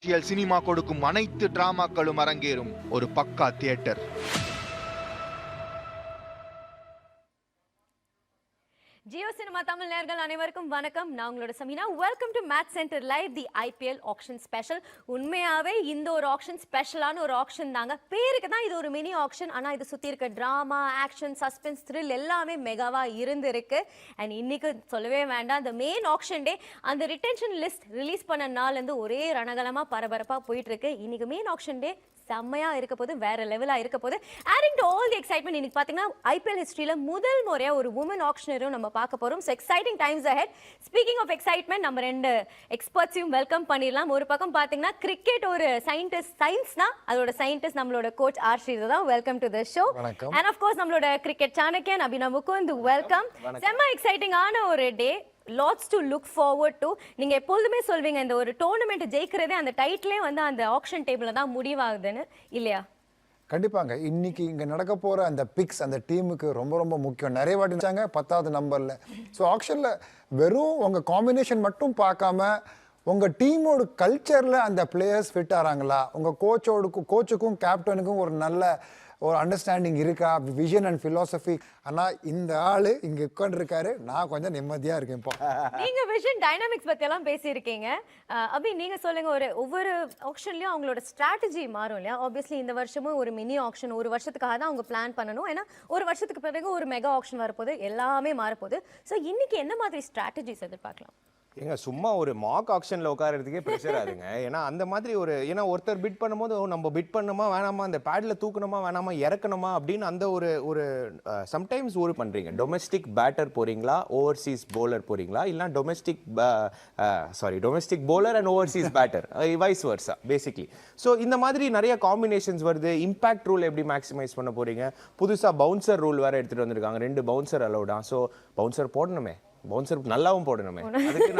Cinema கொடுக்கும் அனைத்து டிராமாக்களும் அரங்கேறும் ஒரு பக்கா தியேட்டர். ஜியோ சினிமா தமிழ் நேயர்கள் அனைவருக்கும் வணக்கம். நான் உங்களோட Sameena. Welcome to match centre live the IPL action special. உண்மையாவே இந்த ஒரு ஆக்ஷன் ஸ்பெஷலான ஒரு ஆக்ஷன் தாங்க. பேருக்கு தான் இது ஒரு மினி ஆக்ஷன், ஆனால் இது சுற்றி இருக்க ட்ராமா, ஆக்ஷன், சஸ்பென்ஸ், த்ரில் எல்லாமே மெகாவா இருந்திருக்கு. அண்ட் இன்னைக்கு சொல்லவே வேண்டாம், இந்த மெயின் ஆக்ஷன் டே அந்த ரிட்டென்ஷன் லிஸ்ட் ரிலீஸ் பண்ண நாள்லேருந்து ஒரே ரணகலமாக பரபரப்பாக போயிட்டு இருக்கு. இன்னைக்கு மெயின் ஆக்ஷன் டே செம்மையா இருக்க போது, வேற லெவலா இருக்க போது. Adding to all the excitement. இன்னைக்கு பாத்தீங்கன்னா ஐபிஎல் ஹிஸ்டரியில முதல் முறையா ஒரு உமன் ஆக்ஷனரும் நம்ம பார்க்க போறோம். So exciting times ahead. Speaking of excitement, நம்ம ரெண்டு எக்ஸ்பர்ட்ஸையும் வெல்கம் பண்ணிடலாம். ஒரு பக்கம் பாத்தீங்கன்னா கிரிக்கெட் ஒரு சயின்டிஸ்ட், சயின்ஸ்னா அதோட சயின்டிஸ்ட் நம்மளோட கோச் ஆர் ஸ்ரீதர் தான். Welcome to the show. And of course நம்மளோட கிரிக்கெட் சாணக்கியன் அபினவ் முகுந்த், வெல்கம். செம்ம எக்ஸைட்டிங்கான ஒரு day, lots to look forward to. நீங்க எப்பொழுதுமே சொல்வீங்க இந்த ஒரு டோர்னமெண்ட் ஜெயிக்கிறதே அந்த டைட்டிலே வந்து அந்த ஆக்ஷன் டேபிள்ல தான் முடிவாகுதுன்னு, இல்லையா? கண்டிப்பாங்க. இன்னைக்கு இங்கே நடக்க போகிற அந்த பிக்ஸ் அந்த டீமுக்கு ரொம்ப ரொம்ப முக்கியம். நிறைய வாட்டி வச்சாங்க 10வது நம்பரில். ஸோ ஆக்ஷனில் வெறும் உங்கள் காம்பினேஷன் மட்டும் பார்க்காம உங்கள் டீமோட கல்ச்சரில் அந்த பிளேயர்ஸ் ஃபிட் ஆகிறாங்களா, உங்கள் கோச்சுக்கும் கேப்டனுக்கும் ஒரு நல்ல ஒரு அண்டர்ஸ்டாண்டிங் இருக்கா, விஷன் அண்ட் ஃபிலாசபி. ஆனால் இந்த ஆள் இங்கே உட்காந்துருக்காரு, நான் கொஞ்சம் நிம்மதியாக இருக்கேன். இப்போ நீங்கள் விஷன் டைனாமிக்ஸ் பற்றியெல்லாம் பேசியிருக்கீங்க. அபி, நீங்கள் சொல்லுங்கள், ஒவ்வொரு ஆக்ஷன்லையும் அவங்களோட ஸ்ட்ராட்டஜி மாறும் இல்லையா? ஆப்வியஸ்லி இந்த வருஷமும் ஒரு மினி ஆக்ஷன், ஒரு வருஷத்துக்காக தான் அவங்க பிளான் பண்ணணும். ஏன்னா ஒரு வருஷத்துக்கு பிறகு ஒரு மெகா ஆக்ஷன் வரப்போது, எல்லாமே மாறப்போகுது. ஸோ இன்னைக்கு என்ன மாதிரி ஸ்ட்ராட்டஜிஸ் எதிர்பார்க்கலாம்? ஏங்க சும்மா ஒரு மாக் ஆக்ஷன்ல உட்காரறதுக்கே ப்ரெஷர் ஆகுதுங்க. ஏன்னா அந்த மாதிரி ஏன்னா ஒருத்தர் பிட் பண்ணும்போது நம்ம பிட் பண்ணணுமா வேணாமா, அந்த பேட்ல தூக்கணுமா வேணாமா, இறக்கணுமா அப்படின்னு அந்த ஒரு சம்டைம்ஸ் பண்றீங்க. டொமெஸ்டிக் பேட்டர் போறீங்களா, ஓவர்சீஸ் பவுலர் போறீங்களா, இல்லைனா domestic bowler and overseas batter, vice versa basically. So இந்த மாதிரி நிறைய காம்பினேஷன்ஸ் வருது. இம்பாக்ட் ரூல் எப்படி மேக்ஸிமைஸ் பண்ண போறீங்க? புதுசா பவுன்சர் ரூல் வேற எடுத்துட்டு வந்திருக்காங்க. 2 பவுன்சர் அலௌடா. ஸோ பவுன்சர் போடணுமே, பவுன்சர் நல்லாவும் போடணுமே, அதுக்கு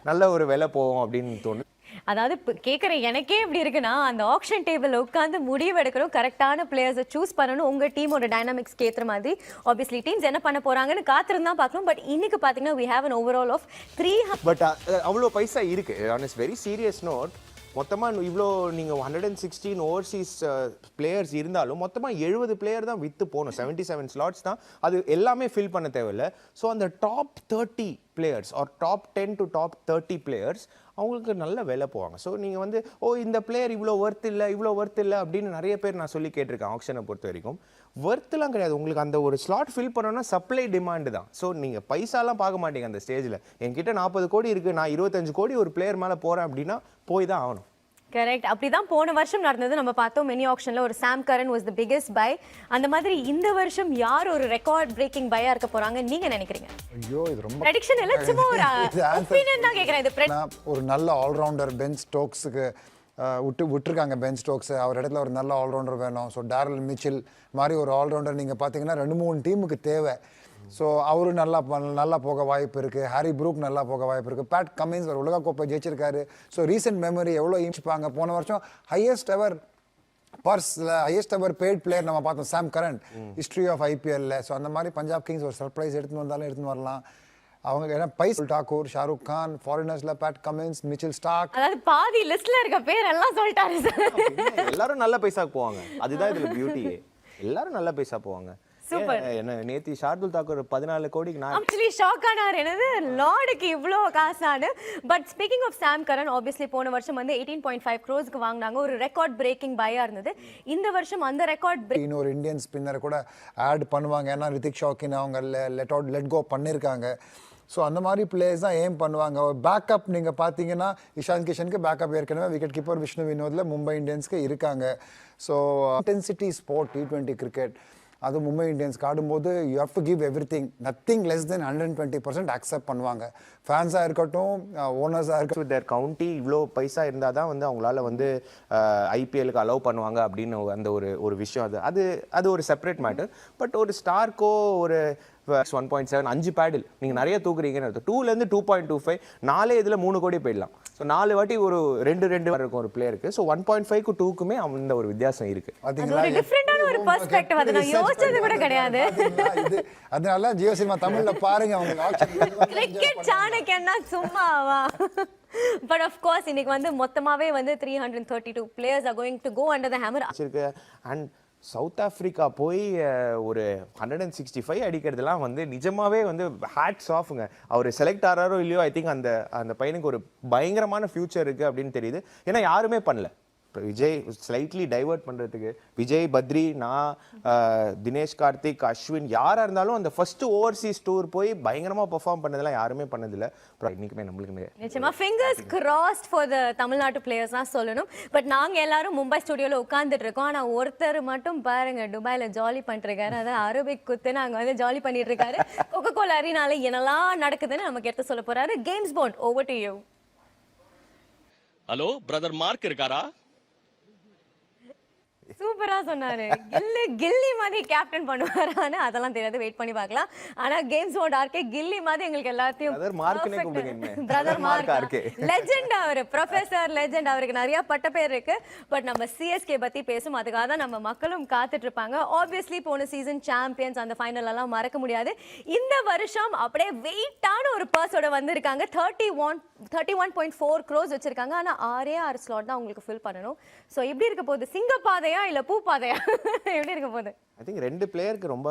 நல்ல ஒரு விலை போகும் அப்படின்னு தோணும். அதாவது கேட்குற எனக்கே எப்படி இருக்குன்னா, அந்த ஆக்ஷன் டேபிள் உட்காந்து முடிவு எடுக்கணும், கரெக்டான பிளேயர்ஸை சூஸ் பண்ணணும், உங்கள் டீமோட டைனாமிக்ஸ்க்கு ஏற்ற மாதிரி. ஆப்வியஸ்லி டீம்ஸ் என்ன பண்ண போறாங்கன்னு காத்திருந்தா பார்க்கணும். பட் இன்னைக்கு பார்த்தீங்கன்னா we have an overall of 300. But அவ்வளோ பைசா இருக்கு. On is very serious note, மொத்தமாக இவ்வளோ நீங்கள் 116 ஓவர்சீஸ் பிளேயர்ஸ் இருந்தாலும் மொத்தமாக 70 பிளேயர் தான் விற்று போகணும். 77 ஸ்லாட்ஸ் தான், அது எல்லாமே ஃபில் பண்ண தேவையில்லை. ஸோ அந்த top 30 players R top 10 to top 30 players அவங்களுக்கு நல்ல வேலை போவாங்க. ஸோ நீங்கள் இந்த பிளேயர் இவ்வளோ ஒர்த் இல்லை அப்படின்னு நிறைய பேர் நான் சொல்லி கேட்டிருக்கேன். ஆக்ஷனை பொறுத்த வரைக்கும் ஒர்த்துலாம் கிடையாது. உங்களுக்கு அந்த ஒரு ஸ்லாட் ஃபில் பண்ணணும்னா சப்ளை டிமாண்டு தான். ஸோ நீங்கள் பைசாலாம் பார்க்க மாட்டீங்க அந்த ஸ்டேஜில். என்கிட்ட 40 கோடி இருக்குது, நான் 25 கோடி ஒரு பிளேயர் மேலே போகிறேன் அப்படின்னா போய் தான் ஆகணும். கரெக்ட். அப்படிதான் போன வருஷம் நடந்தது. நம்ம பார்த்தோம் மினி ஆக்ஷன்ல ஒரு Sam Curran was the biggest buy. அந்த மாதிரி இந்த வருஷம் யார் ஒரு ரெக்கார்ட் பிரேக்கிங் பையா இருக்க போறாங்க நீங்க நினைக்கிறீங்க? ஐயோ, இது ரொம்ப ப்ரெடிக்ஷன் இல்ல, சும்மா ஒரு ஒபினியன் தான் கேக்குறேன். இது ஒரு நல்ல ஆல்ரவுண்டர் பென் ஸ்டோக்ஸுக்கு விட்டுருக்காங்க. பென் ஸ்டோக்ஸ் அவர் இடத்துல ஒரு நல்ல ஆல்ரவுண்டர் வேணும். ஸோ டாரல் மிச்சல் மாதிரி ஒரு ஆல்ரவுண்டர் நீங்கள் பார்த்தீங்கன்னா 2-3 டீமுக்கு தேவை. ஸோ அவரு நல்லா போக வாய்ப்பு இருக்குது. ஹாரி ப்ரூக் நல்லா போக வாய்ப்பு இருக்குது. பேட் கமின்ஸ் ஒரு உலகக்கோப்பை ஜெயிச்சிருக்காரு. ஸோ ரீசெண்ட் மெமரி எவ்வளோ ஈச்சிப்பாங்க. போன வருஷம் ஹையஸ்ட் எவர் பெய்ட் பிளேயர் நம்ம பார்த்தோம், சாம் கரன், ஹிஸ்ட்ரி ஆஃப் ஐபிஎல்ல. ஸோ அந்த மாதிரி பஞ்சாப் கிங்ஸ் ஒரு சர்ப்ரைஸ் எடுத்துன்னு வரலாம். அவங்க ஏன்னா பைசல் டாக்கூர், ஷாருக் கான், ஃபாரினர்ஸ்ல பேட் கமின்ஸ், மிச்சல் ஸ்டார்க், அதாவது பாதி லிஸ்ட்ல இருக்க பேர் எல்லாம் சொல்லிட்டாரு. எல்லாரும் நல்ல பைசாக்கு போவாங்க. அதுதான் இதுல பியூட்டியே. எல்லாரும் நல்ல பைசா போவாங்க. என்ன நேத்தி ஷார்துல் தாக்கூர் 14 கோடிக்கு நான் ஆக்சுவலி ஷாக் ஆனார். என்னது லார்டுக்கு இவ்வளோ காசானு. But speaking of Sam Curran, obviously போன வருஷம் வந்து 18.5 crores வாங்கினாங்க. ஒரு ரெக்கார்ட் பிரேக்கிங் பையா இருந்தது. இந்த வருஷம் அந்த ரெக்கார்ட் இன்னொரு இந்தியன் ஸ்பின்னர் கூட ஆட் பண்ணுவாங்க. ஏன்னா ரித்திக் ஷாக்கின் அவங்க லெட் கோ பண்ணியிருக்காங்க. ஸோ அந்த மாதிரி பிளேயர்ஸ் தான் ஏம் பண்ணுவாங்க. பேக்கப் நீங்கள் பார்த்தீங்கன்னா இஷான் கிஷனுக்கு பேக்கப் ஏற்கனவே விக்கெட் கீப்பர் விஷ்ணு வினோதில் மும்பை இந்தியன்ஸ்க்கு இருக்காங்க. So intensity sport T20 cricket, அது மும்பை இந்தியன்ஸ்க்கு ஆடும்போது you have to give everything, nothing less than 120% accept பண்ணுவாங்க. ஃபேன்ஸாக இருக்கட்டும், ஓனர்ஸாக இருக்கட்டும். தேர் கவுண்டி இவ்வளோ பைசா இருந்தால் தான் அவங்களால ஐபிஎலுக்கு அலோவ் பண்ணுவாங்க அப்படின்னு அந்த ஒரு விஷயம். அது ஒரு செப்பரேட் மேட்டர். பட் ஒரு ஸ்டார்க்கோ ஒரு 1.7 5 பேடில் நீங்கள் நிறைய தூக்குறீங்கன்னு அர்த்தம். 2லேருந்து 2.25 4 இதில் 3 கோடி போயிடலாம். ஸோ 4 வாட்டி ஒரு 2 இருக்கும் ஒரு பிளேயருக்கு. ஸோ 1.5க்கு 2க்குமே அந்த ஒரு வித்தியாசம் இருக்கு. அதனால ஜியோ சினிமா தமிழ்ல பாருங்க. கிரிக்கெட் சாணக்கியன் நாளைக்கு சும்மாவா? பட் ஆஃப் கோர்ஸ் இன்னைக்கு வந்து மொத்தமாவே வந்து 332 players are going to go under the hammer. And south Africa போய் ஒரு 165 அடிக்கிறதுலாம் வந்து நிஜமாவே வந்து ஹேட்ஸ் ஆஃப்ங்க. அவர் செலக்ட் ஆகிறாரோ இல்லையோ, ஐ திங்க் அந்த பையனுக்கு ஒரு பயங்கரமான ஃபியூச்சர் இருக்கு அப்படின்னு தெரியுது. ஏன்னா யாருமே பண்ணல. இப்போ விஜய் ஸ்லைட்லி டைவர்ட் பண்ணுறதுக்கு விஜய், பத்ரி, நான், தினேஷ் கார்த்திக், அஸ்வின் யாராக இருந்தாலும் அந்த ஃபர்ஸ்ட் ஓவர்சீஸ் டூர் போய் பயங்கரமாக பெர்ஃபார்ம் பண்ணதெல்லாம் யாருமே பண்ணதில்லை. இன்னைக்குமே நம்மளுக்கு நிச்சயமா ஃபிங்கர்ஸ் கிராஸ்ட் ஃபார் த தமிழ்நாட்டு பிளேயர்ஸ் தான் சொல்லணும். பட் நாங்கள் எல்லாரும் மும்பை ஸ்டுடியோவில் உட்காந்துட்டு இருக்கோம். ஆனால் ஒருத்தர் மட்டும் பாருங்க துபாயில் ஜாலி பண்ணிட்டு இருக்காரு. அதான் அரபிக் குத்து நாங்கள் வந்து ஜாலி பண்ணிட்டு இருக்காரு. கொக்கோ கோலா அரினால என்னெல்லாம் நடக்குதுன்னு நமக்கு எடுத்து சொல்ல போறாரு. Games bond, over to you. Hello brother mark இருக்காரா? சூப்பரா சொன்னாரு. கில்லி மாதிரி கேப்டன் பண்ணுவாரான்னு அதெல்லாம் தெரியாது, வெயிட் பண்ணி பார்க்கலாம். ஆனா கேம்ஸ் மோட் ஆர்கே கில்லி மாதிரி எங்களுக்கு எல்லாத்தையும் பிரதர் மார்க் லெஜெண்ட், அவர் ப்ரொஃபசர் லெஜெண்ட். அவருக்கு நிறைய பட்ட பேர் இருக்கு. பட் நம்ம சிஎஸ்கே பத்தி பேசும், அதுக்காக தான் நம்ம மக்களும் காத்துட்டு இருப்பாங்க. ஆப்வியஸ்லி போன சீசன் சாம்பியன்ஸ், அந்த ஃபைனல் எல்லாம் மறக்க முடியாது. இந்த வருஷம் அப்படியே வெயிட்டான ஒரு பர்ஸோட வந்திருக்காங்க. 31.4 crores வச்சிருக்காங்க. ஆனா 6 ஸ்லாட் தான் உங்களுக்கு ஃபில் பண்ணணும். ஸோ எப்படி இருக்க போகுது? சிங்கப்பாதையா இல்ல பூ பாதையா? எப்படி இருக்க போகுது? ஐ திங்க் 2 பிளேயருக்கு ரொம்ப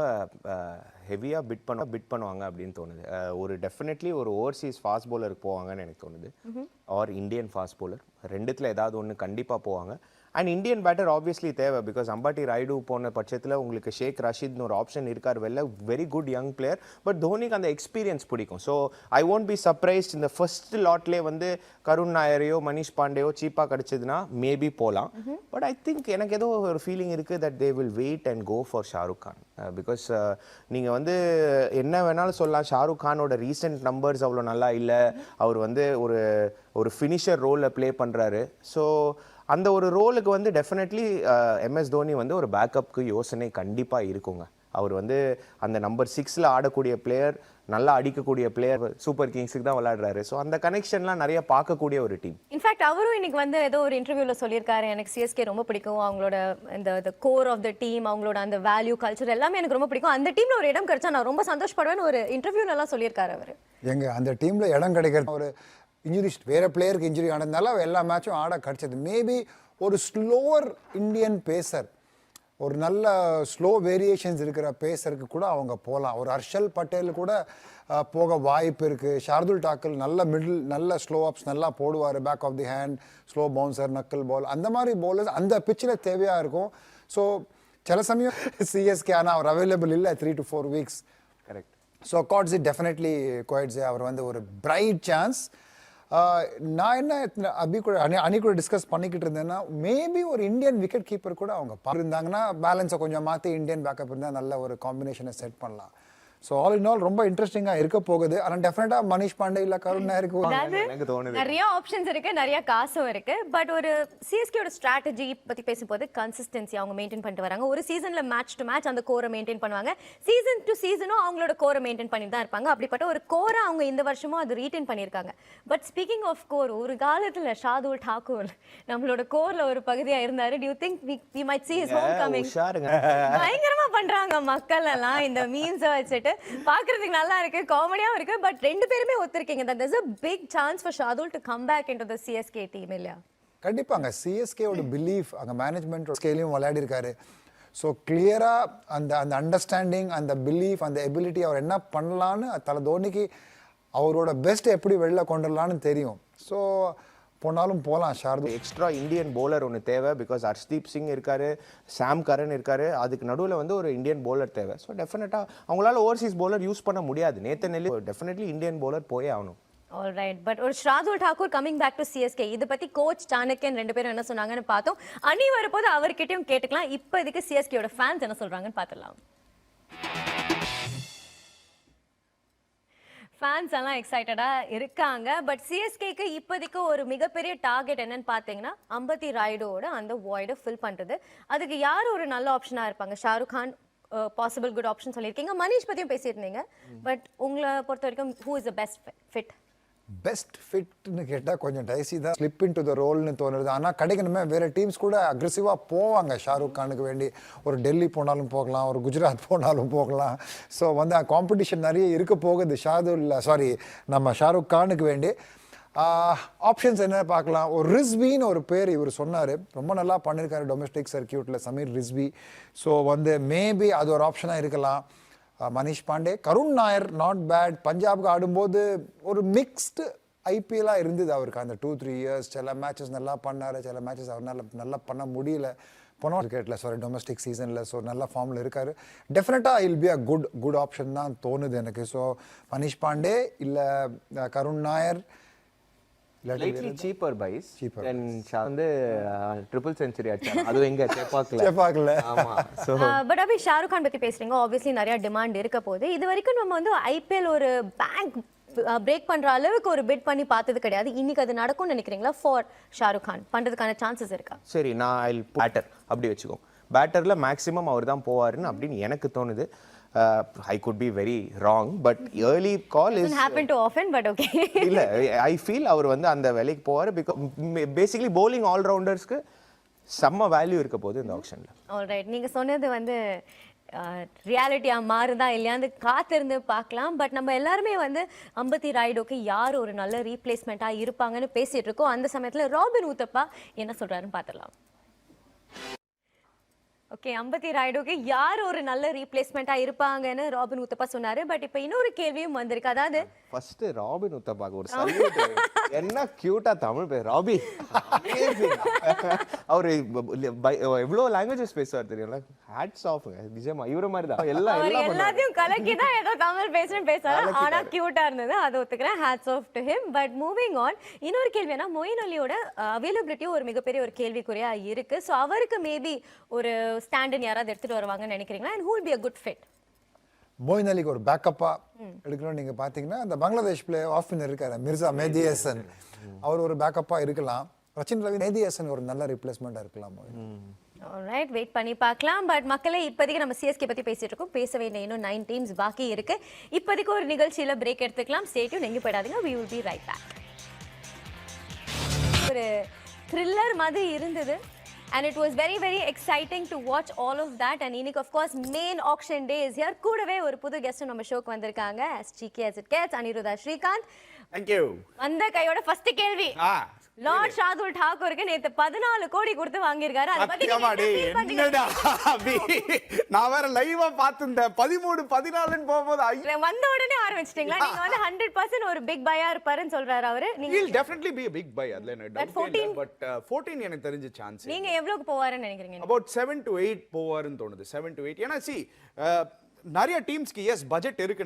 ஹெவியாக பிட் பண்ணுவாங்க அப்படின்னு தோணுது. ஒரு டெஃபினெட்லி ஒரு ஓவர்சீஸ் ஃபாஸ்ட் பவுலருக்கு போவாங்கன்னு எனக்கு தோணுது. ஆர் இந்தியன் ஃபாஸ்ட் பவுலர், ரெண்டுத்தில் ஏதாவது ஒன்று கண்டிப்பாக போவாங்க. அண்ட் இந்தியன் பேட்டர் ஆப்வியஸ்லி தேவை. பிகாஸ் அம்பாட்டி ராய்டு போன பட்சத்தில் உங்களுக்கு ஷேக் ரஷீத்னு ஒரு ஆப்ஷன் இருக்கார் வெளில, very good young player. But தோனிக்கு அந்த எக்ஸ்பீரியன்ஸ் பிடிக்கும். So I won't be surprised இந்த ஃபர்ஸ்ட் லாட்லேயே வந்து கருண் நாயரையோ மனிஷ் பாண்டேயோ சீப்பாக கிடச்சதுன்னா மேபி போகலாம். பட் ஐ திங்க் எனக்கு ஏதோ ஒரு ஃபீலிங் இருக்குது that they will wait and go for Shahrukh Khan. Because நீங்கள் வந்து என்ன வேணாலும் சொல்லலாம், ஷாருக் கானோட ரீசெண்ட் நம்பர்ஸ் அவ்வளோ நல்லா இல்லை. அவர் வந்து ஒரு ஃபினிஷர் ரோலில் ப்ளே பண்ணுறாரு. ஸோ அந்த ஒரு ரோலுக்கு வந்து டெஃபினெட்லி எம்எஸ் தோனி வந்து ஒரு பேக்கப்புக்கு யோசனை கண்டிப்பாக இருக்குங்க. அவர் வந்து அந்த நம்பர் 6ல் ஆடக்கூடிய பிளேயர், நல்லா அடிக்கக்கூடிய பிளேயர், சூப்பர் கிங்ஸுக்கு தான் விளையாடுறாரு. ஸோ அந்த கனெக்ஷன்லாம் நிறைய பார்க்கக்கூடிய ஒரு டீம். இன்ஃபேக்ட் அவரும் இன்னைக்கு வந்து ஏதோ ஒரு இன்டர்வியூவில் சொல்லியிருக்காரு, எனக்கு சிஎஸ்கே ரொம்ப பிடிக்கும், அவங்களோட இந்த கோர் ஆஃப் த டீம், அவங்களோட அந்த வேல்யூ கல்ச்சர் எல்லாமே எனக்கு ரொம்ப பிடிக்கும், அந்த டீமில் ஒரு இடம் கிடைச்சா நான் ரொம்ப சந்தோஷப்படுவேன்னு ஒரு இன்டர்வியூலலாம் சொல்லியிருக்காரு அவர். அந்த டீமில் இடம் கிடைக்கிறது ஒரு இன்ஜுரி, வேறு பிளேயருக்கு இன்ஜுரி ஆனதுனால எல்லா மேட்சும் ஆட கிடச்சது. மேபி ஒரு ஸ்லோவர் இந்தியன் பேசர், ஒரு நல்ல ஸ்லோ வேரியேஷன்ஸ் இருக்கிற பேசருக்கு கூட அவங்க போகலாம். ஒரு ஹர்ஷல் பட்டேல் கூட போக வாய்ப்பு இருக்குது. ஷார்துல் டாக்கல் நல்ல மிடில், நல்ல ஸ்லோ அப்ஸ் நல்லா போடுவார், back of the hand, slow bouncer, knuckle ball, அந்த மாதிரி பவுலர்ஸ் அந்த பிச்சில் தேவையாக இருக்கும். ஸோ சில சமயம் சிஎஸ்கே ஆனால் அவர் அவைலபிள் இல்லை 3 to 4 weeks. Correct. So gots it definitely quites அவர் வந்து ஒரு பிரைட் சான்ஸ். நான் என்ன அணி கூட டிஸ்கஸ் பண்ணிக்கிட்டு இருந்தேன்னா, மேபி ஒரு இந்தியன் விக்கெட் கீப்பர் கூட அவங்க பார்த்துருந்தாங்கன்னா பேலன்ஸை கொஞ்சம் மாற்றி இந்தியன் பேக்கப் இருந்தால் நல்ல ஒரு காம்பினேஷனை செட் பண்ணலாம். ஸோ ஆல் இன் ஆல் ரொம்ப இன்ட்ரெஸ்டிங்காக இருக்க போகுது. ஆனால் டெஃபினட்டாக மனிஷ் பாண்டே இல்லை கருண் நாயருக்கு நிறைய ஆப்ஷன்ஸ் இருக்கு, நிறைய காசும் இருக்கு. பட் ஒரு சிஎஸ்கேயோட ஸ்ட்ராட்டஜி பற்றி பேசும்போது கன்சிஸ்டன்சி அவங்க மெயின்டைன் பண்ணிட்டு வராங்க. ஒரு சீசனில் மேட்ச் டு மேட்ச் அந்த கோரை மெயின்டைன் பண்ணுவாங்க, சீசன் டு சீசனும் அவங்களோட கோரை மெயின்டைன் பண்ணி தான் இருப்பாங்க. அப்படிப்பட்ட ஒரு கோரை அவங்க இந்த வருஷமும் அது ரீட்டைன் பண்ணியிருக்காங்க. பட் ஸ்பீக்கிங் ஆஃப் கோர், ஒரு காலத்தில் ஷார்துல் டாக்கூர் நம்மளோட கோரில் ஒரு பகுதியாக இருந்தார். Do you think we might see his homecoming? பயங்கரமா பண்றாங்க மக்கள் எல்லாம் இந்த மீம்ஸை வச்சுட்டு, பாக்குறதுக்கு நல்லா இருக்கு, காமெடியாவும் இருக்கு. பட் ரெண்டு பேருமே ஒத்துருக்கீங்க that there's a big chance for Shardul to come back into the CSK team இல்லையா? கண்டிப்பாங்க. சிஎஸ்கேவோட பிலீஃப் அங்கே மேனேஜ்மெண்ட் ஸ்கேலையும் விளையாடி இருக்காரு. ஸோ கிளியராக அந்த அண்டர்ஸ்டாண்டிங், அந்த பிலீஃப், அந்த எபிலிட்டி, அவர் என்ன பண்ணலான்னு தலை தோனிக்கு அவரோட பெஸ்ட் எப்படி வெளில கொண்டுடலான்னு தெரியும். ஸோ போனாலும் போகலாம். ஷார்துல் எக்ஸ்ட்ரா இந்தியன் பவுலர் ஒன்று தேவை. பிகாஸ் ஹர்ஷ்தீப் சிங் இருக்காரு, சாம் கரன் இருக்காரு, அதுக்கு நடுவில் வந்து ஒரு இந்தியன் பவுலர் தேவை. ஸோ டெஃபினட்டாக அவங்களால ஓவர்சீஸ் பவுலர் யூஸ் பண்ண முடியாது. நேத்து நெல்லி டெஃபினெட்லி இந்தியன் பவுலர் போயே ஆகணும். All right, but ஒரு Shardul Thakur coming back to CSK, இது பத்தி கோச் சாணக்கியன் ரெண்டு பேரும் என்ன சொன்னாங்கன்னு பார்த்தோம். அணி வரப்போது அவர்கிட்டயும் கேட்டுக்கலாம். இப்போ இதுக்கு சிஎஸ்கேயோட ஃபேன்ஸ் என்ன சொல்றாங்கன்னு பார்த்துடலாம். ஃபேன்ஸ் எல்லாம் எக்ஸைட்டடாக இருக்காங்க. பட் சிஎஸ்கேக்கு இப்போதைக்கு ஒரு மிகப்பெரிய டார்கெட் என்னன்னு பார்த்தீங்கன்னா, அம்பத்தி ராய்டோட அந்த வாய்டை ஃபில் பண்ணுறது. அதுக்கு யார் ஒரு நல்ல ஆப்ஷனாக இருப்பாங்க? Shahrukh Khan possible good option சொல்லியிருக்கீங்க, மனிஷ் பற்றியும் பேசியிருந்தீங்க. பட் உங்களை பொறுத்த வரைக்கும் who is the best fit? Best ஃபிட்னு கேட்டால் கொஞ்சம் டைசி தான். ஸ்லிப் இன் டு த ரோல்னு தோணுது. ஆனால் கிடைக்கணுமே. வேறு டீம்ஸ் கூட அக்ரெசிவாக போவாங்க ஷாருக் கானுக்கு வேண்டி. ஒரு டெல்லி போனாலும் போகலாம், ஒரு குஜராத் போனாலும் போகலாம். ஸோ காம்படிஷன் நிறைய இருக்க போகுது நம்ம ஷாருக் கானுக்கு வேண்டி. ஆப்ஷன்ஸ் என்ன பார்க்கலாம். ஒரு ரிஸ்வின்னு ஒரு பேர் இவர் சொன்னார், ரொம்ப நல்லா பண்ணியிருக்காரு டொமஸ்டிக் சர்க்கியூட்டில், சமீர் ரிஸ்வி. ஸோ மேபி அது ஒரு ஆப்ஷனாக இருக்கலாம். Manish Pandey, Karun Nair not bad. பஞ்சாபுக்கு ஆடும்போது ஒரு மிக்ஸ்டு ஐபிஎல்லாக இருந்தது அவருக்கு அந்த 2-3 இயர்ஸ். சில மேட்சஸ் நல்லா பண்ணார், சில மேட்சஸ் அவரால் நல்லா பண்ண முடியல போனோம் கிரிக்கெட்டில், டொமஸ்டிக் சீசனில். ஸோ நல்ல ஃபார்மில் இருக்கார். டெஃபினட்டாக இல் பி அ குட் ஆப்ஷன் தான் தோணுது எனக்கு. ஸோ மனிஷ் பாண்டே இல்லை கருண் நாயர். லைட்லி சீப்பர் பைஸ் தென் வந்து ட்ரிபிள் செஞ்சுரி அடிச்சாங்க. அது எங்க செப்பாக்கல. ஆமா. சோ பட் அபி ஷாருக் கான் பத்தி பேசுறீங்க. ஆப்வியஸ்லி நிறைய டிமாண்ட் இருக்க போகுது. இது வரைக்கும் நம்ம வந்து ஐபிஎல் ஒரு பேங்க் பிரேக் பண்ற அளவுக்கு ஒரு பிட் பண்ணி பார்த்தது கிடையாது. இன்னைக்கு அது நடக்கும்னு நினைக்கிறீங்களா? ஃபார் ஷாருக் கான் பண்றதுக்கான சான்சஸ் இருக்கா? சரி, நான் பேட்டர் அப்படி வச்சுக்கோ. பேட்டர்ல மேக்ஸிமம் அவர் தான் போவாருன்னு அப்படின்னு எனக்கு தோணுது. I could be very wrong, but early call doesn't happen too often, but okay. இல்ல, I feel அவர் வந்து அந்த வேலைக்கு போவாரு. பேசிக்கலி bowling all roundersக்கு செம்ம வேல்யூ இருக்க போகுது இந்த ஆக்ஷன்ல. ஆல்ரைட், நீங்க சொன்னது வந்து ரியாலிட்டியா மாறுதா இல்லையான்னு காத்திருந்து பார்க்கலாம். பட் நம்ம எல்லாருமே வந்து அம்பத்தி ராய்டுக்கு யார் ஒரு நல்ல ரீப்ளேஸ்மெண்ட்டா இருப்பாங்கன்னு பேசிட்டு இருக்கோம். அந்த சமயத்துல ராபின் உத்தப்பா என்ன சொல்றாருன்னு பார்த்துடலாம். ஓகே, அம்பத்தி ராய்டுக்கு யார் ஒரு நல்ல ரீப்ளேஸ்மெண்ட்டா இருப்பாங்கன்னு ராபின் உத்தப்பா சொன்னாரு. பட் இப்போ இன்னொரு கேள்வியும் வந்திருக்கு. அதாவது ஃபர்ஸ்ட் ராபின் உத்தப்பாக்கு ஒரு சல்யூட். என்ன கியூட்டா தமிழ் பேர் ராபி. அவர் எவ்வளோ லாங்குவேஜஸ் பேசுவார் தெரியும்ல. Hats off. நிஜமா இவர மாதிரி தான் எல்லாத்தையும் கலக்கி தான் ஏதோ தமிழ் பேசுறாரு. ஆனா கியூட்டா இருந்தது, அதை ஒத்துக்கிறேன். Hats off to him. But moving on, இன்னொரு கேள்வினா மொயின் அலியோட அவைலபிலிட்டி ஒரு மிகப்பெரிய ஒரு கேள்விக்குறியா இருக்கு. ஸோ அவருக்கு மேபி ஒரு ஸ்டாண்டின் யாராவது எடுத்துட்டு வருவாங்கன்னு நினைக்கிறீங்களா? And who will be a good fit? Moeen அலிக்கு ஒரு பேக்கப்பா எடுக்கணும்னு நீங்க பாத்தீங்கன்னா அந்த பங்களாதேஷ் பிளே ஆஃப் ஸ்பின்னர் இருக்காரு மிர்சா மெஹதி ஹசன். அவர் ஒரு பேக்கப்பா இருக்கலாம். ரச்சின் ரவி, மெஹதி ஹசன் ஒரு நல்ல ரிப்ளேஸ்மெண்டா இருக்கலாம். ஆல்ரைட், வெயிட் பண்ணி பார்க்கலாம். பட் மக்களே, இப்போதைக்கு நம்ம சிஎஸ்கே பத்தி பேசிட்டு இருக்கோம். பேச வேண்டிய இன்னும் 9 டீம்ஸ் பாக்கி இருக்கு. இப்போதைக்கு ஒரு நிகழ்ச்சியில பிரேக் எடுத்துக்கலாம். ஸ்டே டியூன், எங்க போயிடாதீங்க. we will be right back. ஒரு த்ரில்லர் மாதிரி இருந்தது. And it was very very exciting to watch all of that. And இன்னைக்கு of course main auction day is here. கூடவே ஒரு புது கெஸ்ட் நம்ம ஷோக்கு வந்திருக்காங்க. as cheeky as it gets, Anirudha Srikanth. Thank you. அந்த கையோட ஃபர்ஸ்ட் கேள்வி. லார்ட் ஷாதுல் டாக்கூருக்கு நேத்து 14 கோடி கொடுத்து வாங்கியிருக்காரு. அத பத்தி என்னடா நான் வேற லைவா பார்த்திருந்தேன். 13 14ன்னு போகும்போது வந்த உடனே ஆரம்பிச்சிட்டீங்களா? நீங்க வந்து 100% ஒரு பிக் பையா இருப்பாருன்னு சொல்றாரு அவரு. நீங்க will definitely be a big buy. அதுல என்ன டவுட் இல்ல. பட் 14 எனக்கு தெரிஞ்ச சான்ஸ். நீங்க எவ்வளவுக்கு போவாருன்னு நினைக்கிறீங்க? about 7 to 8 போவாருன்னு தோணுது. 7 to 8. ஏன்னா நிறைய டீம்ஸ்க்கு எஸ் பட்ஜெட் இருக்கு.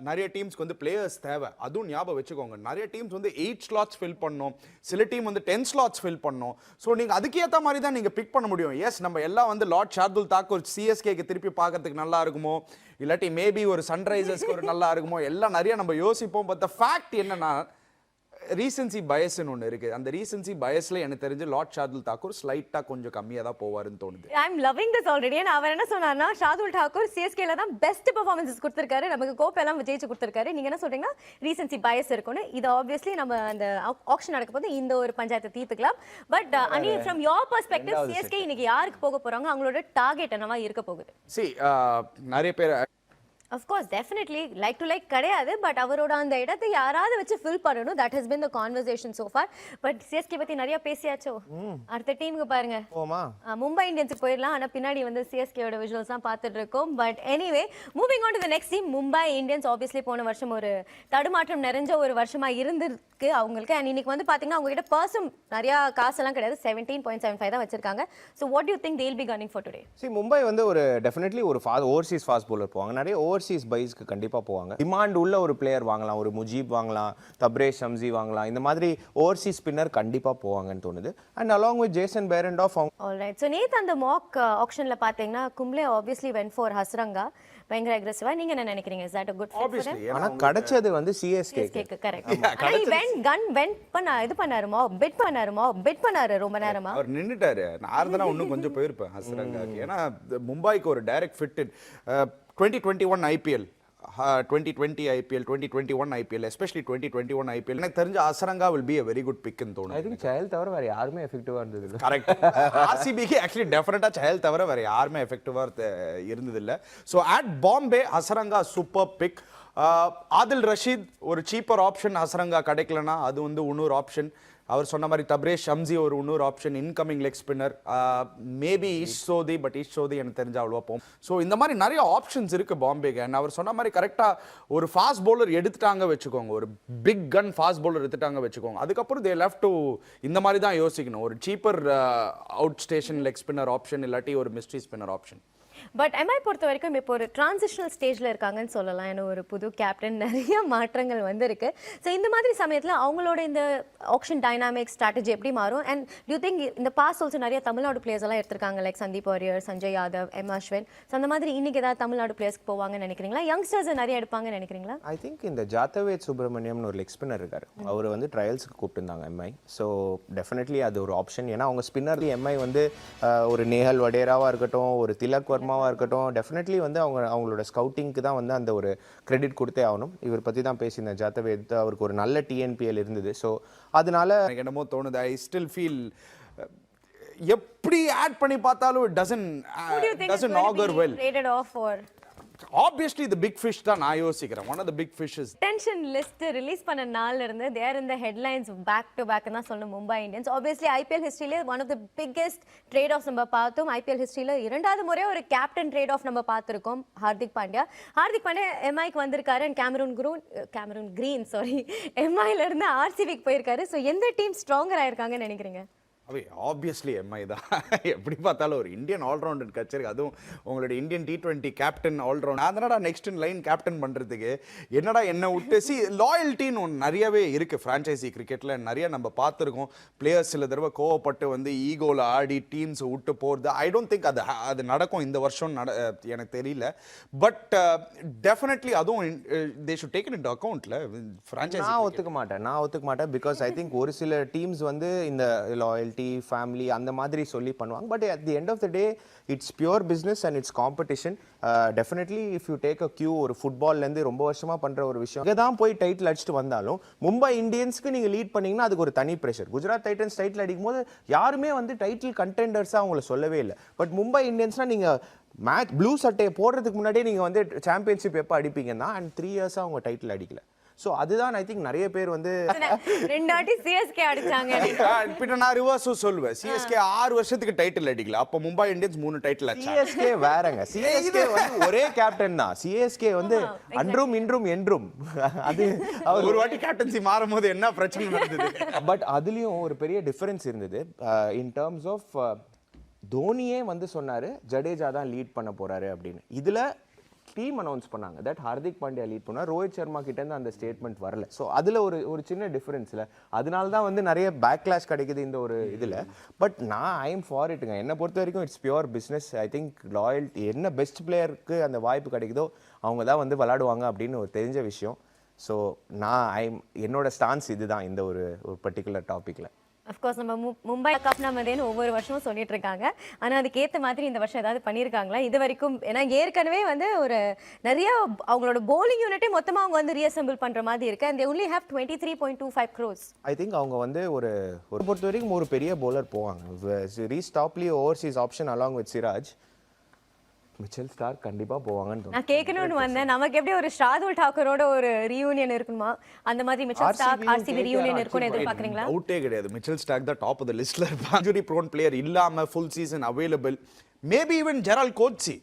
நிறைய டீம்ஸ்க்கு வந்து பிளேயர்ஸ் தேவை. அதுவும் ஞாபகம் வச்சுக்கோங்க. நிறைய டீம்ஸ் வந்து 8 ஸ்லாட்ஸ் ஃபில் பண்ணணும். சில டீம் வந்து 10 ஸ்லாட்ஸ் ஃபில் பண்ணணும். ஸோ நீங்க அதுக்கேற்ற மாதிரி தான் நீங்க பிக் பண்ண முடியும். எஸ் நம்ம எல்லாம் வந்து லார்ட் ஷார்துல் தாக்கூர் சிஎஸ்கேக்கு திருப்பி பார்க்கறதுக்கு நல்லா இருக்குமோ, இல்லாட்டி மேபி ஒரு சன்ரைசர்ஸ்க்கு ஒரு நல்லா இருக்குமோ, எல்லாம் நிறைய நம்ம யோசிப்போம். பட் த ஃபேக்ட் என்னன்னா, ரீசன்சி பயஸ்ன்னு ஒன்று இருக்குது. அந்த ரீசன்சி பயஸில் எனக்கு தெரிஞ்சு லார்ட் ஷார்துல் தாக்கூர் ஸ்லைட்டாக கொஞ்சம் கம்மியாக தான் போவாருன்னு தோணுது. I am loving this already. அவர் என்ன சொன்னார்னா, ஷார்துல் தாக்கூர் சிஎஸ்கேல தான் பெஸ்ட் பெர்ஃபார்மன்ஸஸ் கொடுத்துருக்காரு, நமக்கு கோப்பெல்லாம் ஜெயிச்சு கொடுத்துருக்காரு. நீங்கள் என்ன சொல்றீங்கன்னா ரீசன்சி பயஸ் இருக்குன்னு? இது ஆப்வியஸ்லி நம்ம அந்த ஆக்ஷன் நடக்க போது இந்த ஒரு பஞ்சாயத்தை தீர்த்துக்கலாம். பட் அனி, ஃப்ரம் யோர் பெர்ஸ்பெக்டிவ் சிஎஸ்கே இன்னைக்கு யாருக்கு போக போறாங்க? அவங்களோட டார்கெட் என்னவா இருக்க போகுது? நிறைய பேர் of course definitely like to like கிடையாது. பட் அவரோட அந்த இடத்தை யாராவது வச்சு ஃபில் பண்ணணும். that has been the conversation so far. But CSK பத்தி நிறைய பேசியாச்சோ. அடுத்த டீமுக்கு பாருங்க, மும்பை இந்தியன்ஸுக்கு போயிடலாம். ஆனா பின்னாடி வந்து சிஎஸ்கேயோட விஷுவல்ஸ் தான் பார்த்துட்டு இருக்கோம். But anyway, moving on to the next team, Mumbai Indians. Obviously போன வருஷம் ஒரு தடுமாற்றம் நிறைஞ்ச ஒரு வருஷமா இருந்திருக்கு அவங்களுக்கு. அண்ட் இன்னைக்கு வந்து பாத்தீங்கன்னா அவங்க கிட்ட பர்சன் நிறைய காசெல்லாம் கிடையாது. 17.75 தான் வச்சிருக்காங்க. So what to you think they'll be gunning for today? Mumbai வந்து ஒரு டெஃபினெட்லி ஒரு ஓவர்சீஸ் ஃபாஸ்ட் பவுலர் போவாங்க. நிறைய ஓவர்சீஸ் பைஸ்க்கு கண்டிப்பாக போவாங்க. டிமாண்ட் உள்ள ஒரு பிளேயர் வாங்கலாம். ஒரு முஜீப் வாங்கலாம், தப்ரேஷ் ஷம்சி வாங்கலாம். இந்த மாதிரி ஓவர்சீஸ் ஸ்பின்னர் கண்டிப்பாக போவாங்கன்னு தோணுது. And along with Jason Behrendorff. Alright, so நேத்து அந்த மாக் ஆக்ஷன்ல பார்த்தீங்கன்னா Kumble obviously went for Hasaranga, பயங்கர அக்ரெசிவா. நீங்க என்ன நினைக்கிறீங்க? Is that a good fit for them? ஆனா கிடைச்சது வந்து சிஎஸ்கே. கரெக்ட். வென்ட் பண்ண இது பண்ணாருமா, பெட் பண்ணாரு ரொம்ப நேரமா. அவர் நின்னுட்டாரு. நான் தான் இன்னும் கொஞ்சம் போயிருப்பேன் ஹஸ்ரங்காக்கு. ஏன்னா மும்பைக்கு ஒரு direct fit 2021 IPL 2020 IPL, 2021 IPL, especially 2021 IPL, எனக்கு தெரிஞ்ச Azarenka will be a very good pick ன்னு தோணுது. ஐ திங்க் சஹல் தவிர வேற யாருமே எஃபெக்டிவா இருந்தது இல்ல. கரெக்ட். ஆர்சிபிக்கு ஆக்சுவலி டெஃபினட்டா சஹல் தவிர வேற யாருமே எஃபெக்டிவா இருந்தது இல்ல. So at Bombay Hasaranga super pick. Adil Rashid ஒரு சீப்பர் ஆப்ஷன், அசரங்கா கிடைக்கலனா அது வந்து இன்னொரு ஆப்ஷன். அவர் சொன்ன மாதிரி தப்ரேஷ் ஷம்சி ஒரு இன்னொரு option, incoming leg spinner. Maybe Ish Sodhi, but ஈஷ் சோதி எனக்கு தெரிஞ்ச அவ்வளோவா போகும். ஸோ இந்த மாதிரி நிறைய ஆப்ஷன்ஸ் இருக்கு பாம்பேக்கு. அண்ட் அவர் சொன்ன மாதிரி கரெக்டாக ஒரு ஃபாஸ்ட் பவுலர் எடுத்துட்டாங்க வச்சுக்கோங்க, ஒரு பிக் கன் ஃபாஸ்ட் பவுலர் எடுத்துட்டாங்க வச்சுக்கோங்க, அதுக்கப்புறம் தே லெஃப்ட் டு இந்த மாதிரி தான் யோசிக்கணும். ஒரு cheaper out station leg spinner option இல்லாட்டி ஒரு mystery spinner option. But Mi பொறுத்த வரைக்கும் இப்போ ஒரு டிரான்சிஷனல் ஸ்டேஜில் இருக்காங்கன்னு சொல்லலாம். ஏன்னா ஒரு புது கேப்டன், நிறைய மாற்றங்கள் வந்து இருக்கு. ஸோ இந்த மாதிரி சமயத்தில் அவங்களோட இந்த ஆக்ஷன் டைனாமிக் ஸ்ட்ராட்டஜி எப்படி மாறும்? அண்ட் யூ திங்க் இந்த பாஸ் ஆல்சோ நிறைய தமிழ்நாடு பிளேயர்ஸ் எல்லாம் எடுத்திருக்காங்க, like Sandeep Warrier, Sanjay Yadav, M Ashwin. So அந்த மாதிரி இன்னைக்கு ஏதாவது தமிழ்நாடு பிளேயர்ஸ்க்கு போவாங்கன்னு நினைக்கிறீங்களா? யங்ஸ்டர்ஸ் நிறைய எடுப்பாங்கன்னு நினைக்கிறீங்களா? ஐ திங்க் இந்த ஜாத்தவேத் சுப்ரமணியம்னு ஒரு லெக் ஸ்பின்னர் இருக்காரு, அவர் வந்து ட்ரையல்ஸ்க்கு கூப்பிட்டுருந்தாங்க எம்ஐ. ஸோ டெஃபினெட்லி அது ஒரு ஆப்ஷன். ஏன்னா அவங்க ஸ்பின்னர் எம்ஐ வந்து ஒரு நேஹல் வடேராவாக இருக்கட்டும், ஒரு திலக் வர்மாவாக இருக்கட்டும், டெஃபினெட்லி வந்து அவங்களோட ஸ்கவுட்டிங்க்கு தான் வந்து அந்த ஒரு கிரெடிட் கொடுத்தே ஆகணும். இவர் பற்றி தான் பேசியிருந்தேன் ஜாத்தவேத், அவருக்கு ஒரு நல்ல டிஎன்பிஎல் இருந்தது. ஸோ அதனால எனக்கு என்னமோ தோணுது, ஐ ஸ்டில் ஃபீல் எப்படி ஆட் பண்ணி பார்த்தாலும் it doesn't augur well. Rated off or Obviously the big fish தான் நான் யோசிக்கிறேன். One of the big fishes. Tension list release பண்ண நாள்ல இருந்து தேர் இந்த ஹெட்லைன்ஸ் பேக் டு பேக் தான் சொல்லணும் மும்பை இந்தியன்ஸ். ஆப்வியஸ்லி ஐபிஎல் ஹிஸ்டரியிலே one of the biggest trade of நம்ம பார்த்தோம். ஐபிஎல் ஹிஸ்டரியில இரண்டாவது முறையாக ஒரு கேப்டன் ட்ரேட் ஆஃப் நம்ம பார்த்துருக்கோம், ஹார்திக் பாண்டியா. ஹார்திக் பாண்டியா எம்ஐக்கு வந்திருக்காரு அண்ட் கேமரூன் கிரீன் எம்ஐல இருந்து ஆர்சிபிக்கு போயிருக்காரு. ஸோ எந்த டீம் ஸ்ட்ராங்கர் ஆயிருக்காங்கன்னு நினைக்கிறீங்க? ஆப்வியஸ்லி எம்ஐ தான். எப்படி பார்த்தாலும் ஒரு இந்தியன் ஆல்ரவுண்டர் கட்சிருக்கு, அதுவும் உங்களோட இந்தியன் T20 கேப்டன் ஆல்ரவுண்ட். அதனடா நெக்ஸ்ட் இன் லைன் கேப்டன் பண்ணுறதுக்கு என்னடா என்ன விட்டு லாயல்ட்டின்னு ஒன்று நிறையவே இருக்குது ஃப்ரான்ச்சைசி கிரிக்கெட்டில். நிறைய நம்ம பார்த்துருக்கோம், பிளேயர்ஸ் சில தடவை கோவப்பட்டு வந்து ஈகோவில் ஆடி டீம்ஸ் விட்டு போகிறது. ஐ டோன்ட் திங்க் அது நடக்கும் இந்த வருஷம், எனக்கு தெரியல. பட் டெஃபினெட்லி அதுவும் they should take it into அக்கௌண்ட்ல ஃப்ரான்ச்சைசி. நான் ஒத்துக்க மாட்டேன் பிகாஸ் ஐ திங்க் ஒரு சில டீம்ஸ் வந்து இந்த லாயல்ட்டி ஃபேமிலி அந்த மாதிரி சொல்லி பண்ணுவாங்க. But at the end of the day it's pure business and it's competition. Definitely if you take a cue, ஒரு ஃபுட்பால்லேருந்து ரொம்ப வருஷமாக பண்ணுற ஒரு விஷயம், அங்கே தான் போய் டைட்டில் அடிச்சுட்டு வந்தாலும் மும்பை இந்தியன்ஸ்க்கு நீங்கள் லீட் பண்ணீங்கன்னா அதுக்கு ஒரு தனி ப்ரெஷர். குஜராத் டைட்டன்ஸ் டைட்டில் அடிக்கும் போது யாருமே வந்து டைட்டில் கண்டெண்டர்ஸாக அவங்கள சொல்லவே இல்லை. பட் மும்பை இந்தியன்ஸ்னால் நீங்கள் மேட்ச் ப்ளூ சட்டையை போடுறதுக்கு முன்னாடியே நீங்கள் வந்து சாம்பியன்ஷிப் எப்போ அடிப்பீங்கன்னா அண்ட் 3 இயர்ஸாக அவங்க டைட்டில் அடிக்கல. ஸோ அதுதான் ஐ திங்க் நிறைய பேர் வந்து 2 வாட்டி சிஎஸ்கே அடிச்சாங்க. பின்ன நான் ரிவர்ஸும் சொல்லுவேன், சிஎஸ்கே 6 வருஷத்துக்கு டைட்டில் அடிக்கல, அப்போ மும்பை இந்தியன்ஸ் 3 டைட்டில் அடிச்சாங்க. சிஎஸ்கே வேறங்க, சிஎஸ்கே வந்து ஒரே கேப்டன் தான். சிஎஸ்கே வந்து அன்றும் இன்றும் என்றும் அது ஒரு வாட்டி கேப்டன்சி மாறும் போது என்ன பிரச்சனை நடந்தது. பட் அதுலயும் ஒரு பெரிய டிஃபரன்ஸ் இருந்தது இன் டர்ம்ஸ் ஆஃப் தோனியே வந்து சொன்னாரு ஜடேஜா தான் லீட் பண்ண போறாரு அப்படின்னு. இதுல டீம் அனௌன்ஸ் பண்ணாங்க தட் ஹார்திக் பாண்டியா லீட் பண்ணார், ரோஹித் சர்மா கிட்ட இருந்து அந்த ஸ்டேட்மெண்ட் வரல. ஸோ அதுல ஒரு சின்ன டிஃபரன்ஸ்ல அதனால தான் வந்து நிறைய பேக்லாஷ் கிடைக்குது இந்த ஒரு இதுல. பட் நான் ஐ எம் ஃபார் இட்டுங்க, என்னை பொறுத்த வரைக்கும் it's pure business. I think loyalty என்ன பெஸ்ட் பிளேயருக்கு அந்த வாய்ப்பு கிடைக்குதோ அவங்க தான் வந்து விளையாடுவாங்க அப்படின்னு ஒரு தெரிஞ்ச விஷயம். ஸோ நான் என்னோட ஸ்டான்ஸ் இதுதான் இந்த ஒரு பர்டிகுலர் டாபிக்ல. அஃப்கோர்ஸ் நம்ம மும்பை கப் நம்மதேன்னு ஒவ்வொரு வருஷமும் சொல்லிட்டு இருக்காங்க. ஆனால் அதுக்கேற்ற மாதிரி இந்த வருஷம் ஏதாவது பண்ணியிருக்காங்களா இது வரைக்கும்? ஏன்னா ஏற்கனவே வந்து ஒரு நிறைய அவங்களோட போலிங் யூனிட்டே மொத்தமாக அவங்க வந்து ரீஅசெம்பிள் பண்ணுற மாதிரி இருக்கு. and they only have 23.25 crores. I think அவங்க வந்து ஒரு பொறுத்த வரைக்கும் ஒரு பெரிய பவுலர் போவாங்க. Reece Topley Overseas option along with Siraj, Mitchell Stark கண்டிப்பா போவாங்கன்னு நான் கேட்கணும்னு வந்தேன். நமக்கு எப்படி ஒரு ஷாதுல் டாக்கரோட ஒரு ரீயூனியன் இருக்குமா, அந்த மாதிரி மிச்சல் ஸ்டார்க் ஆர்சிபி ரீயூனியன் இருக்கும்னு எதிர்பார்க்கறீங்களா? அவுட்டே கிடையாது, மிச்சல் ஸ்டார்க் தான் டாப் ஆஃப் தி லிஸ்ட்ல இருப்பாங்க. இன்ஜுரி ப்ரோன் பிளேயர் இல்லாம full season available, maybe even Gerald கோட்சி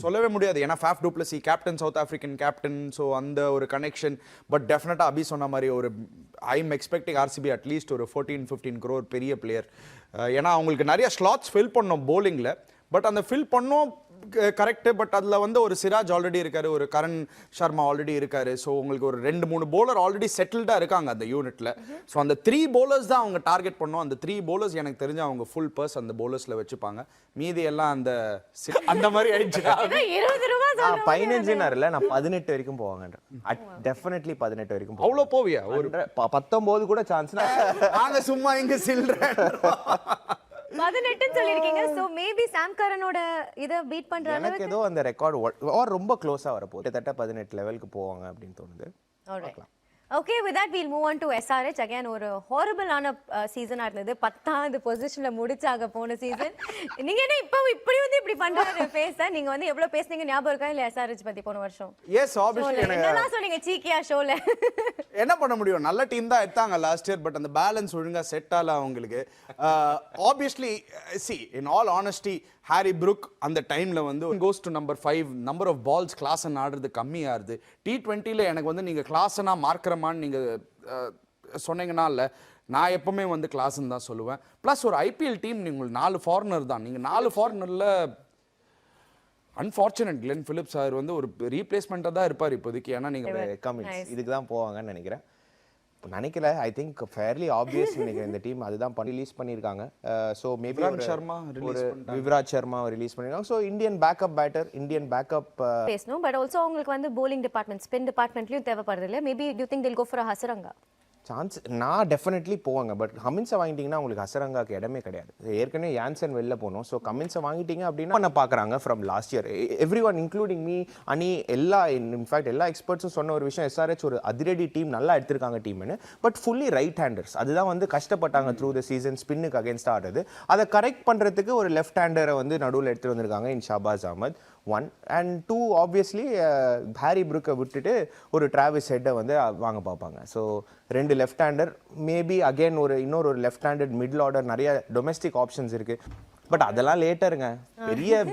சொல்லவே முடியாது. ஏன்னா Faf du Plessis captain, south African captain, so அந்த ஒரு கனெக்ஷன். பட் டெஃபினட்டாக அபி சொன்ன மாதிரி ஒரு I am expecting RCB at least ஒரு 14-15 crore பெரிய பிளேயர். ஏன்னா அவங்களுக்கு நிறைய ஸ்லாட்ஸ் ஃபில் பண்ணோம் போலிங்கில். பட் அந்த ஃபில் பண்ணோம் கரெக்டு, பட் அதில் வந்து ஒரு சிராஜ் ஆல்ரெடி இருக்காரு, ஒரு கரண் சர்மா ஆல்ரெடி இருக்காரு. ஸோ உங்களுக்கு ஒரு 2-3 bowler ஆல்ரெடி செட்டில்டாக இருக்காங்க அந்த யூனிட்ல. ஸோ அந்த 3 bowlers தான் அவங்க டார்கெட் பண்ணோம். அந்த 3 bowlers எனக்கு தெரிஞ்சு அவங்க ஃபுல் பர்ஸ் அந்த bowlersல வச்சுப்பாங்க. மீதி எல்லாம் அந்த மாதிரி ஆயிடுச்சு. 20 ரூபாய் 15 நான் 18 வரைக்கும் போவாங்க. டெஃபினெட்லி 18 வரைக்கும். அவ்வளோ போவியா? ஒரு 19 கூட சான்ஸ். நாங்க சும்மா இங்க சில்றேன். 18 சொல்லிருக்கீங்க. சோ மேபி சாம் கரனோட இத பீட் பண்ற எனக்கு அளவுக்கு ஏதோ அந்த ரெக்கார்ட் ரொம்ப க்ளோஸா வரப்போகுது. கிட்டத்தட்ட 18 லெவலுக்கு போவாங்க அப்படின்னு தோணுது. Alright. Okay, with that we'll move on to SRH. Again, ஒரு ஹாரிபிளான சீசனா இருந்தது. 10th பொசிஷன்ல முடிச்சாக போன சீசன். நீங்க என்ன இப்படி வந்து இப்படி பண்றாரு ஃபேஸ்? நீங்க வந்து எவ்வளவு பேசுனீங்க ஞாபகம் இருக்கா இல்ல SRH பத்தி போன வருஷம்? எஸ் ஆப்வியஸ்லி என்னலாம் சொன்னீங்க சீக்கியா ஷோல? என்ன பண்ண முடியும், நல்ல டீம் தான் எடுத்தாங்க லாஸ்ட் இயர், பட் அந்த பேலன்ஸ் ஒழுங்கா செட் ஆகல அவங்களுக்கு. Obviously C in all honesty Harry Brook அந்த டைம்ல வந்து goes to number 5, number of balls Klaasen ஆடுறது கம்மியாகுது. T20ல எனக்கு வந்து நீங்க கிளாஸனா மார்க்கறமான்னு நீங்க சொன்னீங்கன்னா இல்ல, நான் எப்பவுமே வந்து கிளாஸ்ன்னு தான் சொல்லுவேன். ப்ளஸ் ஒரு ஐபிஎல் டீம் நீங்கள் 4 ஃபாரினர் தான், நீங்க 4 ஃபாரினர்ல அன்ஃபார்ச்சுனேட் கிளென் பிலிப்ஸ் சார் வந்து ஒரு ரீப்ளேஸ்மெண்ட்டாக தான் இருப்பார் இப்போதைக்கு. ஏன்னா நீங்கள் கமிட்ஸ் இதுக்கு தான் போவாங்கன்னு நினைக்கிறேன். நினைக்கல, ஐ திங்க் ஃபேர்லி ஆப்வியஸ் நினைக்கிறேன் இந்த டீம் அதுதான் ரிலீஸ் பண்ணியிருக்காங்க. ஸோ மேபி விவ்ராஜ் சர்மா ரிலீஸ் பண்ணியிருக்காங்க. So Indian backup batter, Indian backup பேசணும். பட் ஆல்சோ அவங்களுக்கு வந்து bowling டிபார்ட்மெண்ட், ஸ்பின் டிபார்ட்மெண்ட்லயும் தேவைப்படுது இல்ல? Maybe you think they'll go for a Hasaranga? Chance நான் டெஃபினெட்லி போவாங்க. பட் கமின்ஸை வாங்கிட்டீங்கன்னா உங்களுக்கு ஹசரங்காக்கு இடமே கிடையாது. ஏற்கனவே யான்சன் வெளில போனோம். ஸோ கமின்ஸை வாங்கிட்டீங்க அப்படின்னா பண்ண பார்க்குறாங்க from last year. Every one including me, அணி எல்லா இன்ஃபேக்ட் எல்லா எக்ஸ்பர்ட்ஸும் சொன்ன ஒரு விஷயம், SRH ஒரு அதிரடி டீம், நல்லா எடுத்திருக்காங்க டீம்னு. பட் ஃபுல்லி ரைட் ஹேண்டர்ஸ், அதுதான் வந்து கஷ்டப்பட்டாங்க த்ரூ த சீசன் ஸ்பின்னுக்கு அகேன்ஸ்ட் ஆடுறது. அதை கரெக்ட் பண்ணுறதுக்கு ஒரு லெஃப்ட் ஹேண்டரை வந்து நடுவில் எடுத்துகிட்டு வந்திருக்காங்க in Shahbaz Ahmed. 1 and 2 obviously Harry புரூக்கை விட்டுட்டு ஒரு டிராவிஸ் ஹெட்டை வந்து வாங்க பார்ப்பாங்க. So 2 left hander, maybe again இன்னொரு லெஃப்ட் ஹேண்டட் மிடில் ஆர்டர், நிறைய டொமெஸ்டிக் ஆப்ஷன்ஸ் இருக்கு. பட் அதெல்லாம் லேட்டருங்க,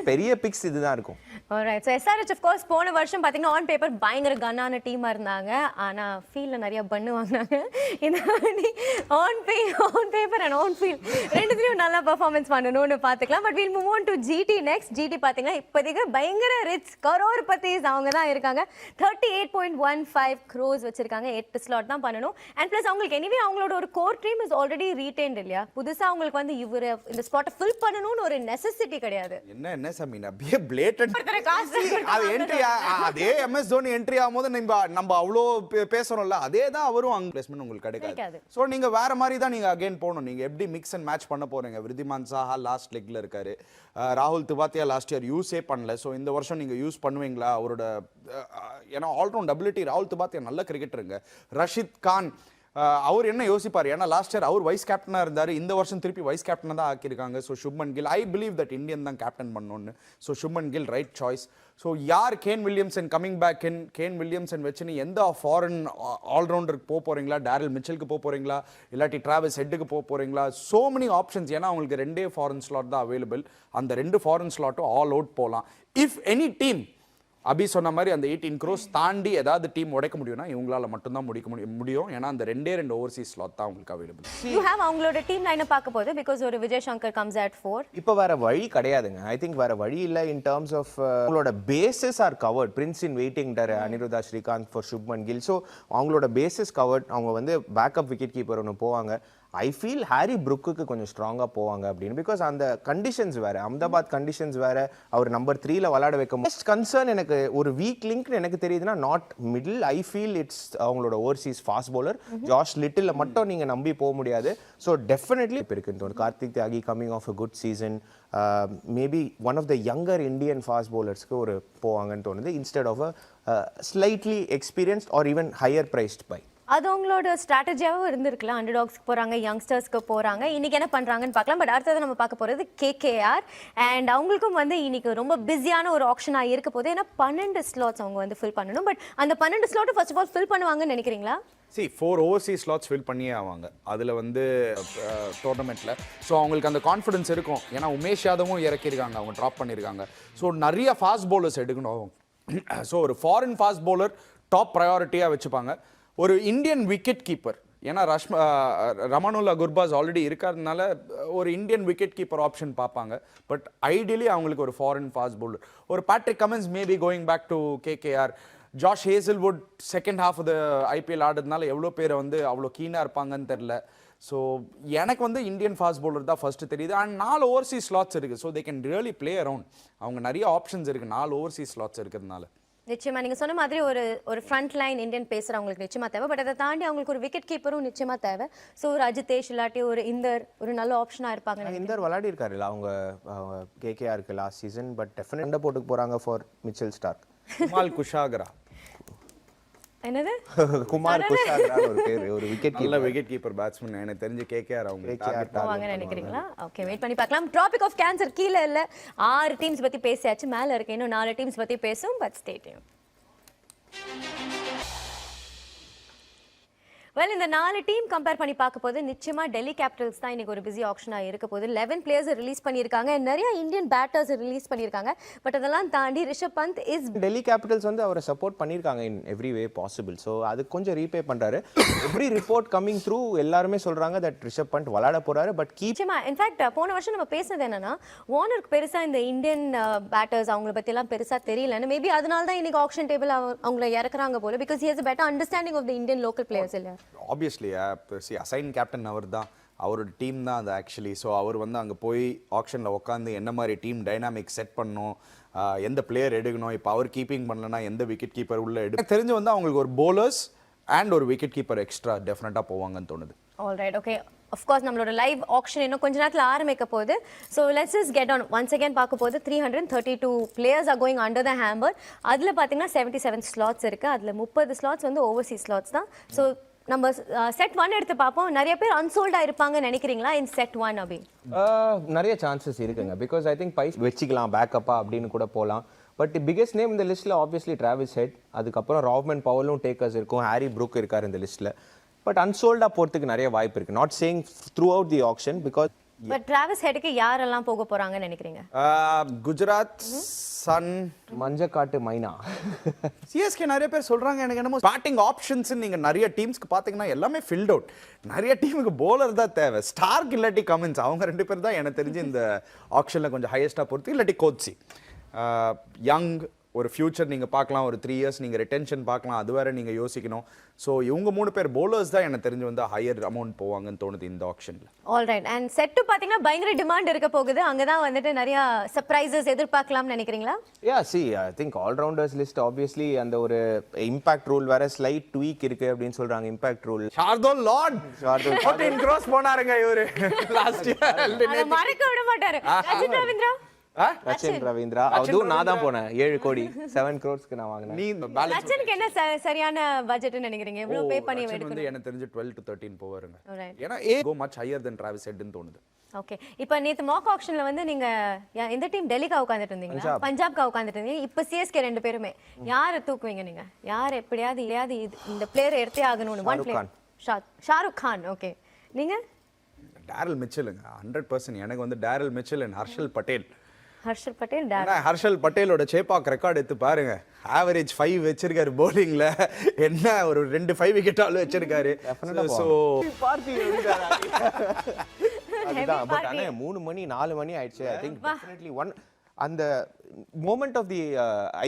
பெரிய பிக்ஸ் இதுதான் இருக்கும். Alright. So SRH of course போன வருஷம் பார்த்தீங்கன்னா ஆன் பேப்பர் பயங்கர கன்னான டீமாக இருந்தாங்க. ஆனால் ஃபீல்டில் நிறைய பண்ணு வாங்கினாங்க. இந்த on paper and on field ரெண்டுத்துலையும் நல்லா பர்ஃபார்மன்ஸ் பண்ணணும்னு பார்த்துக்கலாம். But we'll move on to GT next. GT பார்த்தீங்கன்னா இப்போதைக்கு பயங்கர ரிச் கரோர்பதிஸ் அவங்க தான் இருக்காங்க. 38.15 crores வச்சிருக்காங்க. 8 ஸ்லாட் தான் பண்ணணும். அண்ட் ப்ளஸ் அவங்களுக்கு எனிவே அவங்களோட ஒரு core team is already retained இல்லையா? புதுசாக அவங்களுக்கு வந்து இவர் இந்த ஸ்பாட்டை ஃபில் பண்ணணும்னு ஒரு நெசசிட்டி கிடையாது. என்ன சமீனா அப்படியே பிளேட்டன்ட் அது என்ட்ரி, அதே எம்எஸ் தோனி என்ட்ரி ஆகும்போது நம்ம அவ்வளோ பேசுறோம்ல, அதே தான் அவரும் அங்க பிளேஸ்மெண்ட் உங்களுக்கு கிடைக்காது. ஸோ நீங்க வேற மாதிரி தான் நீங்க அகைன் போகணும். நீங்க எப்படி மிக்ஸ் அண்ட் மேட்ச் பண்ண போறீங்க? விருதிமான் சாஹா லாஸ்ட் லெக்ல இருக்காரு, ராகுல் திவாத்தியா லாஸ்ட் இயர் யூஸே பண்ணல. ஸோ இந்த வருஷம் நீங்க யூஸ் பண்ணுவீங்களா அவரோட? ஏன்னா ஆல்ரவுண்ட் அபிலிட்டி ராகுல் திவாத்தியா நல்ல கிரிக்கெட்டருங்க. ரஷித் கான் அவர் என்ன யோசிப்பார்? ஏன்னா லாஸ்ட் இயர் அவர் வைஸ் கேப்டனாக இருந்தார், இந்த வருஷம் திருப்பி வைஸ் கேப்டனாக தான் ஆக்கியிருக்காங்க. So Shubman Gill, I believe that Indian தான் கேப்டன் பண்ணணும்னு. So Shubman Gill right choice. So யார் Kane Williamson coming back, Kane Williamson வச்சுன்னு எந்த ஃபாரின் ஆல்ரவுண்டருக்கு போகிறீங்களா? டேரில் மிச்சலுக்கு போகிறீங்களா, இல்லாட்டி டிராவல்ஸ் ஹெட்டுக்கு போகிறீங்களா? So many options. ஏன்னா அவங்களுக்கு 2 ஃபாரின் ஸ்லாட் தான் அவைலபிள். அந்த 2 ஃபாரின் ஸ்லாட்டும் ஆல் அவுட் போகலாம். இஃப் எனி டீம் அபி சொன்ன மாதிரி அந்த 18 crores தாண்டி ஏதாவது டீம் உடைக்க முடியும்னா இவங்களால மட்டும்தான் முடியும். ஏன்னா அந்த 2 ஓவர்சீஸ் ஸ்லாட் தான் உங்களுக்கு அவைலபிள். யூ ஹேவ் அவங்களோட டீம் லைனை பார்க்க போது பிகாஸ் ஒரு விஜய் சங்கர் கம்ஸ் அட் 4. இப்போ வேற வழி கிடையாதுங்க. ஐ திங்க் வேற வழி இல்லை. இன் டர்ம்ஸ் ஆஃப் அவங்களோட bases are covered. Prince in waiting டர் அனிருத்தா ஸ்ரீகாந்த் ஃபார் சுப்மன் கில். ஸோ அவங்களோட பேசஸ் கவர்ட். அவங்க வந்து பேக்கப் விக்கெட் கீப்பர் ஒன்று போவாங்க. ஐ ஃபீல் ஹாரி புரூக்கு கொஞ்சம் ஸ்ட்ராங்காக போவாங்க அப்படின்னு. பிகாஸ் அந்த கண்டிஷன்ஸ் வேறு, அஹமதாபாத் கண்டிஷன்ஸ் வேறு, அவர் நம்பர் 3ல விளையாட வைக்க. மோஸ்ட் கன்சர்ன் எனக்கு ஒரு வீக் லிங்க்னு எனக்கு தெரியுதுன்னா not middle. I feel it's அவங்களோட overseas fast bowler Josh Little மட்டும் நீங்கள் நம்பி போக முடியாது. ஸோ டெஃபினெட்லி இப்போ இருக்குன்னு தோணும். Kartik Tyagi coming of a good season, maybe one of the younger Indian fast பவுலர்ஸ்க்கு ஒரு போவாங்கன்னு தோணுது instead of a slightly experienced or even higher priced buy. அது அவங்களோட ஸ்ட்ராட்டஜியாகவும் இருந்திருக்கலாம். அண்டர்டாக்ஸ்க்கு போகிறாங்க, யங்ஸ்டர்ஸ்க்கு போகிறாங்க. இன்றைக்கி என்ன பண்ணுறாங்கன்னு பார்க்கலாம். பட் அடுத்தது நம்ம பார்க்க போகிறது KKR. அண்ட் அவங்களுக்கும் வந்து இன்றைக்கி ரொம்ப பிஸியான ஒரு ஆப்ஷனாக இருக்க போது. ஏன்னா 12 ஸ்லாட்ஸ் அவங்க வந்து ஃபில் பண்ணணும். பட் அந்த 12 ஸ்லாட்டை ஃபர்ஸ்ட் ஆஃப் ஆல் ஃபில் பண்ணுவாங்கன்னு நினைக்கிறீங்களா? 4 ஓவர்சீஸ் ஸ்லாட்ஸ் ஃபில் பண்ணியே ஆவாங்க அதில் வந்து டோர்னமெண்ட்டில். ஸோ அவங்களுக்கு அந்த கான்ஃபிடன்ஸ் இருக்கும். ஏன்னா உமேஷ் யாதவும் இறக்கியிருக்காங்க, அவங்க ட்ராப் பண்ணியிருக்காங்க. ஸோ நிறைய ஃபாஸ்ட் பவுலர்ஸ் எடுக்கணும். ஸோ ஒரு ஃபாரின் ஃபாஸ்ட் பவுலர் டாப் ப்ரையாரிட்டியாக வச்சுப்பாங்க. ஒரு இந்தியன் விக்கெட் கீப்பர், ஏன்னா ரமனுல்லா குர்பாஸ் ஆல்ரெடி இருக்கிறதுனால ஒரு இந்தியன் விக்கெட் கீப்பர் ஆப்ஷன் பார்ப்பாங்க. பட் ஐடியலி அவங்களுக்கு ஒரு ஃபாரின் ஃபாஸ்ட் பவுலர். ஒரு Patrick Cummins maybe going back to KKR. Josh Hazlewood second half of the IPL ஆடுறதுனால எவ்வளோ பேரை வந்து அவ்வளோ கீனாக இருப்பாங்கன்னு தெரில. ஸோ எனக்கு வந்து இந்தியன் ஃபாஸ்ட் பவுலர் தான் ஃபர்ஸ்ட் தெரியுது. அண்ட் 4 ஓவர்சீஸ் ஸ்லாட்ஸ் இருக்குது. So they can really play around. அவங்க நிறைய ஆப்ஷன்ஸ் இருக்குது 4 ஓவர்சீஸ் ஸ்லாட்ஸ் இருக்கிறதுனால. நிச்சயமா நீங்க சொன்ன மாதிரி ஒரு ஃப்ரண்ட் லைன் இந்தியன் பேசர் அவங்களுக்கு நிச்சயமா தேவை. பட் அதை தாண்டி அவங்களுக்கு ஒரு விக்கெட் கீப்பரும் நிச்சயமா தேவை. ஸோ ஒரு அஜிதேஷ் இல்லாட்டி ஒரு இந்தர் ஒரு நல்ல ஆப்ஷனா இருப்பாங்க. இந்தர் விளையாடி இருக்காருல்ல அவங்க கேகேஆருக்கு லாஸ்ட் சீசன். பட் டெஃபினட்டா போட்டுக்கு போறாங்க ஃபார் மிச்சல் ஸ்டார்க். குமால் குஷாகரா என்னது குமார் குஷாகரா ஒரு பேர், ஒரு விக்கெட் நல்ல விக்கெட் கீப்பர் பேட்ஸ்மேன். எனக்கு தெரிஞ்சு கேகேஆர் அவங்க டார்கெட் போவாங்க நினைக்கிறீங்களா? ஓகே, வெயிட் பண்ணி பார்க்கலாம். ட்ராபிக் ஆஃப் கேன்சர் கீழே இல்ல 6 டீம்ஸ் பத்தி பேசியாச்சு, மேல இருக்கு இன்னும் 4 டீம்ஸ் பத்தி பேசும். But stay tune. வெல், இந்த 4 டீம் கம்பேர் பண்ணி பார்க்க போது நிச்சயமா டெல்லி கேபிட்டல்ஸ் தான் இன்னைக்கு ஒரு பிஸி ஆப்ஷனா இருக்க போது. 11 பிளேயர்ஸ் ரிலீஸ் பண்ணியிருக்காங்க, நிறைய இந்தியன் பேட்டர்ஸ் ரிலீஸ் பண்ணியிருக்காங்க. பட் அதெல்லாம் தாண்டி ரிஷப் பந்த் இஸ் டெல்லி கேபிட்டல்ஸ் வந்து அவரை சப்போர்ட் பண்ணியிருக்காங்க in every way possible. So அது கொஞ்சம் ரீபே பண்றாரு. எவ்ரி ரிப்போர்ட் கமிங் த்ரூ எல்லாருமே சொல்றாங்க தட் ரிஷப் பந்த் விளையாட போறாரு. பட் நிச்சயமா இன்ஃபேக்ட் போன வருஷம் நம்ம பேசுனது என்னன்னா வார்னருக்கு பெருசா இந்த இந்தியன் பேட்டர்ஸ் அவங்கள பத்தி எல்லாம் பெருசா தெரியலன்னு. மேபி அதனால தான் இன்னைக்கு ஆக்ஷன் டேபிள் அவங்கள இறக்குறாங்க போல. Because he has a better understanding of the Indian local players இல்ல. ஆப்வியஸ்லி அசைன் கேப்டன் அவர் தான், அவரோட டீம் தான் அது ஆக்சுவலி. ஸோ அவர் வந்து அங்கே போய் ஆக்ஷனில் உட்காந்து என்ன மாதிரி டீம் டைனாமிக் செட் பண்ணணும், எந்த பிளேயர் எடுக்கணும், இப்போ அவர் கீப்பிங் பண்ணலன்னா எந்த விக்கெட் கீப்பர் உள்ள தெரிஞ்சு வந்து அவங்களுக்கு ஒரு bowlers அண்ட் ஒரு விக்கெட் கீப்பர் எக்ஸ்ட்ரா டெஃபினட்டாக போவாங்கன்னு தோணுது. Alright, okay. ஆஃப் கோர்ஸ் நம்மளோட லைவ் ஆக்ஷன் இன்னும் கொஞ்ச நேரத்தில் ஆரம்பிக்க போகுது. So let's just get on once again பார்க்க போது 332 players are going under the hammer. அதில் பார்த்தீங்கன்னா 77 ஸ்லாட்ஸ் இருக்குது. அதில் 30 ஸ்லாட்ஸ் வந்து ஓவர்சீஸ் ஸ்லாட்ஸ் தான். ஸோ நம்ம செட் 1 எடுத்து பார்ப்போம். நிறைய பேர் அன்சோல்டா இருப்பாங்க நினைக்கிறீங்களா இன் செட் 1 அபி? நிறைய சான்சஸ் இருக்குங்க. பிகாஸ் ஐ திங்க் பைஸ் வச்சுக்கலாம் பேக்கப்பா அப்படின்னு கூட போகலாம். பட் பிகெஸ்ட் நேம் இந்த லிஸ்ட்டில் ஆப்வியஸ்லி டிராவிஸ் ஹெட், அதுக்கப்புறம் ராவ்மன் பவலும் டேக்கர்ஸ் இருக்கும், ஹாரி ப்ரூக் இருக்கார் இந்த லிஸ்ட்டில். பட் அன்சோல்டா போகிறதுக்கு நிறைய வாய்ப்பு இருக்குது. Not saying throughout the auction because. But Travis ஹெட்க்கு யாரெல்லாம் போக போறாங்கன்னு நினைக்கிறீங்க? குஜராத் சன், மஞ்சக்காட்டு மைனா, சிஎஸ்கே நிறைய பேர் சொல்றாங்க. எனக்கு என்னமோ ஸ்டார்டிங் ஆப்ஷன்ஸ் நீங்க நிறைய டீம்ஸ்க்கு பாத்தீங்கன்னா எல்லாமே ஃபில்ட் அவுட். நிறைய டீமுக்கு போலர் தான் தேவை. ஸ்டார்க் இல்லாட்டி கமின்ஸ், அவங்க 2 பேர் தான் எனக்கு தெரிஞ்சு இந்த ஆப்ஷன்ல கொஞ்சம் ஹையஸ்டா பொறுத்து. இல்லாட்டி கோச்சி யங் ஒரு ஃபியூச்சர் நீங்கள் பார்க்கலாம், ஒரு 3 இயர்ஸ் நீங்கள் ரிட்டென்ஷன் பார்க்கலாம், அது வேற நீங்கள் யோசிக்கணும். ஸோ இவங்க 3 பேர் bowlers தான் எனக்கு தெரிஞ்சு வந்து ஹையர் அமௌண்ட் போவாங்கன்னு தோணுது இந்த ஆப்ஷனில். ஆல்ரைட், அண்ட் செட்டு பார்த்தீங்கன்னா பயங்கர டிமாண்ட் இருக்க போகுது. அங்கே தான் வந்துட்டு நிறைய சர்ப்ரைசஸ் எதிர்பார்க்கலாம்னு நினைக்கிறீங்களா? I think all-rounders list obviously அந்த ஒரு இம்பாக்ட் ரூல் வேற ஸ்லைட் ட்வீக் இருக்கு அப்படின்னு சொல்றாங்க. Impact rule Shardul Lord 14 crores போனாருங்க இவரு லாஸ்ட் இயர். மறக்க விட மாட்டாரு. அஜித் ரவீந்திரா ரச்சன் ரவீந்திரா, அதுவும் நான் தான் போனேன். 7 கோடி 7 crores நான் வாங்கினேன். நீ பேலன்ஸ் ரச்சனுக்கு என்ன சரியான பட்ஜெட்னு நினைக்கிறீங்க? எவ்வளவு பே பண்ணி வந்து எனக்கு தெரிஞ்சு 12 to 13 போவாருங்க. Alright. ஏன்னா go much higher than Travis Head ன்னு தோணுது. ஓகே, இப்போ நேத்து மாக் ஆக்ஷன்ல வந்து நீங்க எந்த டீம் டெல்லிக்கா உட்கார்ந்துட்டு இருந்தீங்களா? பஞ்சாப்கா உட்கார்ந்துட்டு இருந்தீங்க. இப்போ சிஎஸ்கே 2 பேருமே யாரை தூக்குவீங்க நீங்க? யார் எப்படியாவது இந்த பிளேயர் எடுத்தே ஆகணும்னு? One player Shahrukh Khan. Okay, நீங்க? டேரல் மிச்சலுங்க 100%. எனக்கு வந்து Daryl Mitchell and Harshal Patel. Harshal Patel, Harshal பட்டேலோட சேப்பாக் ரெக்கார்ட் எடுத்து பாருங்க. ஆவரேஜ் 5 வச்சிருக்காரு bowlingல. என்ன ஒரு 2 5 விக்கெட் ஆல் வச்சிருக்காரு. சோ பார்ட்டி அதுதான். பட் ஆனா 3 மணி 4 மணி ஆயிடுச்சு. ஐ திங்க் டெஃபினெட்லி ஒன் அந்த moment of the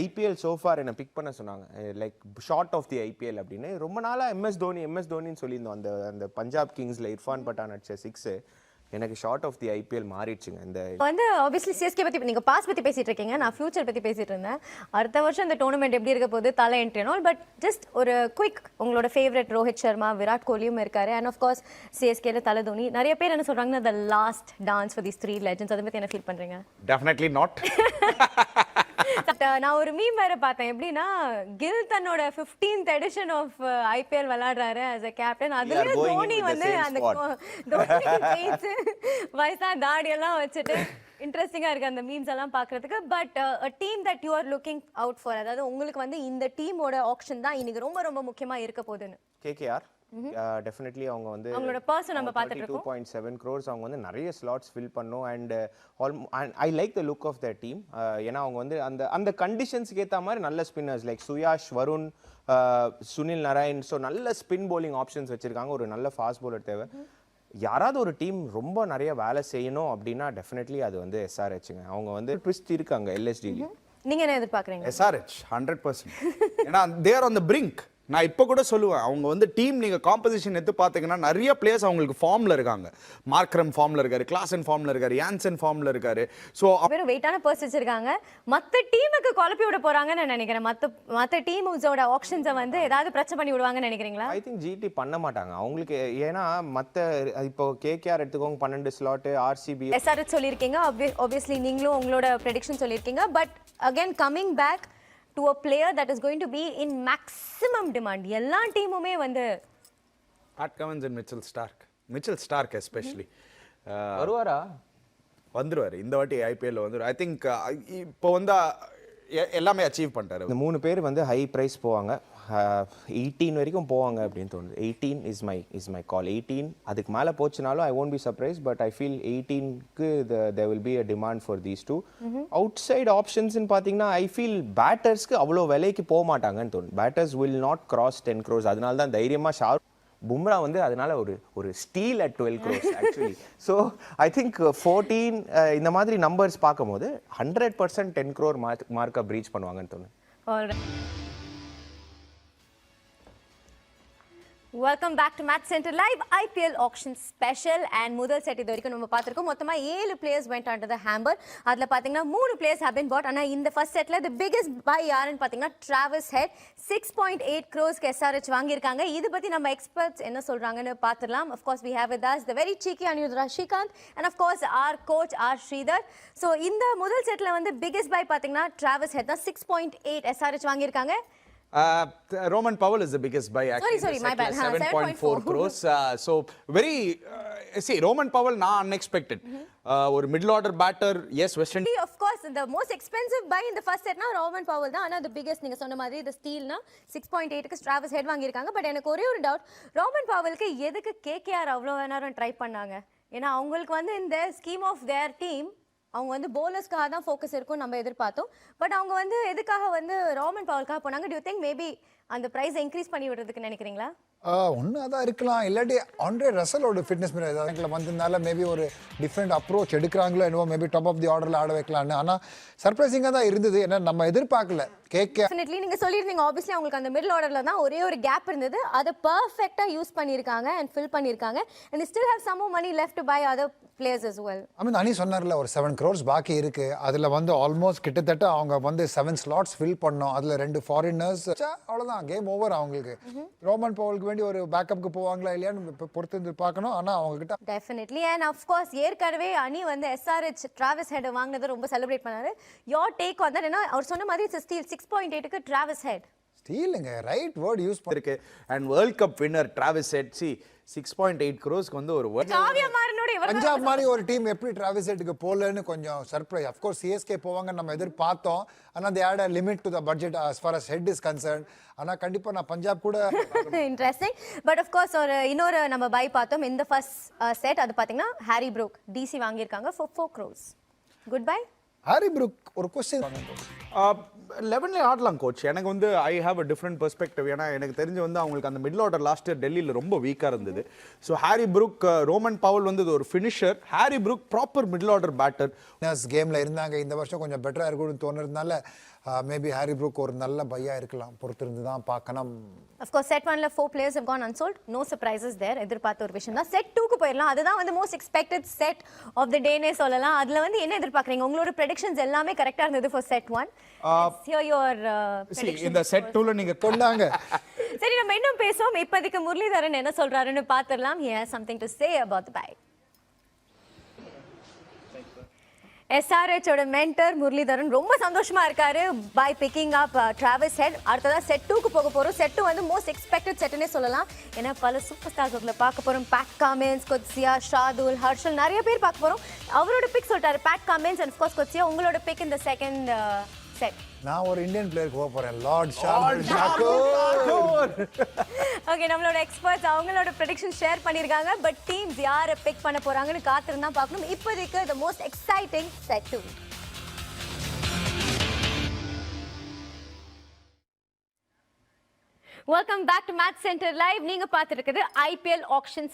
IPL so far என்ன பிக் பண்ண சொன்னாங்க. Like short of the IPL அப்படின்னு ரொம்ப நாளா எம்எஸ் தோனின்னு சொல்லியிருந்தோம். அந்த பஞ்சாப் கிங்ஸ்ல இர்ஃபான் பட்டான் அடிச்ச 6 எனக்கு ஷார்ட் ஆஃப் தி ஐபிஎல் மாறிடுச்சுங்க. இந்த வந்து ஆப்வியஸ்லி சிஎஸ்கே பத்தி நீங்க பாஸ் பத்தி பேசிட்டு இருக்கீங்க, நான் ஃபியூச்சர் பத்தி பேசிட்டு இருந்தேன். அடுத்த வருஷம் இந்த டோர்னமெண்ட் எப்படி இருக்க போகுது, தலை என்ட்ரினோ. பட் ஜஸ்ட் ஒரு குயிக், உங்களோட ஃபேவரட் ரோஹித் சர்மா, விராட் கோலியும் இருக்காரு, அண்ட் ஆஃப் கோர்ஸ் சிஎஸ்கேல தலை தோனி. நிறைய பேர் என்ன சொல்றாங்கன்னா the last dance for these 3 legends. அதை பத்தி என்ன ஃபீல் பண்றீங்க? Definitely not. நான் ஒரு மீம் வேற பார்த்தேன். எப்படின்னா கில் தன்னோட 15th எடிஷன் ஆஃப் ஐபிஎல் விளையாடுறாரு as a captain. அதுல தோனி வந்து அந்த வயசா தாடி எல்லாம் வச்சுட்டு இன்ட்ரெஸ்டிங்கா இருக்கு அந்த மீம்ஸ் எல்லாம் பார்க்கிறதுக்கு. But a team that you are looking out for, அதாவது உங்களுக்கு வந்து இந்த டீமோட ஆக்ஷன் தான் இன்னைக்கு ரொம்ப ரொம்ப முக்கியமா இருக்க போகுதுன்னு. கேகேஆர் டெஃபினெட்லி அவங்க வந்து அவங்களோட பர்சன் நம்ம பார்த்துட்டு இருக்கோம். 2.7 crores அவங்க வந்து நிறைய ஸ்லாட்ஸ் ஃபில் பண்ணும். And I like the look of the team. ஏன்னா அவங்க வந்து அந்த கண்டிஷன்ஸ்க்கு ஏற்ற மாதிரி நல்ல spinners like Suyash, Varun, Sunil Narayan. So நல்ல ஸ்பின் bowling ஆப்ஷன்ஸ் வச்சிருக்காங்க. ஒரு நல்ல ஃபாஸ்ட் bowler தேவை. யாராவது ஒரு டீம் ரொம்ப நிறைய வேலை செய்யணும் அப்படின்னா டெஃபினெட்லி அது வந்து எஸ்ஆர்ஹெச்ங்க. அவங்க வந்து ட்விஸ்ட் இருக்காங்க எல்எஸ்டி. நீங்க என்ன எதிர்பார்க்குறீங்க? SRH 100%. ஏன்னா they are on the brink. நான் இப்போ கூட சொல்லுவேன், அவங்க வந்து டீம் நீங்கள் காம்போசிஷன் எடுத்து பார்த்தீங்கன்னா நிறைய பிளேயர்ஸ் அவங்களுக்கு ஃபார்மில் இருக்காங்க. மார்க்ரம் ஃபார்மில் இருக்காரு, கிளாசன் ஃபார்மில் இருக்காரு, யான்சன் ஃபார்மில் இருக்காரு. ஸோ வெறும் வெயிட்டான பர்ஸ் வச்சிருக்காங்க. மற்ற டீமுக்கு குழப்பி விட போறாங்கன்னு நான் நினைக்கிறேன். மற்ற டீம்ஸோட ஆக்ஷன்ஸை வந்து ஏதாவது பிரச்சனை பண்ணி விடுவாங்கன்னு நினைக்கிறீங்களா? ஐ திங்க் ஜிடி பண்ண மாட்டாங்க அவங்களுக்கு. ஏன்னா மற்ற இப்போ கேகேஆர் எடுத்துக்கோங்க 12 ஸ்லாட்டு, ஆர்சிபி எஸ்ஆர்எச் சொல்லியிருக்கீங்க, ஆப்வியஸ்லி நீங்களும் உங்களோட ப்ரெடிக்ஷன் சொல்லியிருக்கீங்க. But again coming back to a player that is going to be in maximum demand. எல்லா டீமுமே வந்து Pat Cummins and Mitchell Stark especially வருவாரா? வந்துருவாரு இந்த வாட்டி ஐபிஎல் வந்துருவார். ஐ திங்க் இப்போ வந்து எல்லாமே அச்சீவ் பண்ணிட்டாரு. இந்த 3 பேர் வந்து ஹை ப்ரைஸ் போவாங்க. 18 வரைக்கும் போவாங்க அப்படின்னு தோணுது. 18 இஸ் மை கால். 18 அதுக்கு மேலே போச்சுனாலும் I won't be surprise. But I feel 18க்கு there will be a demand for these two. Outside ஆப்ஷன்ஸ்னு பார்த்தீங்கன்னா ஐ ஃபீல் பேட்டர்ஸ்க்கு அவ்வளோ விலைக்கு போக மாட்டாங்கன்னு தோணுது. Batters will not cross 10 crores. அதனால தான் தைரியமாக பும்ரா வந்து அதனால ஒரு steal at 12 crores actually. So I think 14 இந்த மாதிரி நம்பர்ஸ் பார்க்கும்போது 100% 10 crore மார்க்கை ப்ரீச் பண்ணுவாங்கன்னு தோணுது. Welcome back to match centre Live IPL action special. And முதல் செட் இது வரைக்கும் நம்ம பார்த்துருக்கோம். மொத்தமாக 7 players went on to the hammer. அதில் பார்த்தீங்கன்னா 3 பிளேயர்ஸ் ஹேவ் பின் பாட். ஆனால் இந்த ஃபர்ஸ்ட் செட்டில் தி பிகெஸ்ட் பை யாருன்னு பார்த்தீங்கன்னா டிராவஸ் ஹெட் 6.8 crores எஸ்ஆர்எச் வாங்கியிருக்காங்க. இது பற்றி நம்ம எக்ஸ்பர்ட்ஸ் என்ன சொல்கிறாங்கன்னு பார்த்துடலாம். Of course we have with us the very cheeky Anirudha Srikkanth and of course R coach R Sridhar. So இந்த முதல் செட்டில் வந்து பிகெஸ்ட் பை பார்த்தீங்கன்னா டிராவஸ் ஹெட் தான் 6.8 எஸ்ஆர்எச் வாங்கியிருக்காங்க. Roman Powell is the biggest buy actually. Sorry, my bad. 7.4 crores. So very see Roman Powell na unexpected. ஒரு middle order batter. Yes, West Indies. Of course, the most expensive buy in the first set na Roman Powell தான். ஆனா the biggest நீங்க சொன்ன மாதிரி the steal na 6.8 க்கு Travis head வாங்கி இருக்காங்க. But எனக்கு ஒரே ஒரு டவுட், ரோமன் பவலுக்கு எதுக்கு கேகேஆர் அவ்வளோ நேரம் ட்ரை பண்ணாங்க? ஏன்னா அவங்களுக்கு வந்து இந்த ஸ்கீம் ஆஃப் தேர் டீம் அவங்க வந்து போலர்ஸ்க்காக தான் ஃபோக்கஸ் இருக்கும் நம்ம எதிர்பார்த்தோம். பட் அவங்க வந்து எதுக்காக வந்து ரோமன் பவலுக்காக போனாங்க? டு யூ திங்க் மேபி அந்த ப்ரைஸ் இன்க்ரீஸ் பண்ணி விடுறதுக்கு நினைக்கிறீங்களா? ஒன்று அதான் இருக்கலாம். இல்லாட்டி ஆண்ட்ரே ரசலோட ஃபிட்னஸ் மேலே ஏதாவது வந்ததுனால மேபி ஒரு டிஃப்ரெண்ட் அப்ரோச் எடுக்கிறாங்களோ என்னவோ, மேபி டாப் ஆஃப் தி ஆர்டரில் ஆட வைக்கலான்னு. ஆனால் சர்ப்ரைசிங்காக தான் இருந்தது. ஏன்னா நம்ம எதிர்பார்க்கல. டெஃபினெட்லி நீங்கள் சொல்லியிருந்தீங்க ஆப்வியஸ்லி அவங்களுக்கு அந்த மிடில் ஆர்டரில் தான் ஒரே ஒரு கேப் இருந்தது. அதை பர்ஃபெக்டாக யூஸ் பண்ணியிருக்காங்க அண்ட் ஃபில் பண்ணியிருக்காங்க. And they still have some more money left to buy other players as well. ஐ மீன் அனி சொன்னார்ல ஒரு 7 crores பாக்கி இருக்கு. அதில் வந்து ஆல்மோஸ்ட் கிட்டத்தட்ட அவங்க வந்து 7 slots ஃபில் பண்ணோம். அதில் 2 ஃபாரினர்ஸ். அவ்வளோதான், கேம் ஓவர் அவங்களுக்கு. ரோமன் பவலுக்கு வேண்டி ஒரு பேக்கப்புக்கு போவாங்களா இல்லையான்னு பொறுத்து பார்க்கணும். ஆனால் அவங்க கிட்ட டெஃபினெட்லி அண்ட் அஃப்கோர்ஸ் ஏற்கனவே அணி வந்து எஸ்ஆர்எச் டிராவஸ் ஹெட் வாங்கினதை ரொம்ப செலிப்ரேட் பண்ணாரு. யோர் டேக் வந்து என்ன அவர் சொன்ன மாதிரி ஸ்டீல் 6.8க்கு டிராவஸ் ஹெட் ஸ்டீலுங்க, ரைட் வேர்ட் யூஸ் இருக்கு. And world cup winner Travis Head 6.8 crores வந்து ஒரு பஞ்சாப் மாதிரி ஒரு டீம் எப்படி டிராவஸ் ஹெட்டுக்கு போலன்னு கொஞ்சம் சர்ப்ரைஸ். அஃப்கோர்ஸ் சிஎஸ்கே போவாங்க நம்ம எதிர்பார்த்தோம். ஆனால் they had a limit to the budget as far as head is concerned. ஆனால் கண்டிப்பாக நான் பஞ்சாப் கூட இன்ட்ரெஸ்டிங். பட் அஃப்கோர்ஸ் இன்னொரு நம்ம பை பார்த்தோம் இந்த ஃபர்ஸ்ட் செட். அது பார்த்தீங்கன்னா ஹாரி ப்ரூக் டிசி வாங்கியிருக்காங்க for 4 crores. Good bye Harry Brook. ஒரு கொஸ்டின் 11ல ஆடலாம் கோச். எனக்கு வந்து I have a different perspective. ஏன்னா எனக்கு தெரிஞ்சு வந்து அவங்களுக்கு அந்த மிடில் ஆர்டர் லாஸ்ட் இயர் டெல்லியில் ரொம்ப வீக்காக இருந்தது. So Harry Brook, Rovman Powell வந்து ஒரு finisher, Harry Brook proper middle order batter. கேமில் இருந்தாங்க. இந்த வருஷம் கொஞ்சம் பெட்டராக இருக்கும்னு தோணுறதுனால மேபி ஹாரி ப்ரூக் ஒரு நல்ல பையா இருக்கலாம். பொறுத்திருந்து தான் பார்க்கணும். அஃப்கோர்ஸ் செட் 1ல 4 players have gone unsold. No surprises there. எதிர்பார்த்த ஒரு விஷயம் தான். செட் 2க்கு போயிடலாம். அதுதான் வந்து most expected set of the டேனே சொல்லலாம். அதில் வந்து என்ன எதிர்பார்க்குறீங்க? உங்களோட ப்ரெடிக்ஷன்ஸ் எல்லாமே கரெக்டாக இருந்தது ஃபார் செட் 1. இந்த செட் 2ல நீங்க கொண்டாங்க. சரி, நம்ம இன்னும் பேசுவோம். இப்போதைக்கு முரளிதரன் என்ன சொல்றாருன்னு பார்த்துடலாம். He has something to say about the buy. SRH ஓட மென்டர் முரளிதரன் ரொம்ப சந்தோஷமா இருக்காரு by picking up Travis Head. அடுத்ததா செட் 2க்கு போக போறோம். செட் 2 வந்து மோஸ்ட் எக்ஸ்பெக்டட் செட்னே சொல்லலாம். ஏன்னா பல சூப்பர் ஸ்டார்ஸ் அதில் பார்க்க போறோம். பேட் கமின்ஸ், கொத்சியா, ஷாதுல், ஹர்ஷல், நிறைய பேர் பார்க்க போறோம். அவரோட பிக் சொல்லிட்டாரு பேட் கமின்ஸ் அண்ட் அஃப்கோர்ஸ் கொத்சியா. உங்களோட பிக் இந்த செகண்ட் செட்? நான் ஒரு இந்தியன் பிளேயருக்கு போக போறேன், லார்ட் ஷார்துல். ஓகே, நம்மளோட எக்ஸ்பர்ட்ஸ் அவங்களோட ப்ரெடிக்ஷன் ஷேர் பண்ணியிருக்காங்க. பட் டீம்ஸ் யாரை பிக் பண்ண போறாங்கன்னு காத்திருந்தா பார்க்கணும். இப்போதைக்கு the most exciting set 2. Welcome back to match centre Live. நீங்க பார்த்துட்டு இருக்குது ஐபிஎல் ஆக்ஷன்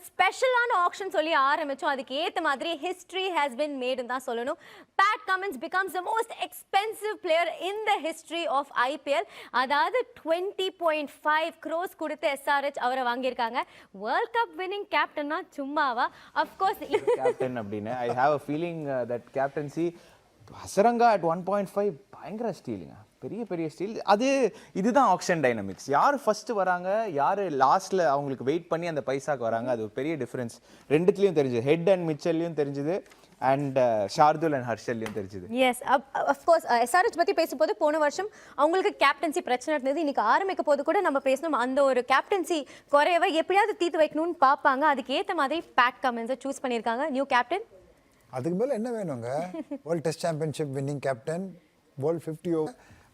ஸ்பெஷலான ஆக்ஷன் சொல்லி ஆரம்பிச்சோம். அதுக்கு ஏற்ற மாதிரி ஹிஸ்ட்ரி ஹேஸ் பின் மேடுன்னு தான் சொல்லணும். Pat Cummins becomes the most expensive player in the history of IPL. அதாவது 20.5 crores கொடுத்து SRH அவரை வாங்கியிருக்காங்க. வேர்ல்ட் கப் வின்னிங் கேப்டன்னா சும்மாவா? அஃப்கோர்ஸ் கேப்டன் அப்படின்னு I have a feeling that captaincy Hasaranga at 1.5 பயங்கர ஸ்டீலுங்க, பெரிய பெரிய ஸ்டீல். இதுதான் ஆக்ஷன் டைனமிக்ஸ். யார் ஃபர்ஸ்ட் வராங்க, யார் லாஸ்ட்ல அவங்களுக்கு வெயிட் பண்ணி அந்த பைசாக்கு வராங்க, அது ஒரு பெரிய டிஃபரன்ஸ். ரெண்டுத்துலயும் தெரிஞ்சது, ஹெட் அண்ட் மிச்சல்லையும் தெரிஞ்சது, அண்ட் ஷார்துல் அண்ட் ஹர்ஷல்லையும் தெரிஞ்சது. எஸ் அஃப்கோர்ஸ் SRH பற்றி பேசும்போது போன வருஷம் அவங்களுக்கு கேப்டன்சி பிரச்சனை இருந்தது. இன்னைக்கு ஆரம்பிக்க போது கூட நம்ம பேசணும், அந்த ஒரு கேப்டன்சி குறையவை எப்படியாவது தீர்த்து வைக்கணும்னு பார்ப்பாங்க. அதுக்கு ஏற்ற மாதிரி பேட் கமின்ஸை சூஸ் பண்ணியிருக்காங்க நியூ கேப்டன். அதுக்கு மேலே என்ன வேணுங்க? World test championship winning captain, world 50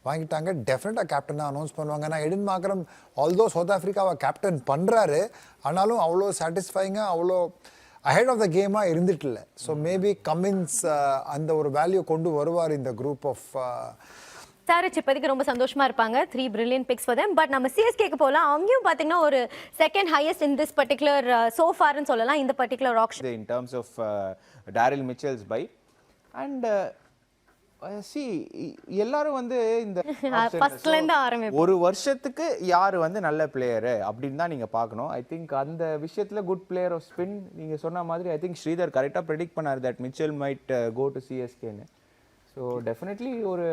வாங்கிட்டாங்க. டெஃபினட்டாக கேப்டனாக அனௌன்ஸ் பண்ணுவாங்க. நான் எடின் மார்க்ரம் ஆல்தோ சவுத் ஆஃப்ரிக்காவை கேப்டன் பண்ணுறாரு, ஆனாலும் அவ்வளோ சாட்டிஸ்ஃபைங்காக அவ்வளோ அஹெட் ஆஃப் த கேமாக இருந்துட்டுல. ஸோ மேபி கமின்ஸ் அந்த ஒரு வேல்யூ கொண்டு வருவார் இந்த குரூப் ஆஃப். SRH இப்போதைக்கு ரொம்ப சந்தோஷமா இருப்பாங்க. 3 brilliant picks for them. But நம்ம சிஎஸ்கேக்கு போகலாம். அங்கேயும் பார்த்தீங்கன்னா ஒரு second highest in this particular சோஃபார்னு சொல்லலாம் இந்த particular auction. In terms of Daryl Mitchell's buy and சி எல்லாரும் வந்து இந்த ஃபர்ஸ்ட்ல இருந்து ஆரம்பிப்போம். ஒரு வருஷத்துக்கு யார் வந்து நல்ல பிளேயரு அப்படின்னு தான் நீங்கள் பார்க்கணும். ஐ திங்க் அந்த விஷயத்தில் குட் பிளேயர் ஆஃப் ஸ்பின் நீங்கள் சொன்ன மாதிரி ஐ திங்க் ஸ்ரீதர் கரெக்டாக ப்ரெடிக்ட் பண்ணார் that Mitchell might go to சிஎஸ்கேன்னு. ஸோ டெஃபினெட்லி ஒரு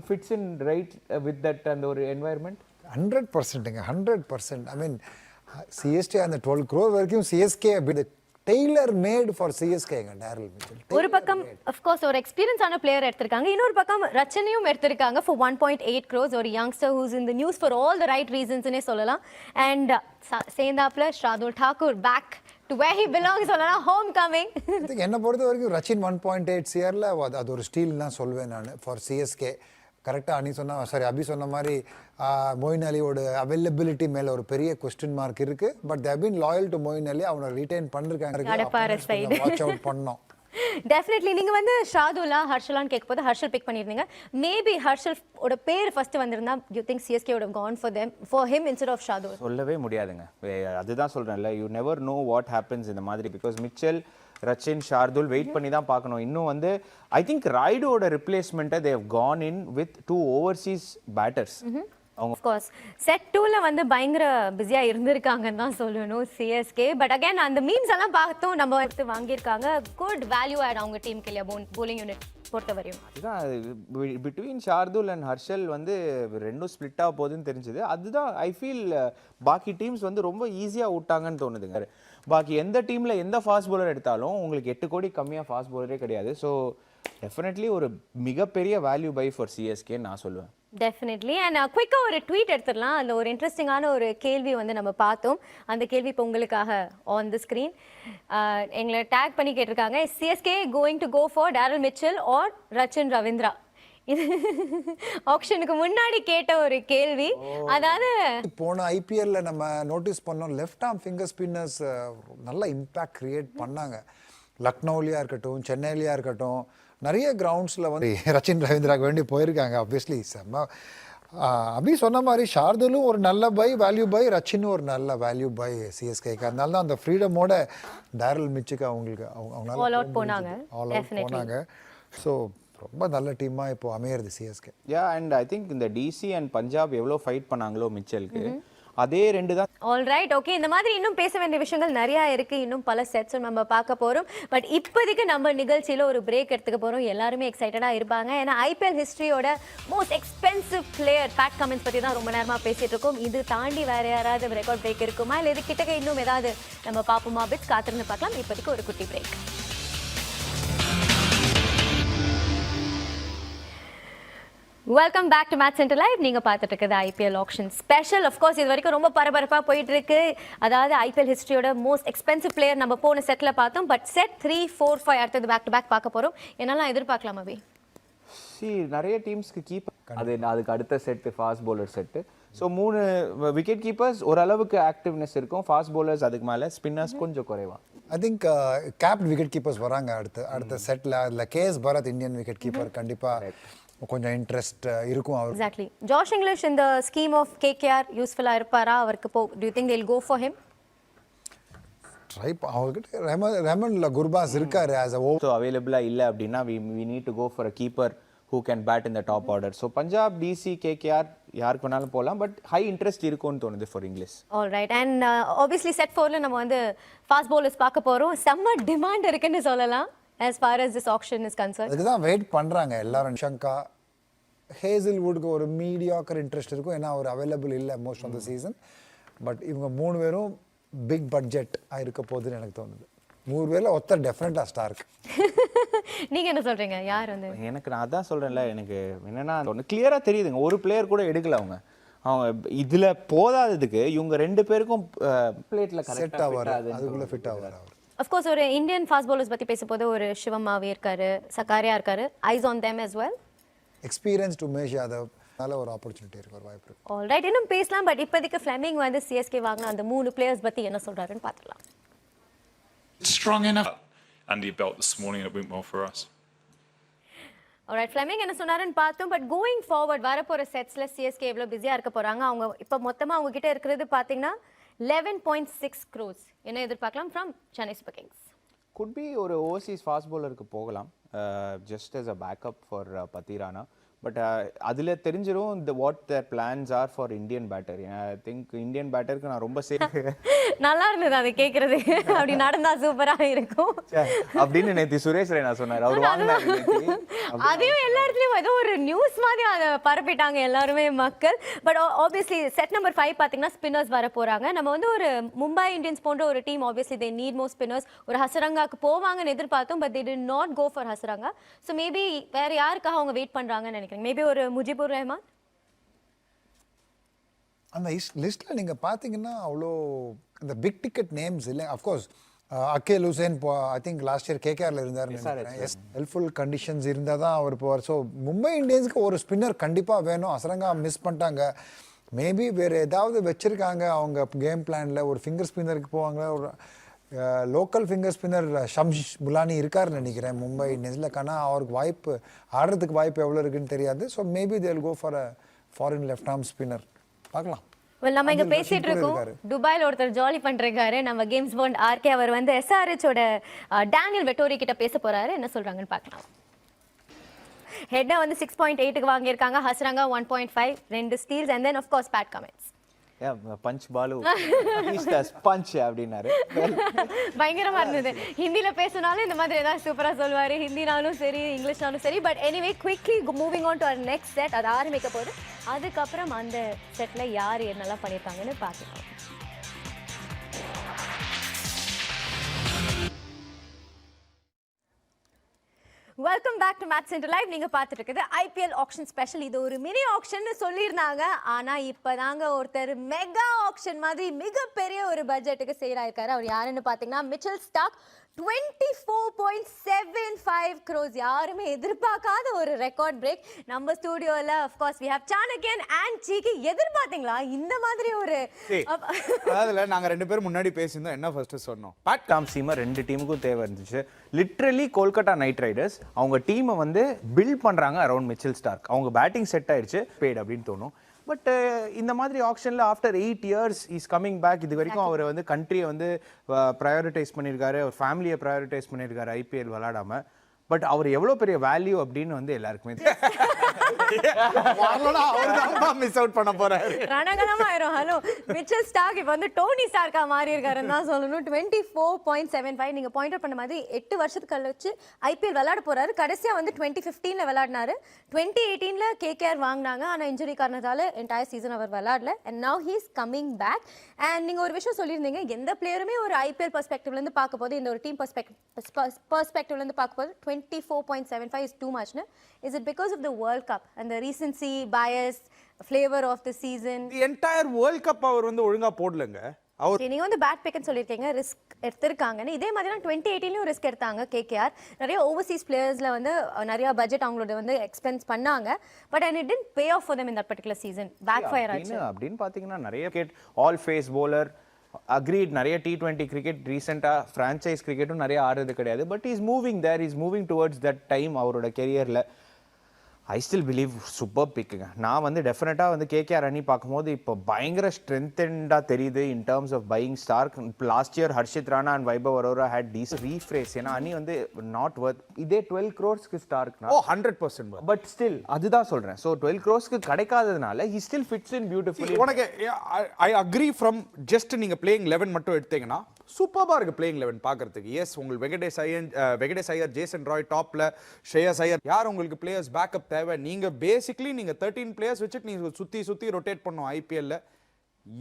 fits in right with that அந்த ஒரு என்வாயர்மெண்ட். 100%ங்க, 100%. ஐ மீன் சிஎஸ்கே அந்த 12 crore வரைக்கும் சிஎஸ்கே டெய்லர் மேட் ஃபார் சிஎஸ்கேங்க டாரில் மிச்சல். ஒரு பக்கம் அஃப்கோர்ஸ் ஒரு எக்ஸ்பீரியன்ஸான பிளேயர் எடுத்திருக்காங்க, இன்னொரு பக்கம் ரச்சனையும் எடுத்திருக்காங்க ஃபார் 1.8 crores. ஒரு youngster who's in the news for all the right ரீசன்ஸ்னே சொல்லலாம். அண்ட் சேந்தாப்ல Shardul Thakur back to where he belongs சொல்லலாம், ஹோம் கமிங். என்னை பொறுத்த வரைக்கும் ரச்சின் 1.8 CRல அது ஒரு ஸ்டீல் தான் சொல்வேன் நான் ஃபார் சிஎஸ்கே. கரெக்டாக அபி சொன்ன மாதிரி மொயின் அலியோட அவைலபிலிட்டி மேலே ஒரு பெரிய கொஸ்டின் மார்க் இருக்கு. But they been loyal to Moeen அலி, அவனை ரிட்டைன் பண்ணிருக்காங்க. வாட்ச் அவுட் பண்ணோம். டெஃபினெட்லி நீங்க வந்து ஷாதுலா ஹர்ஷலான்னு கேட்கும்போது ஹர்ஷல் பிக் பண்ணியிருந்தீங்க. மேபி ஹர்ஷல் ஓட பேர் ஃபர்ஸ்ட் வந்திருந்தா you think CSK would have gone for him instead of ஷாதுல்? சொல்லவே முடியாதுங்க, அதுதான் சொல்றேன்ல, you never know what happens இந்த மாதிரி. Because Mitchell, Rachin, Shardul wait பண்ணி தான் பார்க்கணும். இன்னும் வந்து ஐ திங்க் ராய்டோட ரிப்ளேஸ்மெண்ட்டை they have gone in with 2 overseas பேட்டர்ஸ். Of course செட் 2ல வந்து பயங்கர பிஸியா இருந்திருக்காங்கன்னு தான் சொல்லணும் சிஎஸ்கே. பட் அகைன் அந்த மீம்ஸ் எல்லாம் பார்த்தோம், நம்ம எடுத்து வாங்கியிருக்காங்க. குட் வேல்யூ ஆட் அவங்க டீமுக்கு இல்லையா போலிங் யூனிட் பொறுத்தவரையும். அதுதான் பிட்வீன் ஷார்துல் அண்ட் ஹர்ஷல் வந்து ரெண்டும் ஸ்பிளிட் ஆக போகுதுன்னு தெரிஞ்சது. அதுதான் ஐ ஃபீல் பாக்கி டீம்ஸ் வந்து ரொம்ப ஈஸியாக விட்டாங்கன்னு தோணுதுங்க. பாக்கி எந்த டீமில் எந்த ஃபாஸ்ட் பவுலர் எடுத்தாலும் உங்களுக்கு 8 கோடி கம்மியாக ஃபாஸ்ட் பவுலரே கிடையாது. ஸோ டெஃபினெட்லி ஒரு மிகப்பெரிய வேல்யூ பை ஃபார் சிஎஸ்கேன்னு நான் சொல்லுவேன். டெஃபினெட்லி. அண்ட் குயிக்காக ஒரு ட்வீட் எடுத்துடலாம். அதில் ஒரு இன்ட்ரெஸ்டிங்கான ஒரு கேள்வி வந்து நம்ம பார்த்தோம். அந்த கேள்வி இப்போ உங்களுக்காக ஆன் தி ஸ்க்ரீன். எங்களை டேக் பண்ணி கேட்டிருக்காங்க, CSK going to go for Daryl Mitchell or Rachin Ravindra? இது ஆக்ஷனுக்கு முன்னாடி கேட்ட ஒரு கேள்வி. அதாவது போன ஐபிஎல்ல நம்ம நோட்டீஸ் பண்ணோம், லெஃப்ட் ஆர்ம் ஃபிங்கர் ஸ்பின்னர்ஸ் நல்ல இம்பேக்ட் கிரியேட் பண்ணாங்க. லக்னோலியா இருக்கட்டும், சென்னையிலையா இருக்கட்டும், நிறைய கிரவுண்ட்ஸில் வந்து ரச்சின் ரவீந்திராக்கு வேண்டி போயிருக்காங்க. ஆப்வியஸ்லி செம்ம. அபி சொன்ன மாதிரி ஷார்துலும் ஒரு நல்ல பை, வேல்யூ பை, ரச்சினும் ஒரு நல்ல வேல்யூ பை சிஎஸ்கேக்கு. அதனால தான் அந்த ஃப்ரீடமோட டாரில் மிச்சுக்கு அவங்களுக்கு ஆல் அவுட் போனாங்க. ஸோ ரொம்ப நல்ல டீமாக இப்போ அமையிறது சிஎஸ்கே. அண்ட் ஐ திங்க் இந்த டிசி அண்ட் பஞ்சாப் எவ்வளோ ஃபைட் பண்ணாங்களோ மிச்சலுக்கு, அதே 2 தான். All right, okay. இந்த மாதிரி இன்னும் பேச வேண்டிய விஷயங்கள் நிறையா இருக்கு. இன்னும் பல செட்ஸ் நம்ம பார்க்க போறோம். பட் இப்போதைக்கு நம்ம நிகழ்ச்சியில் ஒரு பிரேக் எடுத்துக்க போறோம். எல்லாருமே எக்ஸைட்டடாக இருப்பாங்க. ஏன்னா ஐபிஎல் ஹிஸ்ட்ரியோட most expensive player Pat Cummins பற்றி தான் ரொம்ப நேரமாக பேசிட்டு இருக்கோம். இது தாண்டி வேற யாராவது ரெக்கார்ட் பிரேக் இருக்குமா, இல்லை இது கிட்டக்க இன்னும் ஏதாவது நம்ம பார்ப்போமா? பிட்ஸ் காத்திருந்து பார்க்கலாம். இப்போதைக்கு ஒரு குட்டி break. Welcome back to match centre live. நீங்கள் பார்த்துட்டு இருக்கிறது ஐபிஎல் ஆக்ஷன் ஸ்பெஷல். அஃப்கோர்ஸ் இது வரைக்கும் ரொம்ப பரபரப்பாக போயிட்டு இருக்கு. அதாவது ஐபிஎல் ஹிஸ்ட்ரியோட மோஸ்ட் எக்ஸ்பென்சிவ் பிளேயர் நம்ம போன செட்டில் பார்த்தோம். பட் செட் 3, 4, 5 அடுத்தது பேக் டு பேக் பார்க்க போகிறோம். என்னெல்லாம் எதிர்பார்க்கலாம் அபி? நிறைய டீம்ஸ்க்கு கீப்பர், அதுக்கு அடுத்த set fast bowler set. So 3 wicket keepers ஓரளவுக்கு ஆக்டிவ்னஸ் இருக்கும். ஃபாஸ்ட் பவுலர்ஸ் அதுக்கு மேலே, ஸ்பின்னர்ஸ் கொஞ்சம் குறைவா. I think capped wicket keepers வராங்க அடுத்த செட்டில். அதில் KS Bharat Indian wicket keeper கண்டிப்பாக கொஞ்சம் இன்ட்ரெஸ்ட் இருக்கும் அவர். எக்ஸாக்ட்லி. ஜாஷ் இங்கிலீஷ் இந்த ஸ்கீம் ஆஃப் கேகேஆர் யூஸ்ஃபுல்லாக இருப்பாரா அவருக்கு? Do you think they'll go for him? Try அவங்ககிட்ட ரெமன்ல குர்பாஸ் இருக்காரு ஆஸ் அ ஸோ அவைலபிளாக இல்லை அப்படின்னா we need to go for a keeper who can bat in the top order. So Punjab, DC, KKR யாருக்கு வேணாலும் போகலாம், பட் ஹை இன்ட்ரெஸ்ட் இருக்கும்னு தோணுது for English. All right. And obviously set 4ல நம்ம வந்து ஃபாஸ்ட் பவுலர்ஸ் பார்க்க போறோம். செம்ம டிமாண்ட் இருக்குன்னு சொல்லலாம் as far as this auction is concerned. அதுக்கு தான் வெயிட் பண்ணுறாங்க எல்லாரும். ஷங்கா, ஹேசில்வுட்க்கு ஒரு மீடியாக்கர் இன்ட்ரெஸ்ட் இருக்கும், ஏன்னா அவர் அவைலபிள் இல்லை most of the season. But இவங்க 3 பேரும் பிக் பட்ஜெட் ஆயிருக்க போகுதுன்னு எனக்கு தோணுது. 3 பேரில் ஒருத்தர் டெஃபினட்டாக ஸ்டார்க். நீங்க என்ன சொல்றீங்க? யார் வந்து? எனக்கு நான் அதான் சொல்கிறேன்ல, எனக்கு என்னென்னா ஒன்று கிளியராக தெரியுதுங்க, ஒரு பிளேயர் கூட எடுக்கல அவங்க. இதில் போதாததுக்கு இவங்க 2 பேருக்கும் பிளேட்டில் செட் ஆவார், அதுக்குள்ளே ஃபிட் ஆவார் அவர். அஃப்கோர்ஸ் ஒரு இந்தியன் ஃபாஸ்ட் பவுலர்ஸ் பற்றி பேசும்போது ஒரு சிவமாவே இருக்காரு, சக்காரியா இருக்காரு. Eyes on them as well. Experienced Umesh Yadav, நல்ல ஒரு ஆப்பர்ச்சுனிட்டி இருக்கு, ஒரு வாய்ப்பு இருக்கு. ஆல் ரைட், இன்னும் பேசலாம். பட் இப்போதைக்கு ஃப்ளெமிங் வந்து சிஎஸ்கே வாங்கின அந்த 3 பிளேயர்ஸ் பற்றி என்ன சொல்கிறாருன்னு பார்த்துக்கலாம். Strong enough. Andy belt this morning, it went well for us. Alright, Fleming என்ன சொன்னாருன்னு பார்த்தோம். பட் கோயிங் ஃபார்வர்ட் வரப்போகிற செட்ஸில் சிஎஸ்கே எவ்வளோ பிஸியாக இருக்க போகிறாங்க. அவங்க இப்போ மொத்தமாக அவங்க கிட்ட இருக்கிறது பார்த்தீங்கன்னா 11.6 crores என்ன எதிர்பார்க்கலாம் from Chennai Super Kings. Could be ஒரு ஓவர்சீஸ் ஃபாஸ்ட் பவுலருக்கு போகலாம், just as a backup for Pathirana. But அதில் தெரிஞ்சிடும் what their plans are for Indian batter. I think Indian பேட்டருக்கு நான் ரொம்ப நல்லா இருந்தது அதை கேட்கறது. அப்படி நடந்தா சூப்பராக இருக்கும் அப்படின்னு நேற்று சுரேஷ் ரெய்னா சொன்னார். அவர் வாங்கினார், அதையும் எல்லா இடத்துலையும் ஏதோ ஒரு நியூஸ் மாதிரி அதை பரப்பிட்டாங்க எல்லாருமே மக்கள். பட் ஆப்வியஸ்லி செட் நம்பர் 5 பார்த்தீங்கன்னா ஸ்பின்னர்ஸ் வர போகிறாங்க. நம்ம வந்து ஒரு மும்பை இந்தியன்ஸ் போன்ற ஒரு team obviously they need more spinners. ஒரு ஹசரங்காக்கு போவாங்கன்னு எதிர்பார்த்தோம், but they did not go for Hasaranga. So maybe வேறு யாருக்காக அவங்க வெயிட் பண்ணுறாங்கன்னு நினைக்கிறேன். மேபி ஒரு முஜிபுர் ரஹ்மான். அந்த லிஸ்ட்டில் நீங்கள் பார்த்தீங்கன்னா அவ்வளோ இந்த பிக் டிக்கெட் நேம்ஸ் இல்லை. Of course Akeal Hosein I think last year கேகேஆரில் இருந்தார். எஸ், ஹெல்ப்ஃபுல் கண்டிஷன்ஸ் இருந்தால் தான் அவர் போவார். ஸோ மும்பை இந்தியன்ஸுக்கு ஒரு ஸ்பின்னர் கண்டிப்பாக வேணும். அசரங்கா மிஸ் பண்ணிட்டாங்க. மேபி வேறு ஏதாவது வச்சுருக்காங்க அவங்க கேம் பிளானில். ஒரு ஃபிங்கர் ஸ்பின்னருக்கு போவாங்க, ஒரு லோக்கல் ஃபிங்கர் ஸ்பின்னர் ஷம்ஷ் புலானி இருக்காருன்னு நினைக்கிறேன் மும்பை இந்தியன்ஸில். ஆனால் அவருக்கு வாய்ப்பு ஆடுறதுக்கு வாய்ப்பு எவ்வளோ இருக்குன்னு தெரியாது. So maybe they will go for a foreign left arm spinner. பார்க்கலாம். நம்ம இங்க பேசிட்டு இருக்கோம், துபாயில் ஒருத்தர் ஜாலி பண்றாரு. நம்ம கேம்ஸ் பாண்ட் ஆர்கே அவர் வந்து எஸ்ஆர்ஹெச்சோட டேனியல் வெட்டோரி கிட்ட பேச போறாரு. என்ன சொல்றாங்கன்னு பார்க்கலாம். ஹெட்டா வந்து 6.8க்கு வாங்கியிருக்காங்க, Hasaranga 1.5, 2 steals and then of course Pat Cummins. Punch பாலு பஞ்ச் அப்படின்னாரு. பயங்கரமா இருந்தது. ஹிந்தியில பேசினாலும் இந்த மாதிரி ஏதாவது சூப்பரா சொல்லுவாரு, ஹிந்தினாலும் சரி இங்கிலீஷ்னாலும் சரி. But anyway quickly moving on to our next set. அது ஆரம்பிக்க போகுது. அதுக்கப்புறம் அந்த செட்ல யார் என்னெல்லாம் பண்ணியிருக்காங்கன்னு பார்க்கலாம். Welcome back to match centre Live. நீங்க பார்த்துட்டு இருக்குது ஐபிஎல் ஆக்ஷன் ஸ்பெஷல். இது ஒரு மினி ஆக்ஷன் சொல்லியிருந்தாங்க, ஆனா இப்பதாங்க ஒருத்தர் மெகா ஆக்ஷன் மாதிரி மிகப்பெரிய ஒரு பட்ஜெட்டுக்கு சேராயிருக்காரு. அவர் யாருன்னு பாத்தீங்கன்னா மிச்சல் ஸ்டார்க். 24.75 crores. யாருமே எதிர்பார்க்காத ஒரு ரெக்கார்ட் பிரேக். நம்ம ஸ்டுடியோல of course we have Chanakyan and Cheeky. எதிர்பார்த்தீங்களா இந்த மாதிரி ஒரு? அதாவது நாங்க 2 பேரும் முன்னாடி பேசியிருந்தோம். என்ன ஃபர்ஸ்ட் சொன்னோம், பேட் டாம் சீமர் 2 டீமுக்கும் தேவை இருந்துச்சு. லிட்ரலி கோல்கட்டா நைட் ரைடர்ஸ் அவங்க டீமை வந்து பில்ட் பண்றாங்க அரௌண்ட் மிச்சல் ஸ்டார்க். அவங்க பேட்டிங் செட் ஆயிடுச்சு, பேட் அப்படின்னு தோணும். பட் இந்த மாதிரி ஆக்ஷனில் after 8 years is coming back. இது வரைக்கும் அவர் வந்து கண்ட்ரியை வந்து ப்ரையாரிட்டைஸ் பண்ணியிருக்காரு, அவர் ஃபேமிலியை ப்ரையாரிட்டைஸ் பண்ணியிருக்காரு ஐபிஎல் விளாடாம. பட் அவர் எவ்வளோ பெரிய வேல்யூ அப்படின்னு வந்து எல்லாருக்குமே மிஸ் அவுட் பண்ண போறாரு. ரணகலமாயிரும். ஹலோ, மிச்சல் ஸ்டார்க் இப்போ வந்து டோனி ஸ்டார்க்கா மாறி இருக்காருன்னு தான் சொல்லணும். 24.75. நீங்க பாயிண்ட் அவுட் பண்ண மாதிரி 8 வருஷத்துக்கு கழிச்சு ஐபிஎல் விளையாட போறாரு. கடைசியா வந்து 2015ல விளையாடினாரு. 2018ல கேகேஆர் வாங்கினாங்க, ஆனா இன்ஜுரி காரணத்தால என்டையர் சீசன் அவர் விளையாடல. And now he is coming back. And நீங்க ஒரு விஷயம் சொல்லியிருந்தீங்க, எந்த பிளேயருமே ஒரு ஐபிஎல் பெர்ஸ்பெக்டிவ்ல இருந்து பார்க்க போது, இந்த ஒரு டீம் பெர்ஸ்பெக்டிவ்ல இருந்து பார்க்க போது 24.75 is too much, no? Is it because of the World Cup and the recency bias flavor of the season? The entire World Cup அவர் வந்து ஒழுங்கா போடலங்க. அவர் நீங்க வந்து பேட் பிக்னு சொல்லிருக்கீங்க, ரிஸ்க் எடுத்திருக்காங்கன்னு. இதே மாதிரி தான் 2018லயும் ரிஸ்க் எடுத்தாங்க கேகேஆர். நிறைய ஓவர்சீஸ் பிளேயர்ஸ்ல வந்து நிறைய பட்ஜெட் அவங்களோட வந்து எக்ஸ்பென்ஸ் பண்ணாங்க. But and it didn't pay off for them in that particular season. Backfire ஆச்சு. அப்படின்னு பாத்தீங்கன்னா நிறைய cricket all phase bowler agreed. நிறைய T20 கிரிக்கெட் ரீசெண்டாக ஃப்ரான்ச்சைஸ் கிரிக்கெட்டும் நிறைய ஆடுறது கிடையாது. But is moving there, is moving towards that time அவரோட கெரியரில். ஐ ஸ்டில் பிலீவ் சூப்பர் பிக்குங்க. நான் வந்து டெஃபினட்டாக வந்து கேகேஆர் அணி பார்க்கும்போது இப்போ பயங்கர ஸ்ட்ரென்த்தண்டாக தெரியுது in terms of buying Starc. Last year Harshit Rana and Vaibhav Arora had these rephrase. ஏன்னா அணி வந்து நாட் வர்த் இதே 12 crores ஸ்டார்க்னா 100%. பட் ஸ்டில் அதுதான் சொல்கிறேன். ஸோ 12 crores கிடைக்காததுனால he still fits in beautifully. உனக்கு ஐ அக்ரி ஃப்ரம் ஜஸ்ட் நீங்க பிளேயிங் 11 மட்டும் எடுத்தீங்கன்னா சூப்பராக இருக்கு பிளேயிங் 11 பார்க்கறதுக்கு. எஸ், உங்களுக்கு வெங்கடேஷ் ஐயர், ஜேசன் ராய் டாப்ல, ஸ்ரேயஸ் ஐயர், யார் உங்களுக்கு பிளேயர்ஸ் பேக்கப் தேவை? நீங்க பேசிக்லி நீங்க 13 பிளேயர்ஸ் வச்சுட்டு நீங்க சுத்தி ரொட்டேட் பண்ணும் ஐபிஎல்ல.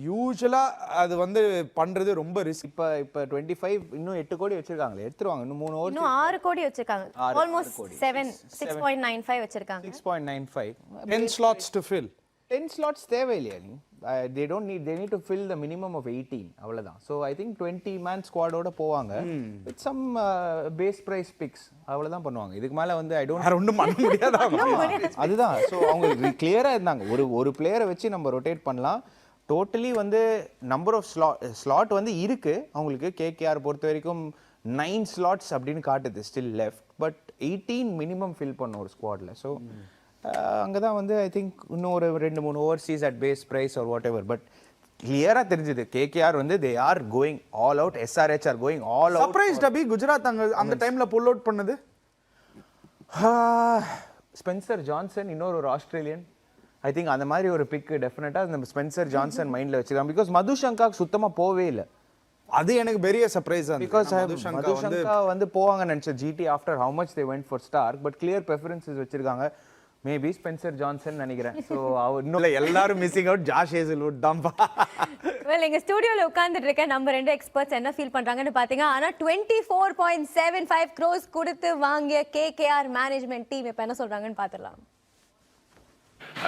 யூசுவலா அது வந்து பண்றது ரொம்ப ரிஸ்க். இப்போ 25 இன்னும் 8 கோடி வச்சிருக்காங்களே, எடுத்துருவாங்க. இன்னும் 3 ஓவர், இன்னும் 6 கோடி வச்சிருக்காங்க. ஆல்மோஸ்ட் 6.95 வச்சிருக்காங்க. 6.95 10 slots to fill. 10 slots தேவையில்லையா நீ? they need to fill the minimum of 18 அவ்வளவுதான். so I think 20 man squad ஓட போவாங்க with some base price picks அவ்வளவுதான் பண்ணுவாங்க. இதுக்கு மேல வந்து I don't ஒண்ணும் பண்ண முடியாது. அதுதான். so அவங்க கிளியரா இருந்தாங்க. ஒரு பிளேயரை வச்சு நம்ம ரொட்டேட் பண்ணலாம். டோட்டலி வந்து நம்பர் ஆஃப் ஸ்லாட் வந்து இருக்கு அவங்களுக்கு. கேகேஆர் பொறுத்த வரைக்கும் 9 slots அப்படின்னு காட்டுது still left. But 18 minimum fill பண்ணும் ஒரு ஸ்குவாட்ல. ஸோ அங்கே தான் வந்து ஐ திங்க் இன்னும் ஒரு 2-3 overseas at base price or whatever எவர். பட் கிளியராக தெரிஞ்சுது கேகேஆர் வந்து they are going all out. SRH are going all out. Surprised அபி குஜராத் அந்த டைம்ல புல் அவுட் பண்ணது. ஸ்பென்சர் ஜான்சன் இன்னொரு ஒரு ஆஸ்திரேலியன். ஐ திங்க் அந்த மாதிரி ஒரு பிக் டெஃபினட்டாக நம்ம ஸ்பென்சர் ஜான்சன் மைண்டில் வச்சுக்கலாம். பிகாஸ் மதுஷங்காக்கு சுத்தமாக போவே இல்லை. அது எனக்கு பெரிய சர்ப்ரைஸ். பிகாஸ் மதுஷங்கா வந்து போவாங்கன்னு நினச்சேன் GT after how much they went for Starc. But clear preferences வச்சிருக்காங்க. மேபி ஸ்பென்சர் ஜான்சன் நினைக்கிறேன். ஸோ அவர் இன்னும் எல்லாரும் மிஸ்ஸிங் அவுட். ஜாஷ் ஹேசல்வுட் தான்ப்பா. வெல், எங்க ஸ்டுடியோல உட்கார்ந்துட்டு இருக்க நம்ம 2 எக்ஸ்பர்ட்ஸ் என்ன ஃபீல் பண்றாங்கன்னு பாத்தீங்க. ஆனா 24.75 crores கொடுத்து வாங்கிய கேகேஆர் மேனேஜ்மெண்ட் டீம் இப்ப என்ன சொல்றாங்கன்னு பாத்துடலாம்.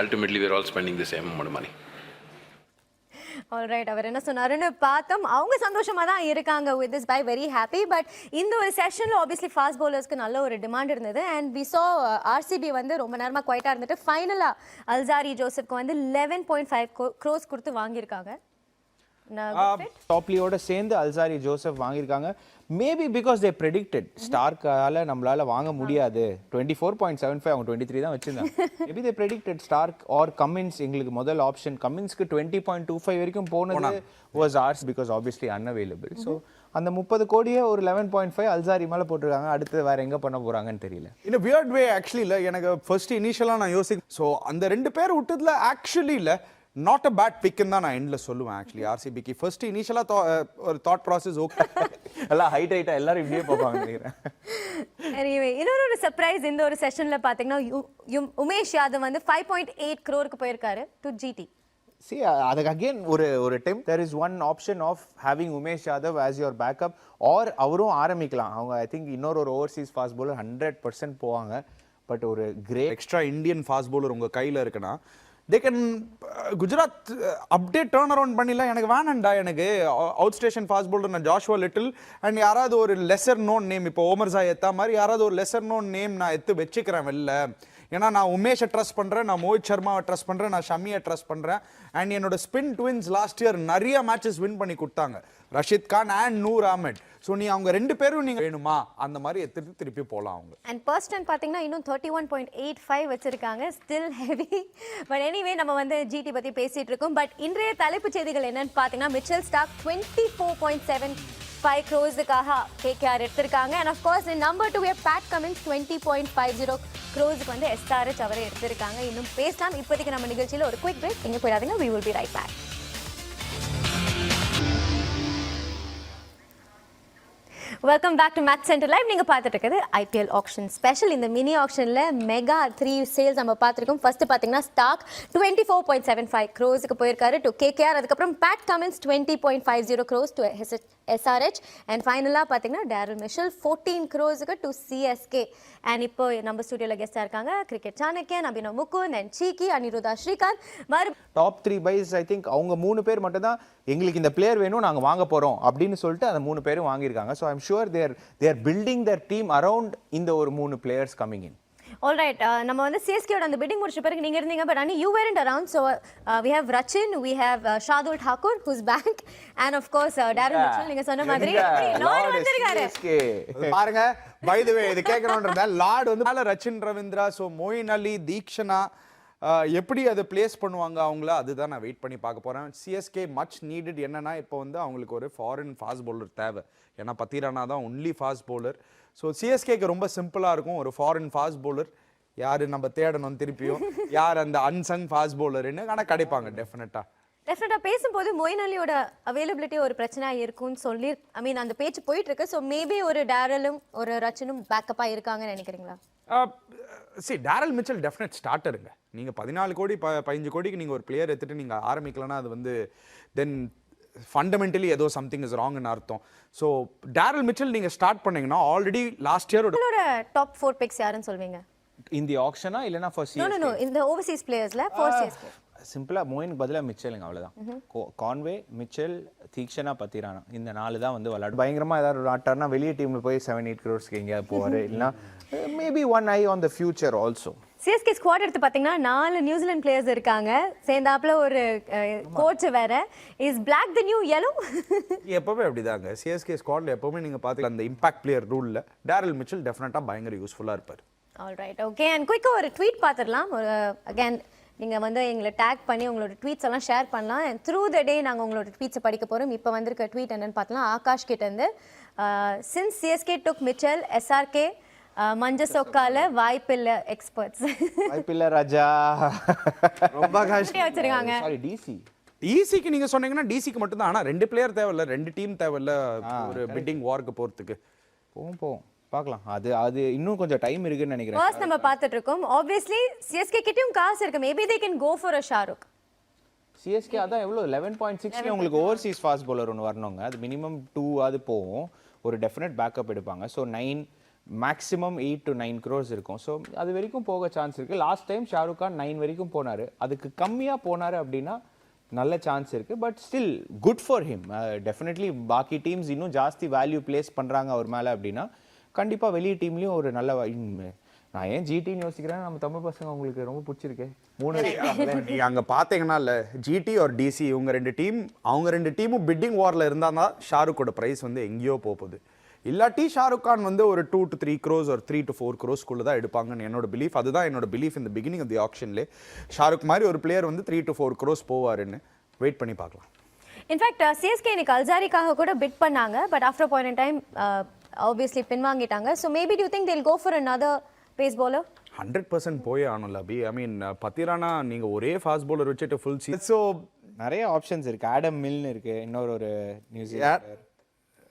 Ultimately, we're all spending the same amount of money. Alright, அவர் என்ன சொன்னாருன்னு பார்த்தோம். அவங்க சந்தோஷமா தான் இருக்காங்க. With this buy very happy. But இந்த ஒரு செஷன்ல ஆப்வியஸ்லி ஃபாஸ்ட் பவுலர்ஸ்க்கு நல்ல ஒரு டிமாண்ட் இருந்தது. அண்ட் வி சா ஆர்சிபி வந்து ரொம்ப நேரமா குவைட்டா இருந்துட்டு ஃபைனலா அல்சாரி ஜோசப்க்கு வந்து 11.5 crores கொடுத்து வாங்கியிருக்காங்க. டாப்லியோட சேர்ந்து அல்சாரி ஜோசப் வாங்கியிருக்காங்க. மேபி பிகாஸ் தே ப்ரெடிக்டட் ஸ்டார்க்கால நம்மளால வாங்க முடியாது. 24.75 அவங்க 23 தான் வச்சிருந்தாங்க. Maybe they predicted Starc or Cummins. எங்களுக்கு முதல் ஆப்ஷன் கமின்ஸ்க்கு 20.25 வரைக்கும் போனது was ours because obviously unavailable. So அந்த 30 கோடியே ஒரு 11.5 அல்சாரி மேலே போட்டிருக்காங்க. அடுத்து வேற எங்க பண்ண போறாங்கன்னு தெரியல. இன் a weird way actually இல்ல, எனக்கு ஃபர்ஸ்ட் இனிஷியலா நான் ஸோ அந்த 2 பேர் விட்டதுல ஆக்சுவலி இல்ல நாட் அ பேட் பிக்னு தான் நான் எண்ட்ல சொல்லுவேன். ஆக்சுவலி ஆர்சிபிக்கு ஃபர்ஸ்ட் இனிஷியலா ஒரு தாட் ப்ராசஸ் ஓகே. எல்லாம் ஹைட்டா எல்லாரும் இப்படியே பார்ப்பாங்க நினைக்கிறேன். எனிவே, இன்னொரு சர்ப்ரைஸ் இந்த ஒரு செஷன்ல பாத்தீங்கன்னா உமேஷ் யாதவ் வந்து 5.8 crore போயிருக்காரு டு ஜிடி. See, அதுக்கு அகெயின் ஒரு time there is one option of having Umesh Yadav as your backup or அவரும் ஆரம்பிக்கலாம். அவங்க ஐ திங்க் இன்னொரு ஒரு ஓவர்சீஸ் ஃபாஸ்ட் bowler 100% போவாங்க. பட் ஒரு great extra Indian fast bowler உங்க கையில இருக்குன்னா they can Gujarat update turn around பண்ணிடலாம். எனக்கு வேணாண்டா, எனக்கு அவுட் ஸ்டேஷன் ஃபாஸ்ட் பவுலர் நான் ஜாஷுவா லிட்டில் அண்ட் யாராவது ஒரு லெசர் நோன் நேம், இப்போ ஓமர் ஜாய் எத்தா மாதிரி யாராவது ஒரு லெசர் நோன் நேம் நான் எடுத்து வச்சுக்கிறேன் வெளில. ஏன்னா நான் உமேஷை ட்ரஸ்ட் பண்ணுறேன், நான் மோஹித் சர்மாவை ட்ரஸ்ட் பண்ணுறேன், நான் ஷமியை ட்ரஸ்ட் பண்ணுறேன். அண்ட் என்னோட ஸ்பின் ட்வின்ஸ் லாஸ்ட் இயர் நிறைய மேட்சஸ் வின் பண்ணி கொடுத்தாங்க, ரஷித் கான் அண்ட் நூர் அஹமட். ஸோ நீ அவங்க 2 பேரும் நீங்க வேணுமா அந்த மாதிரி எடுத்துட்டு திருப்பி போகலாம் அவங்க. அண்ட் பர்ஸ்டன் பார்த்தீங்கன்னா இன்னும் 31.85 வச்சிருக்காங்க. Still heavy. பட் எனிவே, நம்ம வந்து ஜிடி பற்றி பேசிட்டு இருக்கோம். பட் இன்றைய தலைப்புச் செய்திகள் என்னன்னு பார்த்தீங்கன்னா மிச்சல் ஸ்டார்க் 24.75 crores-க்காக கேகேஆர் எடுத்திருக்காங்க. And of course number 2 bad Cummins 20.50 crores-க்கு வந்து எஸ்ஆர்ஹெச் அவரே எடுத்திருக்காங்க. இன்னும் பேசலாம். இப்போதைக்கு நம்ம நிகழ்ச்சியில் ஒரு குயிக் பிரேக். எங்கே போயிடாதீங்க. we will be right back. Welcome back to match centre live. நீங்கள் பார்த்துட்டு இருக்கிறது ஐபிஎல் ஆக்ஷன் ஸ்பெஷல். இந்த மினி ஆக்ஷனில் மெகா 3 சேல்ஸ் நம்ம பார்த்துருக்கோம். ஃபர்ஸ்ட் பார்த்தீங்கன்னா ஸ்டார்க் 24.75 crores-க்கு போயிருக்காரு டு கேகேஆர். அதுக்கப்புறம் Pat Cummins 20.50 crores to SRH. And ஃபைனலாக பார்த்தீங்கன்னா டேரல் மிஷல் 14 crores-க்கு டு சிஎஸ்கே. அண்ட் இப்போ நம்ம ஸ்டுடியோவில் கெஸ்டாக இருக்காங்க cricket Shanakiyan, Abhinav Mukund and Cheeky, Anirudha Srikkanth. Top 3 buys I think அவங்க 3 பேர் மட்டும் தான் எங்களுக்கு இந்த பிளேயர் வேணும் நாங்கள் வாங்க போகிறோம் அப்படின்னு சொல்லிட்டு அந்த 3 பேரும் வாங்கியிருக்காங்க. So I'm sure they are building their team around இந்த ஒரு 3 players coming in. ஆல்ரைட் நம்ம வந்து சிஎஸ்கேயோட அந்த பிட்டிங் முடிச்ச பிறகு நீங்க இருந்தீங்க பட் அனி you weren't around so we have Rachin we have Shardul Thakur who's back and of course Darren Mitchell நீங்க சொன்ன மாதிரி லார்ட் வந்திருக்காரு பாருங்க பை தி வே இது கேக்குறோம்ன்றத லார்ட் வந்து மேல ரச்சின் ரவீந்திரா சோ மொயின் அலி தீக்ஷனா எப்படி அதை பிளேஸ் பண்ணுவாங்க அவங்கள அதுதான் நான் வெயிட் பண்ணி பார்க்க போறேன். சிஎஸ்கே மச் நீடட் என்னன்னா இப்போ வந்து அவங்களுக்கு ஒரு ஃபாரின் ஃபாஸ்ட் பவுலர் தேவை. ஏன்னா பத்திரானா தான் ஒன்லி ஃபாஸ்ட் பவுலர். ஸோ சிஎஸ்கேக்கு ரொம்ப சிம்பிளாக இருக்கும் ஒரு ஃபாரின் ஃபாஸ்ட் பவுலர் யார் நம்ம தேடணும் திருப்பியும் யார் அந்த அன்சங் ஃபாஸ்ட் பவுலர்னு ஆனால் கிடைப்பாங்க டெஃபினட்டாக பேசும்போது மொயின் அலியோட அவைலபிலிட்டி ஒரு பிரச்சனையா இருக்கும்னு சொல்லி ஐ மீன் அந்த பேச்சு போயிட்டு இருக்கு. ஸோ மேபி ஒரு டேரலும் ஒரு ரச்சனும் பேக்கப்பாக இருக்காங்கன்னு நினைக்கிறீங்களா? டேரல் மிச்சல் டெஃபினட் ஸ்டார்டருங்க. நீங்கள் 14 கோடி 15 கோடிக்கு நீங்கள் ஒரு பிளேயர் எடுத்துட்டு நீங்கள் ஆரம்பிக்கலன்னா அது வந்து தென் ஃபண்டமெண்டலி ஏதோ சம்திங் இஸ் ராங்னு அர்த்தம். ஸோ டேரல் மிச்சல் நீங்கள் ஸ்டார்ட் பண்ணீங்கன்னா already last year top 4 picks யாருன்னு சொல்வீங்க? இந்த ஆக்ஷனா இல்லனா ஃபார் சிஎஸ்கே? நோ இந்த ஓவர்சீஸ் பிளேயர்ஸ்ல ஃபார் சிஎஸ்கே சிம்பிளா மோயினுக்கு பதிலா மிச்சலுங்க அவ்வளவுதான். கான்வே மிச்சல் தீக்ஷனா பத்திரானா இந்த 4 தான் வந்து விளையாடு. பயங்கரமா ஏதாவது ஆட்டார்னா வெளிய டீம்ல போய் 7-8 crores எங்கேயாவது போவாரு இல்லனா maybe one I on the future also. CSK squad எடுத்து பாத்தீங்கன்னா 4 நியூசிலாந்து பிளேயர்ஸ் இருக்காங்க. சேர்ந்தாப்ல ஒரு கோச் வேற. Is Black the new yellow? எப்பவுமே அப்படிதாங்க. சிஎஸ்கே ஸ்குவாட்ல எப்பவுமே நீங்க பாத்தீங்க அந்த இம்பாக்ட் பிளேயர் ரூல்ல டேரல் மிச்சல் டெஃபினட்டா பயங்கர யூஸ்ஃபுல்லா இருப்பார். ஆல்ரைட் ஓகே அண்ட் குயிக்கா ஒரு ட்வீட் பாத்துறலாம். அகைன் நீங்க வந்து எங்களை டேக் பண்ணி உங்களோட ட்வீட்ஸ் எல்லாம் ஷேர் பண்ணலாம். அண்ட் த்ரூ த டே நாங்கள் உங்களோட ட்வீட்ஸை படிக்க போகிறோம். இப்போ வந்திருக்க ட்வீட் என்னன்னு பார்த்தலாம். ஆகாஷ் கிட்ட இருந்து சின்ஸ் சிஎஸ்கே டுக் மிச்சல் எஸ்ஆர்கே மஞ்ச சொக்கால வாய்ப்பில்லை எக்ஸ்பர்ட்ஸ். வாய்ப்பில்லை ராஜா ரொம்ப கஷ்டம் வச்சிருக்காங்க. சாரி டிசி ஈசிக்கு நீங்க சொன்னீங்கன்னா டிசிக்கு மட்டும் தான். ஆனா 2 பிளேயர் தேவையில்ல 2 டீம் தேவையில்ல ஒரு பிட்டிங் வார்க்கு போறதுக்கு. போவோம் பார்க்கலாம். அது இன்னும் கொஞ்சம் டைம் இருக்குன்னு நினைக்கிறேன். ஃபர்ஸ்ட் நம்ம பார்த்துட்டு இருக்கோம். ஆப்வியஸ்லி சிஎஸ்கே கிட்டயும் காசு இருக்கு. Maybe they can go for a Shahrukh. CSK அதான் எவ்வளோ 11.6 உங்களுக்கு ஓவர்சீஸ் ஃபாஸ்ட் பவுலர் ஒன்று வரணுங்க. அது மினிமம் 2 அது போகும். ஒரு டெஃபினட் பேக்கப் எடுப்பாங்க. ஸோ 9 மேக்ஸிமம் 8 to 9 crores இருக்கும். ஸோ அது வரைக்கும் போக சான்ஸ் இருக்குது. லாஸ்ட் டைம் ஷாருக் கான் 9 வரைக்கும் போனார். அதுக்கு கம்மியாக போனார் அப்படின்னா நல்ல சான்ஸ் இருக்குது. But still good for him. Definitely பாக்கி டீம்ஸ் இன்னும் ஜாஸ்தி வேல்யூ பிளேஸ் பண்ணுறாங்க அவர் மேலே அப்படின்னா கண்டிப்பாக வெளியே டீம்லேயும் ஒரு நல்ல நான் ஏன் ஜிடின்னு யோசிக்கிறேன். நம்ம தமிழ் பசங்க உங்களுக்கு ரொம்ப பிடிச்சிருக்கு. 3 நீங்கள் அங்கே பார்த்தீங்கன்னா இல்லை ஜிடி ஒரு டிசி இவங்க 2 டீமும் பிட்டிங் வாரில் இருந்தால் தான் ஷாருக்கோட ப்ரைஸ் வந்து எங்கேயோ போகுது. இல்லாட்டி ஷாருக் கான் வந்து ஒரு 2 to 3 crores ஒரு 3 to 4 crores தான் எடுப்பாங்கன்னு என்னோட பிலீஃப். அதுதான் என்னோட பிலீஃப் இந்த பிகினிங் ஆஃப் தி ஆக்ஷன்லே ஷாருக் மாதிரி ஒரு பிளேயர் வந்து 3 to 4 crores போவாருன்னு வெயிட் பண்ணி பார்க்கலாம். இன்ஃபேக்ட் சிஎஸ்கே இன்னைக்கு அல்ஜாரிக்காக கூட பிட் பண்ணாங்க. But after point in time obviously பின்வாங்கிட்டாங்க. So maybe to think they'll go for another pace bowler? 100% போயே ஆகணும்ல அபி. ஐ மீன் பத்திரானா நீங்கள் ஒரே ஃபாஸ்ட் பவுலர் வச்சுட்டு ஃபுல் சீசன். ஸோ நிறைய ஆப்ஷன்ஸ் இருக்குது. ஆடம் மில்னு இருக்குது. இன்னொரு New Zealand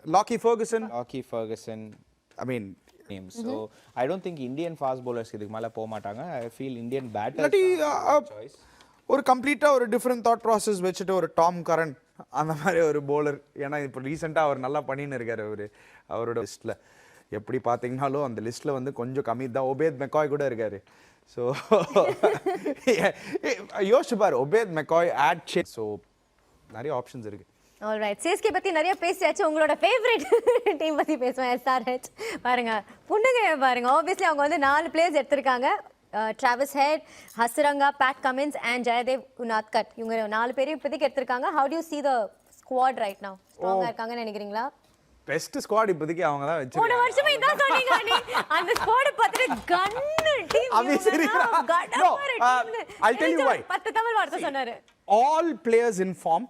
லாக்கி Ferguson I mean names. So I don't think Indian fast bowlers இதுக்கு மேலே போக மாட்டாங்க. ஐ ஃபீல் இந்தியன் பேட்டர் ஒரு கம்ப்ளீட்டாக ஒரு டிஃப்ரெண்ட் தாட் ப்ராசஸ் வச்சுட்டு ஒரு டாம் கரன் அந்த மாதிரி ஒரு பவுலர். ஏன்னா இப்போ ரீசெண்டாக அவர் நல்லா பண்ணின்னு இருக்கார். அவரோட லிஸ்ட்டில் எப்படி பார்த்தீங்கன்னாலும் அந்த லிஸ்ட்டில் வந்து கொஞ்சம் கம்மி தான். ஒபேத் மெக்காய் கூட இருக்கார். ஸோ யோசிச்சு பாரு ஒபேத் மெக்காய் ஆட் ஷே. ஸோ நிறைய ஆப்ஷன்ஸ் இருக்குது. ஆல்ரைட் சிஎஸ்கே பற்றி நிறைய பேசியாச்சு. உங்களோட ஃபேவரட் டீம் பற்றி பேசுவேன் எஸ்ஆர்ஹெச். பாருங்க புண்ணுங்க பாருங்க. ஆப்வியஸ்லி அவங்க வந்து 4 பிளேயர்ஸ் எடுத்திருக்காங்க. Travis Head, Hasaranga, Pat Cummins and Jayadev Unadkat. இவங்க 4 பேரையும் இப்போதைக்கு எடுத்திருக்காங்க. How do you see the squad right now? ஸ்ட்ராங்கா இருக்காங்கன்னு நினைக்கிறீங்களா? பெஸ்ட் ஸ்குவாட் இப்போதைக்கு அவங்க தான் வச்சிருக்காங்க. போன வருஷமே இதான் சொன்னீங்க நீ. அந்த ஸ்குவாட் பார்த்துட்டு கன்னு team. I'll tell you why. 10 Tamil வார்த்தை சொன்னாரு. All players in form.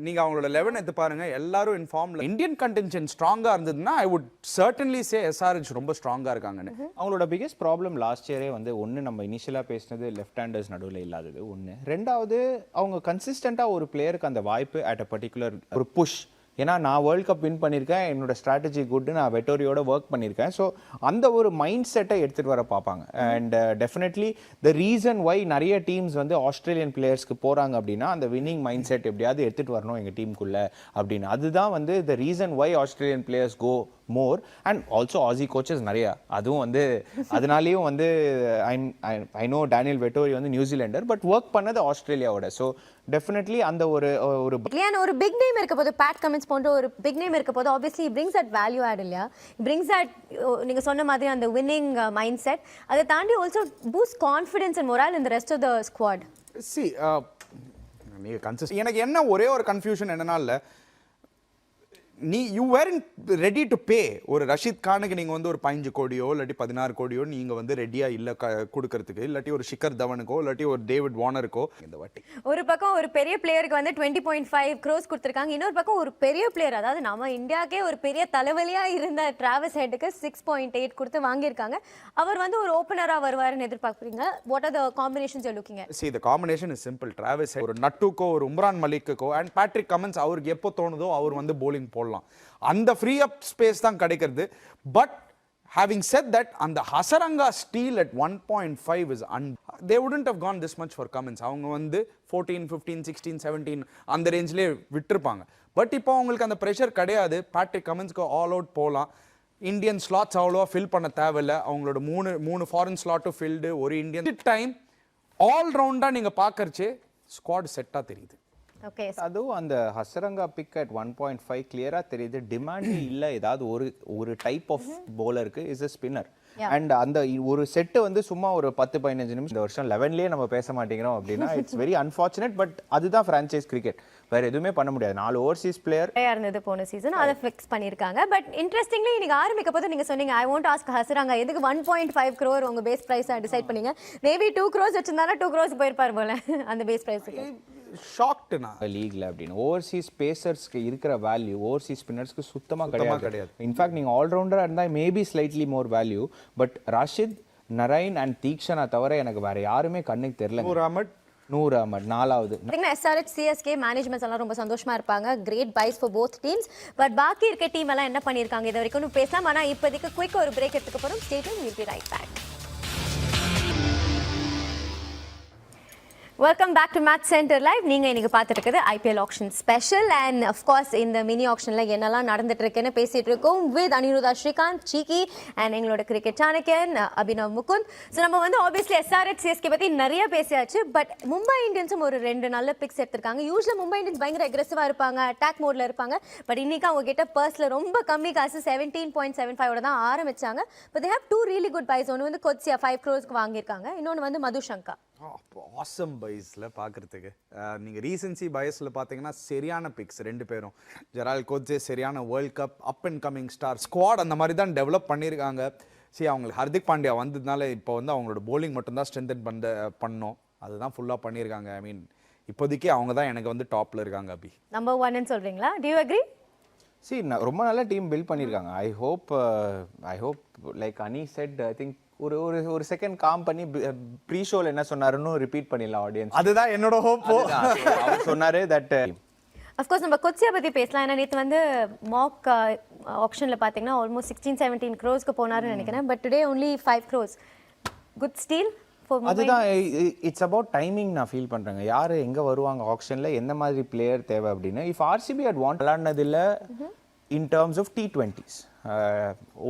நீங்க அவங்களோட 11 எடுத்து பாருங்க எல்லாரும் இன் ஃபார்ம்ல. இந்தியன் கண்டென்ஷன் ஸ்ட்ராங்கா இருந்ததுன்னா I would certainly say SRH ரொம்ப ஸ்ட்ராங்கா இருக்காங்கன்னு. அவங்களோட பிகெஸ்ட் ப்ராப்ளம் லாஸ்ட் இயரே வந்து ஒன்று நம்ம இனிஷியலாக பேசினது லெஃப்ட் ஹேண்டர்ஸ் நடுவில் இல்லாதது ஒன்று. ரெண்டாவது அவங்க கன்சிஸ்டண்ட்டாக ஒரு பிளேயருக்கு அந்த வாய்ப்பு அட் அ பர்டிகுலர் ஒரு புஷ். ஏன்னா நான் வேர்ல்ட் கப் வின் பண்ணியிருக்கேன். என்னோட ஸ்ட்ராட்டஜி குட்டு. நான் வெட்டோரியோட ஒர்க் பண்ணியிருக்கேன். ஸோ அந்த ஒரு மைண்ட் செட்டை எடுத்துகிட்டு வர பார்ப்பாங்க. And definitely the reason Y நிறைய டீம்ஸ் வந்து ஆஸ்திரேலியன் பிளேயர்ஸ்க்கு போகிறாங்க அப்படின்னா அந்த வின்னிங் மைண்ட் செட் எப்படியாவது எடுத்துகிட்டு வரணும் எங்கள் டீமுக்குள்ளே அப்படின்னு. அதுதான் வந்து the reason why Australian players go more. And also Aussie coaches நிறையா, அதுவும் வந்து அதனாலேயும் வந்து I know Daniel Vettori வந்து நியூசிலாண்டர், பட் ஒர்க் பண்ணது ஆஸ்திரேலியாவோட. ஸோ டெஃபினெட்லி அந்த ஒரு ஒரு பிக் நேம் இருக்க போது, பேட் கமின்ஸ் போன்ற ஒரு பிக் நேம் இருக்க போது, obviously brings that value add இல்லையா, brings that நீங்க சொன்ன மாதிரி அந்த winning mindset. அதை தாண்டி also boost confidence and morale in the rest of the squad. See, நீங்க கன்சிஸ்ட் எனக்கு என்ன ஒரே ஒரு கன்ஃபியூஷன் என்னன்னா இல்ல, you weren't ready to pay ஒரு ரஷீத் கானுக்கு நீங்க வந்து ஒரு 15 கோடியோ இல்லாட்டி 16 கோடியோ நீங்க வந்து ரெடியா இல்ல கொடுக்கிறதுக்கு, இல்லாட்டி ஒரு ஷிகர் தவனுக்கோ இல்லாட்டி ஒரு டேவிட் வார்னருக்கோ. இந்த வாட்டி ஒரு பக்கம் ஒரு பெரிய பிளேயருக்கு வந்து 20.5 crores கொடுத்திருக்காங்க, இன்னொரு பக்கம் ஒரு பெரிய பிளேயர், அதாவது நம்ம இந்தியாக்கே ஒரு பெரிய தலைவலியா இருந்த டிராவிஸ் ஹெட்டுக்கு 6.8 கொடுத்து வாங்கியிருக்காங்க. அவர் வந்து ஒரு ஓபனரா வருவாருன்னு எதிர்பார்க்குறீங்க. What are the combinations you looking at? See, the combination is simple. Travis ஒரு நட்டுக்கோ ஒரு உம்ரான் மலிக்குக்கோ அண்ட் பேட்ரிக் கமின்ஸ் அவருக்கு எப்போ தோணுதோ அவர் வந்து bowling போடலாம். அந்த ஃப்ரீ அப் ஸ்பேஸ் தான் கிடைக்கிறது. பட் having said that, அந்த Hasaranga steel at 1.5 is they wouldn't have gone this much for Cummins. அவங்க வந்து 14, 15, 16, 17 அந்த ரேஞ்சிலே விட்டுருப்பாங்க. பட் இப்போ அவங்களுக்கு அந்த ப்ரெஷர் கிடையாது. பேட்ரிக் கமின்ஸ்க்கு ஆல் அவுட் போகலாம். இந்தியன் ஸ்லாட்ஸ் அவ்வளோவா ஃபில் பண்ண தேவையில்லை. அவங்களோட மூணு ஃபாரின் ஸ்லாட்டும் ஃபில்டு, ஒரு இந்தியன் டைம் ஆல் ரவுண்டாக நீங்கள் பார்க்கறச்சு ஸ்குவாட் செட்டாக தெரியுது. ஓகே, அதுவும் அந்த ஹசரங்கா பிக் அட் 1.5 கிளியரா தெரியுது. டிமாண்ட் இல்ல ஏதாவது ஒரு டைப் ஆஃப் bowlerக்கு இஸ் a ஸ்பின்னர். அண்ட் அந்த ஒரு செட்டு வந்து சும்மா ஒரு 10-15 நிமிஷம் இந்த வருஷம் 11லயே நம்ம பேச மாட்டேங்கிறோம் அப்படின்னா இட்ஸ் வெரி அன்ஃபார்ச்சுனேட். பட் அதுதான் பிரான்ச்சைஸ் கிரிக்கெட், வேற எதுவுமே பண்ண முடியாது. 4 ஓவர்சீஸ் பிளேயர் இருந்தது போன சீசன், அதை ஃபிக்ஸ் பண்ணிருக்காங்க. பட் இன்ட்ரெஸ்டிங்லி நீங்க ஆரம்பிக்க போது நீங்க சொன்னீங்க ஐ வாண்ட் ஆஸ்க் ஹசரங்கா எதுக்கு 1.5 crore உங்க பேஸ் பிரைஸா டிசைட் பண்ணீங்க. மேபி 2 crores வச்சிருந்தானா 2 crores போயிருப்பார் போல அந்த பேஸ் பிரைஸ்க்கு. ஷாக்ட்னா லீக்ல அப்படின்னு ஓவர்சீஸ் பேசர்ஸ்க்கு இருக்கிற வேல்யூ ஓவர்சீஸ் ஸ்பின்னர்ஸ்க்கு சுத்தமா கிடையாது. இன்ஃபேக்ட் நீங்க ஆல்ரவுண்டரா இருந்தா maybe slightly more value. But Rashid, Narine and Theekshana தவிர எனக்கு வேற யாருமே கண்ணுக்கு தெரியல. நூர் அஹமட் 4வது. SRH CSK மேனேஜ்மெண்ட்ஸ் எல்லாம் ரொம்ப சந்தோஷமா இருப்பாங்க. Great buys for both teams. But பாக்கி இருக்க டீம் எல்லாம் என்ன பண்ணிருக்காங்க இது வரைக்கும் பேசலாம். ஆனா இப்போதைக்கு குயிக் ஒரு பிரேக் எடுத்துக்க போறோம். Stay tuned, we'll be right back. Welcome back to match centre live. நீங்கள் இன்னைக்கு பார்த்துட்டு இருக்குது IPL auction special. And of course இந்த மினி ஆக்ஷனில் என்னெல்லாம் நடந்துட்டு இருக்குன்னு பேசிட்டு இருக்கோம் வித் அனிருதா ஸ்ரீகாந்த், சீக்கி அண்ட் எங்களோட கிரிக்கெட் சாணக்கியன் அபினவ் முகுந்த். ஸோ நம்ம வந்து ஆப்வியஸ்லி SRH CSK பற்றி நிறைய பேசியாச்சு. பட் மும்பை இந்தியன்ஸும் ஒரு 2 நல்ல பிக்ஸ் எடுத்திருக்காங்க. யூஸ்வலாக மும்பை இந்தியன்ஸ் பயங்கர அக்ரெசிவாக இருப்பாங்க, அட்டாக் மோடில் இருப்பாங்க. பட் இன்னைக்கு அவங்க கிட்ட பர்ஸில் ரொம்ப கம்மி காசு 17.75 தான் ஆரம்பிச்சாங்க. But they have 2 really good buys. ஒன்று வந்து கொச்சியா 5 crores வாங்கியிருக்காங்க, இன்னொன்று வந்து மதுஷங்கா. ஆசம் பைஸில் பார்க்குறதுக்கு நீங்கள் ரீசன்சி பயஸில் பார்த்தீங்கன்னா சரியான பிக்ஸ் 2 பேரும். ஜெரால் கோட்ஸே சரியான world cup up and coming star. Squad அந்த மாதிரி தான் டெவலப் பண்ணியிருக்காங்க. சரி, அவங்களுக்கு ஹர்திக் பாண்டியா வந்ததுனால இப்போ வந்து அவங்களோட போலிங் மட்டும்தான் ஸ்ட்ரென்தன் பண்ணோம். அதுதான் ஃபுல்லாக பண்ணியிருக்காங்க. ஐ மீன் இப்போதைக்கு அவங்க தான் எனக்கு வந்து டாப்பில் இருக்காங்க. அபி நம்பர் 1 சொல்கிறீங்களா? Do you agree? ரொம்ப நல்ல டீம் பில்ட் பண்ணியிருக்காங்க. ஐ ஹோப் லைக் அனி செட், ஐ திங்க் ஒரு செகண்ட் காம் பண்ணி ப்ரீ ஷோல என்ன சொன்னாருன்னு ரிப்பீட் பண்ணிடலாம் ஆடியன்ஸ். அதுதான் என்னோட ஹோப். அவர் சொன்னாரு தட் அஃப்கோர்ஸ் நம்ம கொச்சியா பற்றி பேசலாம். ஏன்னா நேற்று வந்து மாக் ஆப்ஷனில் பார்த்தீங்கன்னா ஆல்மோஸ்ட் 16-17 crores போனாருன்னு நினைக்கிறேன். But today only 5 crores. Good steel. அதுதான் இட்ஸ் அபவுட் டைமிங். நான் ஃபீல் பண்ணுறேங்க யார் எங்கே வருவாங்க ஆப்ஷனில், எந்த மாதிரி பிளேயர் தேவை அப்படின்னு. இஃப் RCB had want விளாட்னதில்ல in terms of T20s,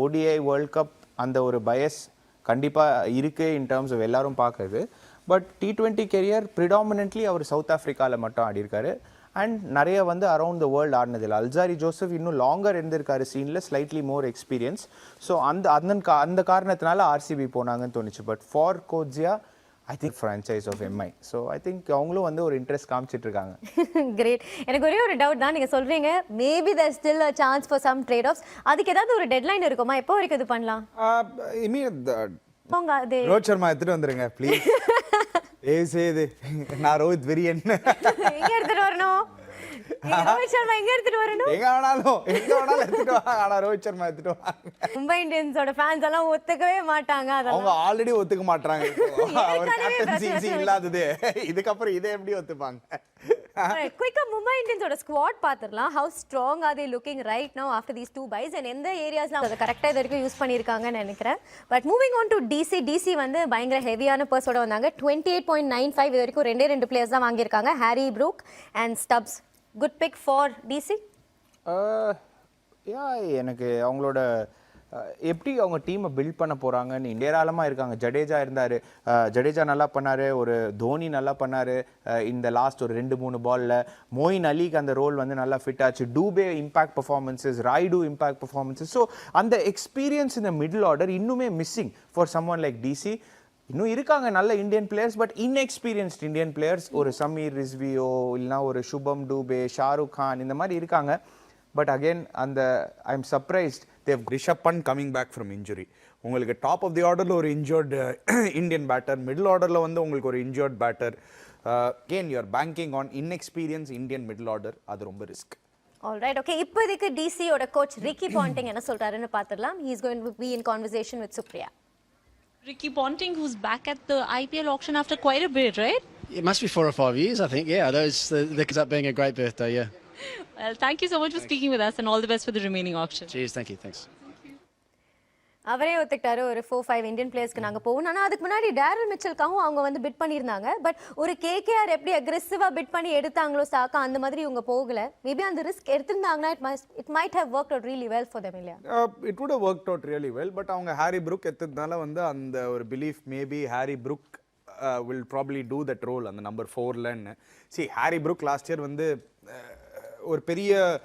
ODI world cup அந்த ஒரு பயஸ் கண்டிப்பாக இருக்குது இன் டேர்ம்ஸ் ஆஃப் எல்லாரும் பார்க்குறது. பட் T20 கெரியர் ப்ரிடாமினென்ட்லி அவர் சவுத் ஆஃப்ரிக்காவில் மட்டும் ஆடிருக்காரு. அண்ட் நிறைய வந்து அரவுண்ட் த வேர்ல்டு ஆடினதில்லை. அல்சாரி ஜோசப் இன்னும் லாங்கர் இருந்திருக்காரு சீனில், ஸ்லைட்லி மோர் எக்ஸ்பீரியன்ஸ். ஸோ அந்த காரணத்தினால RCB போனாங்கன்னு தோணுச்சு. But for Coetzee I think franchise of MI. So I think அவங்களும் வந்து ஒரு இன்ட்ரெஸ்ட் காமிச்சிட்டு இருக்காங்க. கிரேட். எனக்கு ஒரே ஒரு டவுட் தான். நீங்கள் சொல்கிறீங்க maybe there still a chance for some trade offs. அதுக்கு ஏதாவது ஒரு டெட்லைன் இருக்குமா? எப்போ வரைக்கும் இது பண்ணலாம்? ரோஹித் சர்மா எடுத்துட்டு வந்துருங்க ப்ளீஸ். செய்து நான் ரோஹித் வெரியன் எங்க எடுத்துட்டு வரணும்? ரோஹித் சர்மா எங்க எடுத்துட்டு வரணும்? எங்க வேணாலும் எடுத்துட்டு வாங்க. ஆனா ரோஹித் சர்மா எடுத்துட்டு வாங்க. மும்பை இந்தியன்ஸோட ஃபேன்ஸ் எல்லாம் ஒத்துக்கவே மாட்டாங்க. அவங்க ஆல்ரெடி ஒத்துக்க மாட்டாங்க. அவர் கேப்டன்சி இல்லாதது இதுக்கப்புறம் இதை எப்படி ஒத்துப்பாங்க? குயிக்கா மும்பை இந்தியன்ஸோட ஸ்குவாட் பார்த்துடலாம். How strong are they looking right now after these 2 buys and எந்த ஏரியாஸ்லாம் அதை கரெக்டாக இது வரைக்கும் யூஸ் பண்ணியிருக்காங்கன்னு நினைக்கிறேன். But moving on to DC வந்து பயங்கர ஹெவியான பர்ஸோட வந்தாங்க. 28.95 இது வரைக்கும் 2 பிளேயர்ஸ் தான் வாங்கியிருக்காங்க, Harry Brook and Stubbs. Good pick for DC. எனக்கு அவங்களோட எப்படி அவங்க டீமை பில்ட் பண்ண போகிறாங்கன்னு ஏராளமாக இருக்காங்க. ஜடேஜா இருந்தார், ஜடேஜா நல்லா பண்ணார், ஒரு தோனி நல்லா பண்ணார் இந்த லாஸ்ட் ஒரு 2-3 பாலில். மோயின் அலிக்கு அந்த ரோல் வந்து நல்லா ஃபிட் ஆச்சு. Dube impact performances, Rayudu impact performances. So அந்த எக்ஸ்பீரியன்ஸ் இந்த மிடில் ஆர்டர் இன்னுமே missing for someone like DC. இன்னும் இருக்காங்க நல்ல Indian players, but inexperienced Indian players. ஒரு சமீர் ரிஸ்வியோ இல்லைனா ஒரு சுபம் டூபே, ஷாருக் கான் இந்த மாதிரி இருக்காங்க. பட் அகெயின் அந்த I am surprised they've Rishabh Pant coming back from injury. உங்களுக்கு டாப் ஆஃப் தி ஆர்டரில் ஒரு இன்ஜர்ட் இந்தியன் பேட்டர், மிடில் ஆர்டரில் வந்து உங்களுக்கு ஒரு injured batter. Again you're banking on inexperience Indian middle order. அது ரொம்ப ரிஸ்க். Alright, okay. இப்போதைக்கு டிசியோட கோச் ரிக்கி பாண்டிங் என்ன சொல்றாருன்னு பார்த்துடலாம். He is going to be in conversation with Supriya. Ricky Ponting, who's back at the IPL auction after quite a bit, right? It must be 4 or 5 years, I think. Yeah, those ends up being a great birthday. Yeah. Well, thank you so much for speaking with us, and all the best for the remaining auction. Cheers. Thank you. Thanks. அவரே ஒத்துக்கிட்டாரு ஒரு 4-5 Indian பிளேயர்ஸ்க்கு நாங்கள் போவோம். ஆனால் அதுக்கு முன்னாடி Daryl மிச்சலுக்காகவும் அவங்க வந்து bit பண்ணியிருந்தாங்க. பட் ஒரு கேகேஆர் எப்படி அக்ரெசிவாக பிட் பண்ணி எடுத்தாங்களோ சாக்கா, அந்த மாதிரி இவங்க போகல. மேபி அந்த ரிஸ்க் எடுத்திருந்தாங்கன்னா it might have worked out really well for them இல்லையா? It would have worked out really well. But அவங்க ஹாரி ப்ரூக் எடுத்ததுனால வந்து அந்த ஒரு belief maybe Harry Brook will probably do that role அந்த நம்பர் 4லன்னு. See Harry Brook last year வந்து ஒரு பெரிய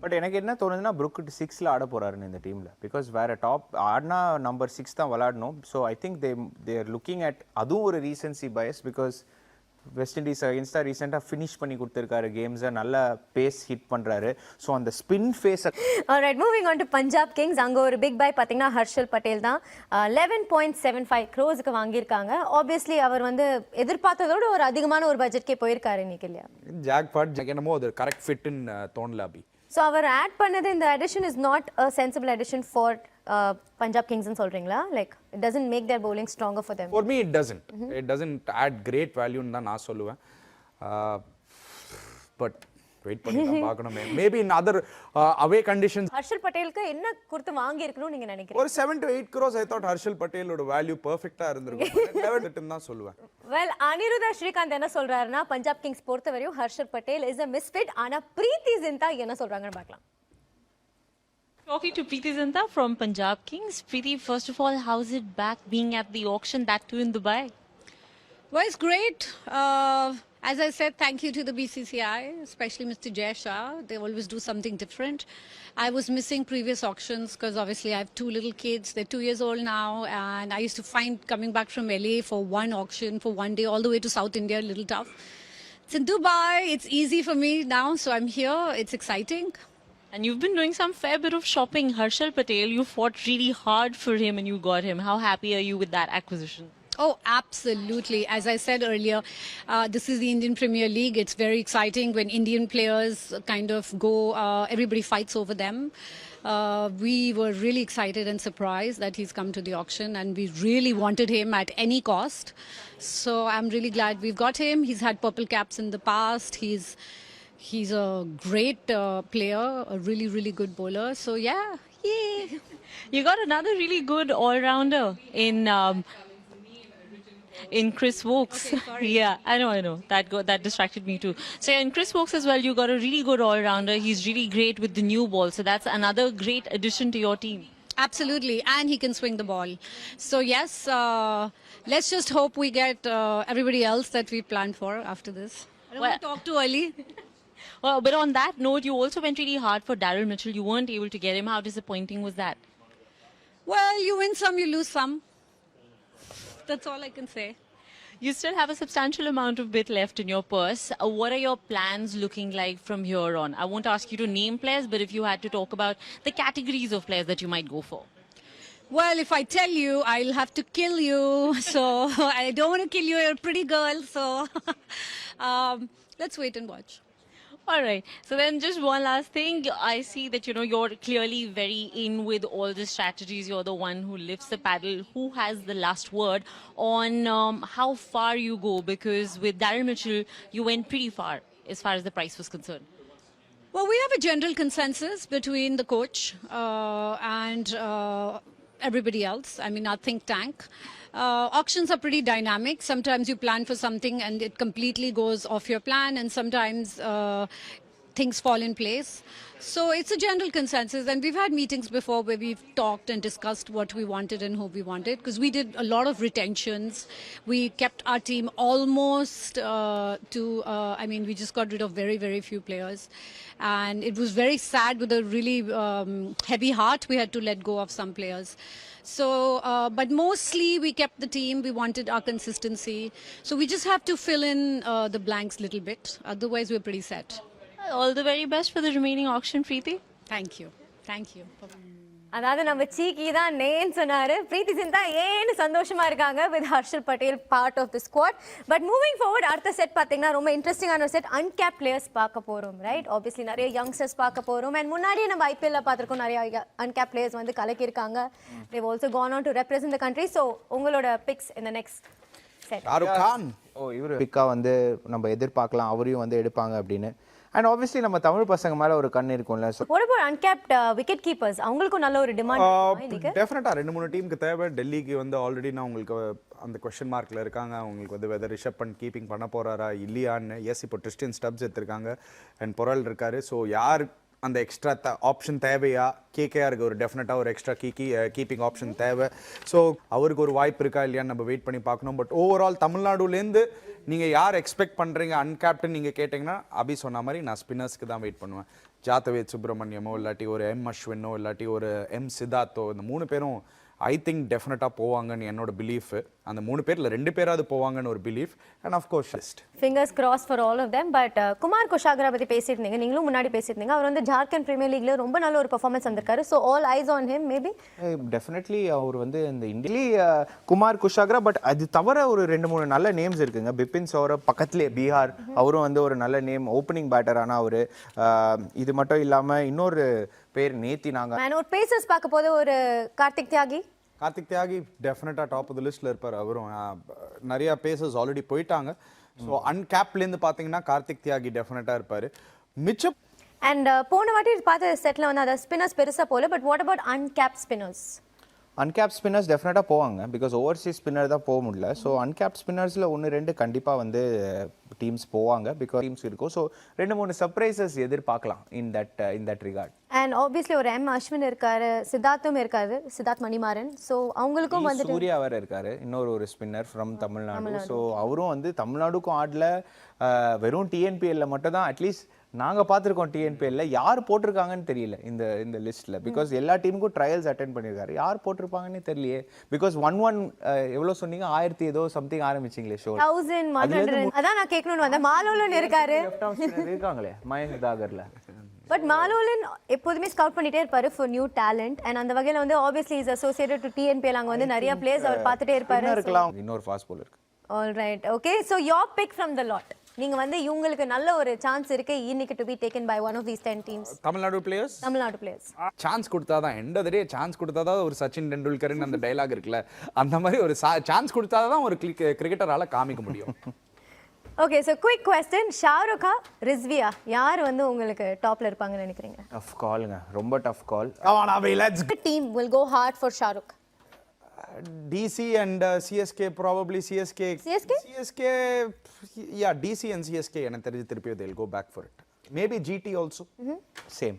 பட் எனக்கு என்ன தோணுதுன்னா ப்ரூக் 6ல ஆட போறாருன்னு இந்த டீம்ல. பிகாஸ் வேற டாப் ஆடினா நம்பர் 6 தான் விளையாடணும். So I think they are looking at அதுவும் ஒரு recency bias. Because West Indies அகேன்ஸ்டா ரீசெண்டாக ஃபினிஷ் பண்ணி கொடுத்துருக்காரு கேம்ஸை, நல்ல பேஸ் ஹிட் பண்ணுறாரு. ஸோ அந்த spin phase. Alright, moving on to Punjab Kings. அங்கே ஒரு பிக் பை பார்த்தீங்கன்னா ஹர்ஷல் பட்டேல் தான். 11.75 crores வாங்கியிருக்காங்க. ஆப்வியஸ்லி அவர் வந்து எதிர்பார்த்ததோட ஒரு அதிகமான ஒரு பட்ஜெட்கே போயிருக்காரு இன்னைக்கு இல்லையா? ஜாக்பாட் என்னமோ அது கரெக்ட் ஃபிட்னு தோணல அபி. ஸோ அவர் ஆட் பண்ணது இந்த addition is not a sensible addition for Punjab கிங்ஸ்னு சொல்றீங்களா? Like it doesn't make their bowling stronger for them. For me it doesn't add great value ன்னு தான் நான் சொல்லுவேன். பட் வெயிட் பண்ணி தான் பார்க்கணும். Maybe in other away conditions. Harshal பட்டேலுக்கு என்ன கொடுத்து வாங்கி இருக்கணும் நீங்க நினைக்கிறீங்க? ஒரு 7 to 8 crores I thought Harshal பட்டேலோட வேல்யூ பெர்ஃபெக்ட்டா இருந்திருக்கும். 11 தான் சொல்லுவேன். வெல், அனிருதா ஸ்ரீகாந்த் என்ன சொல்றாருன்னா பஞ்சாப் கிங்ஸ் பொறுத்தவரையும் Harshal Patel is a misfit. ஆனா பிரீத்தி ஜிந்தா என்ன சொல்றாங்கன்னு பார்க்கலாம். Talking to Preeti Zinta from Punjab Kings. Preeti, first of all, how's it back being at the auction, that too in Dubai? Well, it's great. As I said, thank you to the BCCI, especially Mr. Jay Shah. They always do something different. I was missing previous auctions because obviously I have 2 little kids. They're 2 years old now, and I used to find coming back from LA for one auction for one day all the way to South India a little tough. It's in Dubai. It's easy for me now, so I'm here. It's exciting. And you've been doing some fair bit of shopping. Harshal Patel, you fought really hard for him and you got him. How happy are you with that acquisition? Oh, absolutely. As I said earlier, this is the Indian Premier League. It's very exciting when Indian players kind of go, everybody fights over them. We were really excited and surprised that he's come to the auction, and we really wanted him at any cost. So I'm really glad we've got him. He's had purple caps in the past. He's a great player, a really, really good bowler. So yeah, yay. You got another really good all-rounder in Chris Wokes. Okay, sorry. Yeah, I know. That distracted me too. So yeah, in Chris Wokes as well, you got a really good all-rounder. He's really great with the new ball. So that's another great addition to your team. Absolutely, and he can swing the ball. So yes, let's just hope we get everybody else that we planned for after this. I don't want to talk too early. Well, but on that note, you also went really hard for Daryl Mitchell. You weren't able to get him. How disappointing was that? Well, you win some, you lose some. That's all I can say. You still have a substantial amount of bit left in your purse. What are your plans looking like from here on? I won't ask you to name players, but if you had to talk about the categories of players that you might go for. Well, if I tell you, I'll have to kill you. So I don't want to kill you. You're a pretty girl. So let's wait and watch. All right. So then just one last thing. I see that, you're clearly very in with all the strategies. You're the one who lifts the paddle. Who has the last word on how far you go? Because with Daryl Mitchell, you went pretty far as far as the price was concerned. Well, we have a general consensus between the coach and everybody else. I mean, our think tank. Auctions are pretty dynamic. Sometimes you plan for something and it completely goes off your plan, and sometimes things fall in place. So it's a general consensus, and we've had meetings before where we've talked and discussed what we wanted and who we wanted, because we did a lot of retentions. We kept our team almost I mean, we just got rid of very, very few players, and it was very sad. With a really heavy heart, we had to let go of some players. So, but mostly we kept the team. We wanted our consistency. So we just have to fill in the blanks a little bit. Otherwise, we're pretty set. All the very best for the remaining auction, Preeti. Thank you. Thank you. அதாவது நம்ம சீக்கி தான் நேன்னு சொன்னாரு, பிரீத்தி சிந்தா ஏன்னு சந்தோஷமா இருக்காங்க with Harshal Patel part of the squad. But moving forward, அடுத்த set பார்த்தீங்கன்னா ரொம்ப இன்ட்ரெஸ்டிங்கான ஒரு செட். அன்கேப் பிளேயர்ஸ் பார்க்க போறோம், ரைட்? ஆப்வியஸ்லி நிறைய யங்ஸ்டர்ஸ் பார்க்க போறோம். அண்ட் முன்னாடியே நம்ம ஐபிஎல்ல பார்த்துருக்கோம், நிறைய அன்கேப் பிளேயர்ஸ் வந்து கலக்கியிருக்காங்க. They also gone on to represent the country. So உங்களோட பிக்ஸ் இந்த நெக்ஸ்ட் செட்? ஷாருக் கான் இவர் பிக்கா வந்து நம்ம எதிர்பார்க்கலாம், அவரையும் வந்து எடுப்பாங்க அப்படின்னு. அண்ட் ஆப்வியஸ்லி நம்ம தமிழ் பசங்க மேல ஒரு கண் இருக்கும்ல. So what about uncapped wicket keepers? அவங்களுக்கும் நல்ல ஒரு டிமாண்ட். டெஃபினட்டா 2-3 டீமுக்கு தேவை. டெல்லிக்கு வந்து ஆல்ரெடி நான் உங்களுக்கு அந்த கொஸ்டின் மார்க்ல இருக்காங்க. அவங்களுக்கு வந்து வெதர் ரிஷப் பண்ட் கீப்பிங் பண்ண போறாரா இல்லையான்னு. எஸ், இப்போ ட்ரிஸ்டன் ஸ்டப்ஸ் எடுத்திருக்காங்க அண்ட் பொரல் இருக்காரு. ஸோ யார் அந்த எக்ஸ்ட்ரா ஆப்ஷன் தேவையா? கேகேஆருக்கு ஒரு டெஃபினட்டாக ஒரு எக்ஸ்ட்ரா கீப்பிங் ஆப்ஷன் தேவை. ஸோ அவருக்கு ஒரு வாய்ப்பு இருக்கா இல்லையான்னு நம்ம வெயிட் பண்ணி பார்க்கணும். பட் ஓவரால் தமிழ்நாடுலேருந்து நீங்கள் யார் எக்ஸ்பெக்ட் பண்ணுறீங்க அன்கேப்டன் நீங்கள் கேட்டிங்கன்னா, அபி சொன்ன மாதிரி நான் ஸ்பின்னர்ஸ்க்கு தான் வெயிட் பண்ணுவேன். ஜாதவேத் சுப்ரமணியமோ இல்லாட்டி ஒரு எம் அஸ்வினோ இல்லாட்டி ஒரு எம் சித்தார்த்தோ, இந்த 3 பேரும் ஐ திங்க் டெஃபினட்டாக போவாங்கன்னு என்னோட பிலீஃப். அந்த 3 பேரில் 2 பேராவது போவாங்கன்னு ஒரு belief. And of course list fingers crossed for all of them. But Kumar Kushagra பற்றி பேசியிருந்தீங்க, நீங்களும் முன்னாடி பேசியிருந்தீங்க. அவர் வந்து ஜார்க்கண்ட் பிரீமியர் லீக்ல ரொம்ப நல்ல ஒரு பெர்ஃபார்மன்ஸ் வந்திருக்காரு. So all eyes on him. Maybe definitely அவர் வந்து இந்த இந்தியா குமார் குஷாகரா. பட் அது தவிர ஒரு 2-3 நல்ல நேம்ஸ் இருக்குங்க. பிபின் சௌரப் பக்கத்துலேயே பீகார், அவரும் வந்து ஒரு நல்ல நேம், ஓப்பனிங் பேட்டர். ஆனால் அவர் இது மட்டும் இல்லாமல் இன்னொரு பேர் நேத்தி நாங்கள் ஒரு பேசர்ஸ் பார்க்க போது ஒரு கார்த்திக் தியாகி டெஃபினட்டாக டாப் ஆஃப் த லிஸ்ட்டில் இருப்பார். அவரும் நிறைய பேசர்ஸ் ஆல்ரெடி போயிட்டாங்க. ஸோ அன்கேப்லேருந்து பார்த்தீங்கன்னா கார்த்திக் தியாகி டெஃபினட்டாக இருப்பார். மிச்சம் அண்ட் போன வாட்டி பார்த்த செட்டில் வந்து அதை ஸ்பின்னர்ஸ் பெருசாக போகல. But what about uncap spinners? Uncap spinners டெஃபினட்டாக போவாங்க. பிகாஸ் ஓவர்சீஸ் ஸ்பின்னர் தான் போக முடியல. ஸோ அன்கேப் ஸ்பின்னர்ஸில் 1-2 கண்டிப்பாக வந்து டீம்ஸ் போவாங்க. பிகாஸ் டீம்ஸ் இருக்கும். ஸோ 2-3 சர்ப்ரைசஸ் எதிர்பார்க்கலாம் in that regard. And obviously ஒரு எம் அஸ்வின் இருக்காரு, சித்தார்த்தும் இருக்காரு, சித்தார்த் மணிமாறன். ஸோ அவங்களுக்கும் வந்து சூர்யா வேற இருக்காரு, இன்னொரு ஸ்பின்னர் ஃப்ரம் தமிழ்நாடு. ஸோ அவரும் வந்து தமிழ்நாடுக்கும் ஆடல, வெறும் டிஎன்பிஎல்ல மட்டும் தான் அட்லீஸ்ட் நாங்கள் பார்த்துருக்கோம். டிஎன்பிஎல்ல யார் போட்டிருக்காங்கன்னு தெரியல இந்த லிஸ்ட்டில். பிகாஸ் எல்லா டீமுக்கும் ட்ரையல்ஸ் அட்டென்ட் பண்ணியிருக்காரு. யார் போட்டிருப்பாங்கன்னு தெரியலையே. பிகாஸ் 1-1 எவ்வளோ சொன்னீங்க, 1000 ஏதோ சம்திங் ஆரம்பிச்சிங்களே ஷோ. 1100 அதான் நான் கேட்கணும்னு வந்தேன். மாலோலன் இருக்காரு, இருக்காங்களே மயங்க் தாகர்ல. பட் மாலோலன் எப்போதுமே ஸ்கவுட் பண்ணிட்டே இருப்பாரு ஃபார் நியூ டேலண்ட். அண்ட் அந்த வகையில் வந்து obviously is associated to TNPL. அங்கே வந்து நிறைய பிளேயர்ஸ் அவர் பார்த்துட்டே இருப்பாரு. இருக்கலாம் இன்னொரு fast bowler. All right, okay. So your pick from the lot. நீங்க வந்து இவங்களுக்கு நல்ல ஒரு சான்ஸ் இருக்கு இன்னைக்கு to be taken by one of these 10 teams. Tamil Nadu players chance கொடுத்தாதான் end of the day chance கொடுத்தாதான் ஒரு சச்சின் டெண்டுல்கர்னு அந்த டயலாக் இருக்குல்ல, அந்த மாதிரி ஒரு சான்ஸ் கொடுத்தாதான் ஒரு கிரிக்கெட்டரால காமிக்க முடியும். ஓகே, ஸோ குயிக் கொஸ்டின், ஷாருக்கா ரிஸ்வியா யார் வந்து உங்களுக்கு டாப்ல இருப்பாங்கன்னு நினைக்கிறீங்க? டஃப் கால்ங்க, ரொம்ப tough call. Come on Abhi, let's go. Team will go hard for Shahrukh. DC and CSK, probably CSK. Yeah, DC and CSK எனக்கு தெரிஞ்சு திருப்பி they'll go back for it. Maybe GT also. Same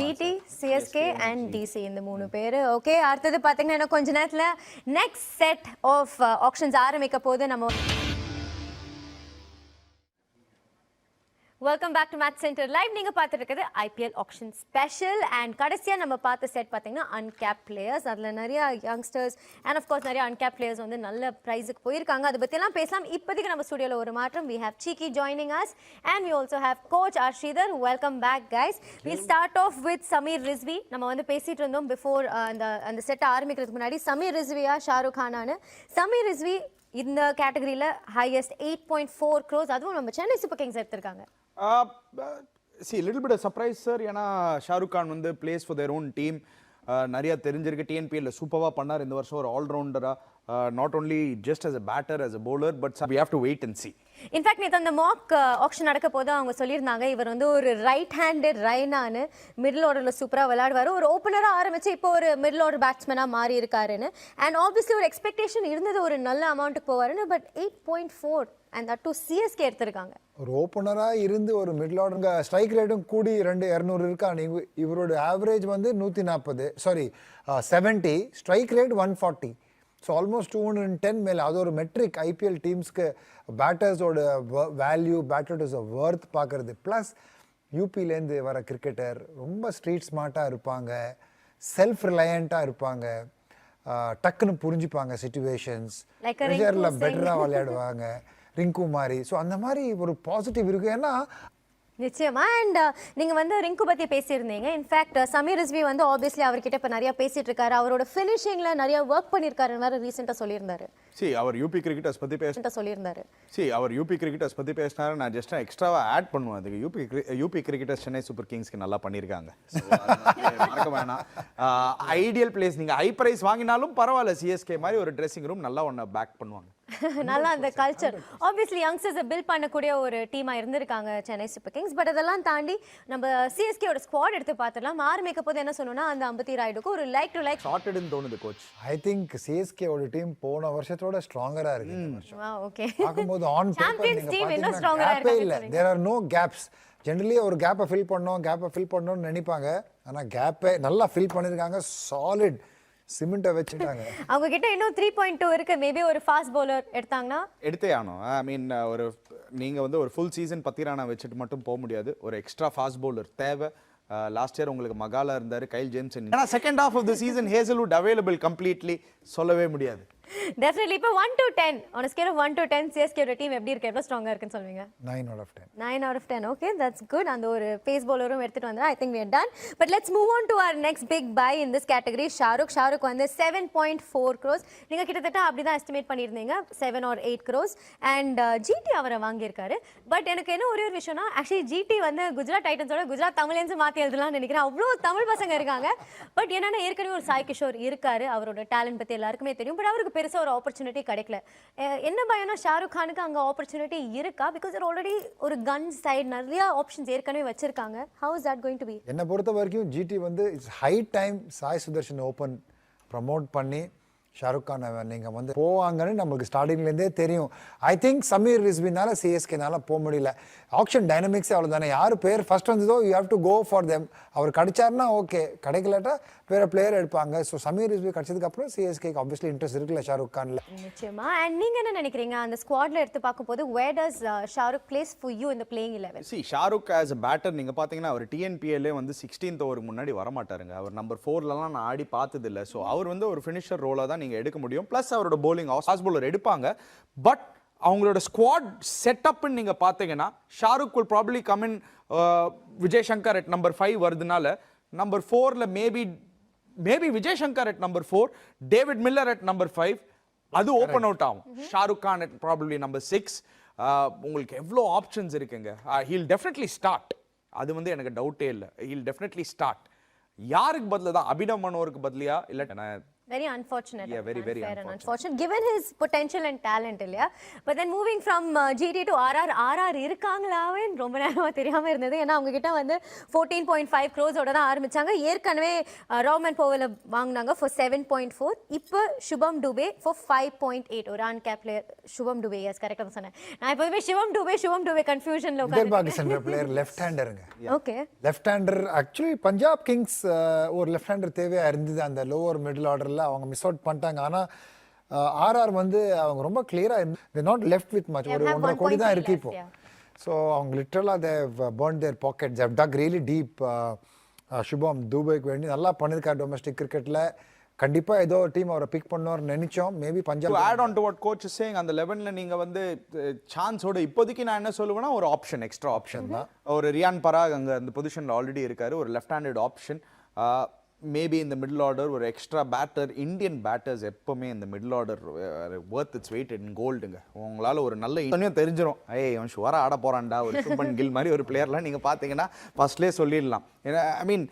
GT, CSK and DC இந்த 3 பேர். Okay, அடுத்தது பாத்தீங்கன்னா கொஞ்ச நேரத்துல next set of actions ஆரம்பிக்க போது. நம்ம welcome back to match centre live. நீங்கள் பார்த்துட்டு இருக்கிறது ஐபிஎல் ஆக்ஷன் ஸ்பெஷல். அண்ட் கடைசியாக நம்ம பார்த்த செட் பார்த்தீங்கன்னா அன்கேப் பிளேயர்ஸ். அதில் நிறைய யங்ஸ்டர்ஸ் அண்ட் ஆஃப்கோர்ஸ் நிறைய அன்கேப் பிளேயர்ஸ் வந்து நல்ல ப்ரைஸுக்கு போயிருக்காங்க. அதை பற்றியெல்லாம் பேசலாம். இப்போதைக்கு நம்ம ஸ்டுடியோவில் ஒரு மாற்றம். We have Cheeky joining us and we also have coach Sridhar. Welcome back guys. Will start off with Sameer Rizvi. நம்ம வந்து பேசிகிட்டு இருந்தோம் பிஃபோர் அந்த செட்டை ஆரம்பிக்கிறதுக்கு முன்னாடி. சமீர் ரிஸ்வியா ஷாருக் கானானு. சமீர் ரிஸ்வி இந்த கேட்டகரியில் ஹையஸ்ட் 8.4 crores, அதுவும் நம்ம சென்னை சூப்பர் கிங்ஸ் எடுத்திருக்காங்க. See, little bit of surprise sir. ஏன்னா ஷாருக் கான் வந்து place for their own team. நிறைய தெரிஞ்சிருக்கு. டிஎன்பிஎல்ல சூப்பராக பண்ணார் இந்த வருஷம் ஒரு ஆல்ரவுண்டராக. not only just as a batter, as a bowler, but we have to wait and see. In fact நேற்று அந்த மாக் ஆக்ஷன் நடக்க போது அவங்க சொல்லியிருந்தாங்க இவர் வந்து ஒரு ரைட் ஹேண்டட் ரைனானு மிடில் ஆர்டரில் சூப்பராக விளையாடுவார், ஒரு ஓப்பனராக ஆரம்பிச்சு இப்போ ஒரு மிடில் ஆர்டர் பேட்ஸ்மேனாக மாறி இருக்காருன்னு. அண்ட் ஆப்வியஸ்லி ஒரு எக்ஸ்பெக்டேஷன் இருந்தது ஒரு நல்ல அமௌண்ட்டுக்கு போவாருன்னு. But 8.4 and that to CSK எடுத்திருக்காங்க. ஒரு ஓப்பனராக இருந்து ஒரு மிடில் ஆர்டருங்க ஸ்ட்ரைக் ரேட்டும் கூடி 200 இருக்காங்க. இவரோட ஆவரேஜ் வந்து 140, sorry 70, strike rate 140. So almost 210 மேலே. அது ஒரு மெட்ரிக் ஐபிஎல் டீம்ஸ்க்கு பேட்டர்ஸோட வேல்யூ, பேட்டர்ஸ் ஒர்த் பார்க்குறது. ப்ளஸ் யூபிலேருந்து வர கிரிக்கெட்டர் ரொம்ப ஸ்ட்ரீட் ஸ்மார்ட்டாக இருப்பாங்க, செல்ஃப் ரிலையண்ட்டாக இருப்பாங்க, டக்குன்னு புரிஞ்சுப்பாங்க சிச்சுவேஷன்ஸ், ப்ரெஷரில் பெட்டராக விளையாடுவாங்க, ரிங்கு மாதிரி. ஸோ அந்த மாதிரி ஒரு பாசிட்டிவ் இருக்குது. ஏன்னா நிச்சயமா. அண்ட் நீங்க வந்து ரிங்கு பத்தி பேசியிருந்தீங்க. இன்ஃபேக்ட் சமீர் ரிஸ்வி வந்து ஆப்வியஸ்லி அவர்கிட்ட இப்போ நிறைய பேசிட்டு இருக்காரு, அவரோட ஃபினிஷிங்ல நிறைய ஒர்க் பண்ணியிருக்காரு வேற ரீசெண்டாக சொல்லியிருந்தாரு. அவர் யூபி கிரிக்கெட்டர்ஸ் பத்தி சொல்லியிருந்தாரு. அவர் யூபி கிரிக்கெட்டர்ஸ் பத்தி பேசினாரு. நான் ஜஸ்ட் எக்ஸ்ட்ராவா ஆட் பண்ணுவேன் அதுக்கு. யூபி கிரிக்கெட்டர்ஸ் சென்னை சூப்பர் கிங்ஸ்க்கு நல்லா பண்ணியிருக்காங்க, மறக்க வேணாம். Ideal place. நீங்க ஹை பிரைஸ் வாங்கினாலும் பரவாயில்ல, சிஎஸ்கே மாதிரி ஒரு ட்ரெஸ்ஸிங் ரூம் நல்லா ஒன்று பேக் பண்ணுவாங்க. நல்லா அந்த கல்ச்சர் ஆப்வியஸ்லி யங்ஸ்டர்ஸை பில்ட் பண்ணக்கூடிய ஒரு டீமா இருந்திருக்காங்க சென்னை சூப்பர் கிங்ஸ். பட் அதெல்லாம் தாண்டி நம்ம சிஎஸ்கேயோட ஸ்குவாட் எடுத்து பார்த்துடலாம். ஆரம்பிக்க போது என்ன சொல்லணும்னா அந்த அம்பத்தி ராய்டுக்கு ஒரு லைக் டு லைக் ஷார்ட்டட்னு தோணுது கோச். ஐ திங்க் சிஎஸ்கேவோட டீம் போன வருஷத்தோட ஸ்ட்ராங்கரா இருக்கு. ஓகே, பார்க்கும்போது ஆன் சாம்பியன்ஸ் டீம் என்ன ஸ்ட்ராங்கரா இருக்கு இல்ல. There are no gaps. Generally ஒரு கேப்பை ஃபில் பண்ணணும்னு நினைப்பாங்க. ஆனா கேப்பை நல்லா ஃபில் பண்ணிருக்காங்க. சாலிட் சிமெண்ட்டை வச்சுட்டாங்க. அவங்க கிட்ட இன்னும் 3.2 இருக்கு. மேபி ஒரு ஃபாஸ்ட் பவுலர் எடுத்தாங்கன்னா எடுத்தே ஆகணும். ஐ மீன் ஒரு நீங்க வந்து ஒரு ஃபுல் சீசன் பத்திரானா வச்சுட்டு மட்டும் போக முடியாது. ஒரு எக்ஸ்ட்ரா ஃபாஸ்ட் பவுலர் தேவை. லாஸ்ட் இயர் உங்களுக்கு மகாலா இருந்தாரு, கைல் ஜேம்சன். ஏன்னா second half of the season Hazlewood available completely சொல்லவே முடியாது. டெஃபினெட்லி. இப்போ 1 to 10 on a scale of 1 to 10 சிஎஸ்கேயோட team எப்படி இருக்கு, எவ்வளவு ஸ்ட்ராங்கா இருக்குன்னு சொல்வீங்க? 9 out of 10. 9 out of 10. Okay, that's good. அந்த ஒரு பேஸ் பவுலரும் எடுத்துட்டு வந்தா I think we are done. But let's move on to our next big buy in this category. Shahrukh வந்து 7.4 crores. நீங்க கிட்டத்தட்ட அப்படிதான் எஸ்டிமேட் பண்ணியிருந்தீங்க, 7 or 8 crores. அண்ட் ஜிடி அவரை வாங்கியிருக்காரு. பட் எனக்கு என்ன ஒரே ஒரு விஷயம்னா, ஆக்சுவலி ஜிடி வந்து குஜராத் டைட்டன்ஸோட குஜராத் தமிழன்ஸ் மாற்றி எழுதலாம்னு நினைக்கிறேன். அவ்வளோ தமிழ் பசங்க இருக்காங்க. பட் என்னன்னா ஏற்கனவே ஒரு சாய் கிஷோர் இருக்காரு, அவரோட டேலண்ட் பற்றி எல்லாருக்குமே தெரியும். பட் அவருக்கு பெருசாக ஒரு ஆப்பர்ச்சுனிட்டி கிடைக்கல. என்ன பயம்னா ஷாருக் கானுக்கு அங்கே ஆப்பர்ச்சுனிட்டி இருக்கா? பிகாஸ் ஆல்ரெடி ஒரு கன் சைடு நிறைய ஆப்ஷன்ஸ் ஏற்கனவே வச்சிருக்காங்க. How is that going to be? என்னை பொறுத்த வரைக்கும் ஜிடி வந்து it's high time Sai Sudharsan open promote பண்ணி ஷாருக் கான் நீங்கள் வந்து போவாங்கன்னு நம்மளுக்கு ஸ்டார்டிங்லேருந்தே தெரியும். ஐ திங்க் சமீர் ரிஸ்வினால சிஎஸ்கேனால போக முடியல. ஆக்ஷன் டைனமிக்ஸே அவ்வளோ தானே. யார் பேர் ஃபர்ஸ்ட் வந்ததோ you have to go for them. அவர் கிடைச்சாருன்னா ஓகே, கிடைக்கலட்டா வேற பிளேயர் எடுப்பாங்க. ஸோ சமீர் ரிஸ்வி கிடைச்சதுக்கப்புறம் சிஎஸ்கேக்கு ஆப்வியஸ்லி இன்ட்ரெஸ்ட் இருக்குல்ல ஷாருக் கான்ல. நிச்சயமா. அண்ட் நீங்கள் என்ன நினைக்கிறீங்க அந்த ஸ்குவாட்ல எடுத்து பார்க்கும்போது where does Shahrukh place for you in the playing 11? See, Shahrukh as a batter நீங்க பாத்தீங்கன்னா அவர் டிஎன்பிஎல்லே வந்து 16th ஓவருக்கு முன்னாடி வர மாட்டாருங்க. அவர் நம்பர் 4லலாம் நான் ஆடி பார்த்தது இல்லை. ஸோ அவர் வந்து ஒரு ஃபினிஷர் ரோலாக தான் நீங்கள் எடுக்க முடியும். ப்ளஸ் அவரோட bowling ஃபாஸ்ட் bowler எடுப்பாங்க. பட் அவங்களோட ஸ்குவாட் செட்டப்னு நீங்க பார்த்தீங்கன்னா Shahrukh will probably come in Vijay Shankar at number 5 வருதுனால நம்பர் 4ல maybe Vijay Shankar at number 4, David Miller at number 5 அது ஓப்பன் அவுட் ஆகும். Shahrukh Khan at probably number 6. உங்களுக்கு எவ்வளோ ஆப்ஷன்ஸ் இருக்குங்க. He'll definitely start. அது வந்து எனக்கு டவுட்டே இல்லை. He'll definitely start. யாருக்கு பதிலா தான் அபினவ் மனோருக்கு பதிலியா இல்லை? Very unfortunate. Yeah, very unfortunate given his potential and talent இல்லையா? But then moving from GT to RR இருக்காங்களாவே ரொம்ப நேரமா தெரியாம இருந்தது. ஏன்னா அவங்க கிட்ட வந்து 14.5 crores ஓட தான் ஆரம்பிச்சாங்க. ஏற்கனவே ராமன் போவல வாங்குனாங்க for 7.4. இப்போ சுபம் டுபே for 5.8. ஒரு uncapped player Shubham Dubey. Yes, கரெக்டாக சொன்னேன். நான் எப்பவுமே சுபம் டுபே கன்ஃபியூஷன்ல உட்கார்ந்து பாகிஸ்தான் பிளேயர் லெஃப்ட் ஹேண்டருங்க. Okay, left hander. Actually Punjab Kings ஒரு லெஃப்ட் ஹேண்டர் தேவையா இருந்தது அந்த லோவர் மிடில் ஆர்டர்ல. அவங்க மிஸ் அவுட் பண்ணிட்டாங்க. ஆனால் ஆர்ஆர் வந்து அவங்க ரொம்ப கிளியராக இருந்து நாட் லெஃப்ட் வித் மச். ஒரு 1.5 கோடி தான் இருக்கு இப்போ. ஸோ அவங்க லிட்டரலாக தேவ் பர்ன் தேர் பாக்கெட். தேவ் டக் ரியலி டீப். சுபம் துபைக்கு வேண்டி நல்லா பண்ணியிருக்காரு டொமஸ்டிக் கிரிக்கெட்டில். கண்டிப்பாக ஏதோ டீம் அவரை பிக் பண்ணோம்னு நினைச்சோம். Maybe Punjab. Add on to what coach is saying, அந்த 11ல நீங்க வந்து சான்ஸோட இப்போதைக்கு நான் என்ன சொல்லுவேன்னா ஒரு ஆப்ஷன், எக்ஸ்ட்ரா ஆப்ஷன் தான். ஒரு ரியான் பராக் அங்கே அந்த பொசிஷனில் ஆல்ரெடி இருக்காரு. ஒரு லெஃப்ட் ஹேண்டட் ஆப்ஷன். மேபி இந்த மிடில் ஆர்டர் ஒரு எக்ஸ்ட்ரா பேட்டர். இந்தியன் பேட்டர்ஸ் எப்பவுமே இந்த middle order worth its weight in கோல்டுங்க. உங்களால் ஒரு நல்ல தெரிஞ்சிடும், அவன் ஷுவராக ஆட போகிறான்டா, ஒரு சுப்பன் கில் மாதிரி ஒரு பிளேயர்லாம் நீங்கள் பார்த்தீங்கன்னா ஃபர்ஸ்ட்லேயே சொல்லிடலாம். ஐ மீன்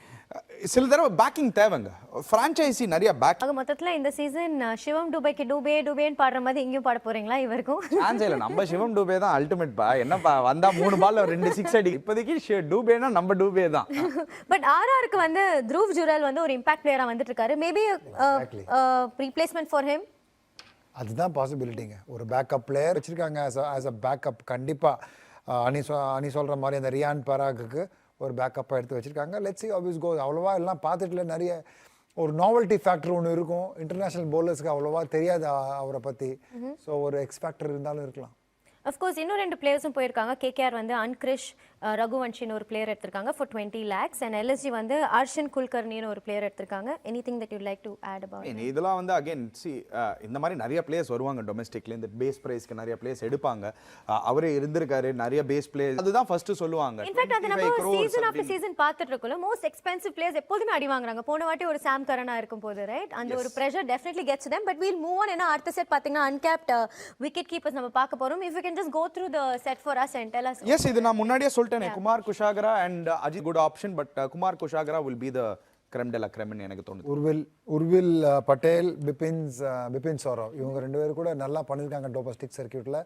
சில தடவை பேக்கிங் தேவைங்க. ஃப்ரான்ச்சைசி நிறைய பேக் ஆக மொத்தத்துல இந்த சீசன் சிவம் டுபேக்கு டூபேன்னு பாடுற மாதிரி இங்கேயும் பாட போறீங்களா இவருக்கும்? சான்ஸ் இல்லை. நம்ம சிவம் டூபே தான் அல்டிமேட்பா. என்னப்பா வந்தா 3 பால்ல 2 6 அடி. இப்போதைக்கு டூபேனா நம்ம டூபே தான். பட் ஆர்ஆருக்கு வந்து த்ருவ் ஜுரல் வந்து ஒரு இம்பாக்ட் பிளேயரா வந்துட்டு இருக்காரு. Maybe replacement for him. அதுதான் பாசிபிலிட்டிங்க. ஒரு பேக்கப் பிளேயர் வச்சுருக்காங்க ஆஸ் அ பேக்கப். கண்டிப்பாக அணி சொல்கிற மாதிரி அந்த ரியான் பராகுக்கு ஒரு பேக்கப்பாக எடுத்து வச்சுருக்காங்க. Let's see how it goes. அவ்வளோவா எல்லாம் பார்த்துட்டுல நிறைய ஒரு நாவல்ட்டி ஃபேக்டர் ஒன்று இருக்கும். இன்டர்நேஷ்னல் பவுலர்ஸ்க்கு அவ்வளோவா தெரியாது அவரை பற்றி. ஸோ ஒரு எக்ஸ் ஃபேக்டர் இருந்தாலும் இருக்கலாம். அஃப்கோர்ஸ் இன்னும் 2 பிளேயர்ஸும் போயிருக்காங்க. கேகேஆர் வந்து அன்கிரிஷ் ரகுவன்ஷின்னு ஒரு பிளேயர் எடுத்திருக்காங்க ஃபார் 20 lakhs அண்ட் எல்எஸ்ஜி வந்து அர்ஷன் குல்கர்னின்னு ஒரு பிளேயர் எடுத்திருக்காங்க. Anything that you like to add about? இதெல்லாம் வந்து அகைன் இந்த மாதிரி நிறைய பிளேயர்ஸ் வருவாங்க டொமஸ்டிக்ல. இந்த பேஸ் பிரைஸ்க்கு நிறைய பிளேயர்ஸ் எடுப்பாங்க. அவரே இருந்திருக்காரு நிறைய பேஸ் பிளேயர்ஸ். அதுதான் ஃபர்ஸ்ட் சொல்லுவாங்க. இன்ஃபேக்ட் அது நம்ம சீசன் ஆஃப்டர் சீசன் பார்த்துட்டு இருக்கோம். மோஸ்ட் எக்ஸ்பென்சிவ் பிளேயர்ஸ் எப்போதுமே அடி வாங்குறாங்க. போன வாட்டி ஒரு சாம் கரனா இருக்கும் போது ரைட் அந்த ஒரு pressure definitely gets them. But we'll move on. ஏன்னா அடுத்த செட் பாத்தீங்கன்னா அன்கேப்ட் விக்கெட் கீப்பர்ஸ் நம்ம பார்க்க போறோம். If you can just go through the set for us and tell us. Yes, இது நான் முன்னாடியே சொல்லிட்டேனே. Kumar Kushagra and Ajith good option. But Kumar Kushagra will be the creme de la creme ன்னு எனக்கு தோணுது. உர்வில் பட்டேல், பிபின் சௌரவ் இவங்க 2 பேரும் கூட நல்லா பண்ணியிருக்காங்க டொமஸ்டிக் சர்க்கியூட்டில்.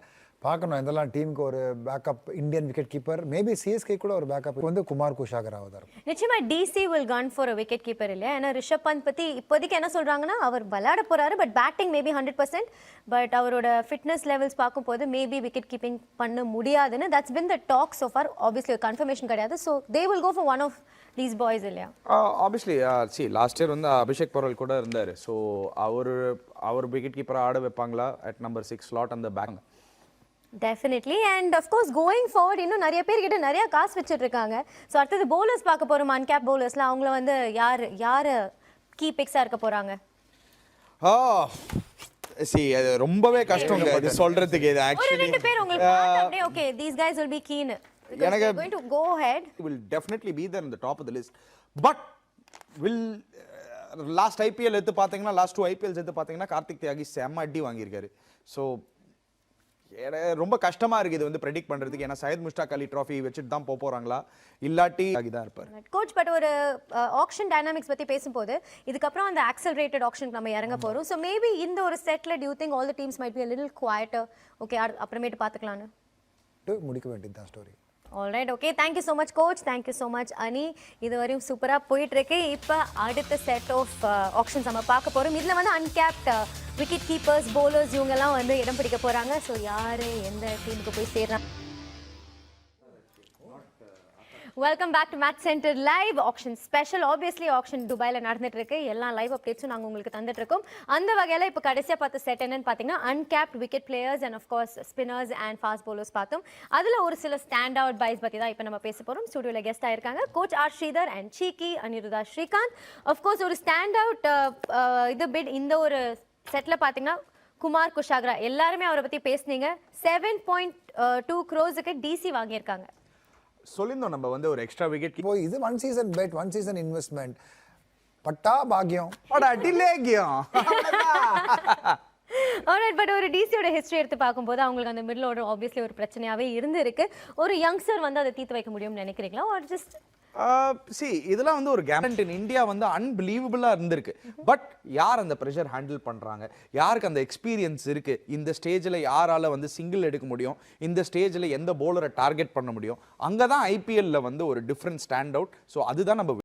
பார்க்கணும் எந்தெல்லாம் டீமுக்கு ஒரு backup Indian wicket keeper. Maybe CSK கூட ஒரு பேக்கப் வந்து குமார் குஷாகராவை தான் இருக்கும். நிச்சயமா DC will gun for wicket keeper இல்லையா? ஏன்னா ரிஷப் பந்த் பத்தி இப்போதைக்கு என்ன சொல்றாங்கன்னா அவர் விளையாட போறாரு. But batting maybe 100%. பட் அவரோட ஃபிட்னஸ் லெவல்ஸ் பார்க்கும்போது மேபி விக்கெட் கீப்பிங் பண்ண முடியாதுன்னு that's been the talk so far. Obviously confirmation கிடையாது. So they will go for one of these boys இல்லையா? ஆப்வியஸ்லி லாஸ்ட் இயர் வந்து அபிஷேக் பரோல் கூட இருந்தார். ஸோ அவர் wicket கீப்பராக ஆட வைப்பாங்களா அட் நம்பர் 6 ஸ்லாட் அந்த back? Definitely. And of course going forward இன்னும் நிறைய பேர் கிட்ட நிறைய காசு வச்சுட்டு இருக்காங்க. ஸோ அடுத்தது பவுலர்ஸ் பார்க்க போறோம். அன்கேப் பவுலர்ஸ்ல அவங்கள வந்து யார் கீ பிக்ஸா இருக்க போறாங்க? அது ரொம்பவே கஷ்டம் இது சொல்றதுக்கு. இது ஒரு ஆக்சுவலி 2 பேர் உங்களுக்கு பார்த்தா அப்படியே okay these guys will be keen. எனக்கு going to go ahead. will definitely be there in the top of the list. But will last IPL எடுத்து பார்த்தீங்கன்னா லாஸ்ட் 2 ஐபிஎல்ஸ் எடுத்து பார்த்தீங்கன்னா கார்த்திக் தியாகி செம்ம அடி வாங்கியிருக்காரு. ஸோ ரொம்ப கஷ்டமா இருக்கு இது வந்து ப்ரெடிக்ட் பண்றதுக்கு. ஏன்னா சையத் முஷ்டாக் அலி ட்ராஃபி வச்சுட்டு தான் போறாங்களா இல்லாட்டி தான் இருப்பார் கோச். பட் ஒரு ஆக்ஷன் டைனாமிக்ஸ் பத்தி பேசும்போது இதுக்கப்புறம் அந்த ஆக்சலரேட்டட் ஆக்ஷனுக்கு நம்ம இறங்க போறோம். ஸோ மேபி இந்த ஒரு செட்ல do think all the teams might be a little quieter. Okay அப்புறமேட்டு பார்த்துக்கலான்னு முடிக்க வேண்டியதுதான் story. Alright okay. Thank you so much coach. Thank you so much Ani. இதுவரையும் சூப்பராக போயிட்டு இருக்கு. இப்போ அடுத்த செட் ஆஃப் ஆப்ஷன்ஸ் நம்ம பார்க்க போகிறோம். இதில் வந்து அன்கேப்ட் விக்கெட் கீப்பர்ஸ் பவுலர்ஸ் இவங்கெல்லாம் வந்து இடம் பிடிக்க போகிறாங்க. ஸோ யார் எந்த டீமுக்கு போய் சேர்றாங்க? Welcome back to match centre live auction special. Obviously auction துபாயில் நடந்துட்டு இருக்கு. எல்லா லைவ் அப்டேட்ஸும் நாங்கள் உங்களுக்கு தந்துட்டு இருக்கோம். அந்த வகையில் இப்போ கடைசியாக பார்த்த செட் என்னன்னு பார்த்தீங்கன்னா uncapped wicket players and of course spinners and fast bowlers பார்த்தோம். அதில் ஒரு சில ஸ்டாண்ட் அவுட் பைஸ் பற்றி தான் இப்போ நம்ம பேச போகிறோம். ஸ்டுடியோவில் கெஸ்ட் ஆயிருக்காங்க coach R Sridhar and Cheeky Anirudha Srikkanth. Of course ஒரு ஸ்டாண்ட் அவுட் இது பிட் இந்த ஒரு செட்டில் பார்த்தீங்கன்னா குமார் குஷாகரா. எல்லாருமே அவரை பற்றி பேசுனீங்க. 7.2 crores டிசி வாங்கியிருக்காங்க. சொல்லியிருந்தோம் நம்ம வந்து ஒரு எக்ஸ்ட்ரா விக்கெட் இப்போ இது 1 season bet 1 season இன்வெஸ்ட்மெண்ட். பட்டா பாக்கியம் டிலேகியம். ஆல்ரைட். பட் ஒரு டிசியோட ஹிஸ்டரி எடுத்து பார்க்கும்போது அவங்களுக்கு அந்த மிடில் ஆர்டர் ஆப்வியஸ்லி ஒரு பிரச்சனையாகவே இருந்திருக்கு. ஒரு யங்ஸ்டர் வந்து அதை தீர்த்து வைக்க முடியும்னு நினைக்கிறீங்களா? ஆர் ஜஸ்ட் இதெல்லாம் வந்து ஒரு கேரண்ட் இன் இந்தியா வந்து அன்பிலீவபிளா இருந்திருக்கு. பட் யார் அந்த ப்ரெஷர் ஹேண்டில் பண்றாங்க, யாருக்கு அந்த எக்ஸ்பீரியன்ஸ் இருக்கு, இந்த ஸ்டேஜில் யாரால வந்து சிங்கிள் எடுக்க முடியும், இந்த ஸ்டேஜில் எந்த பவுலரை டார்கெட் பண்ண முடியும், அங்கே தான் ஐபிஎல்ல வந்து ஒரு டிஃப்ரெண்ட் ஸ்டாண்ட் அவுட். ஸோ அதுதான் நம்ம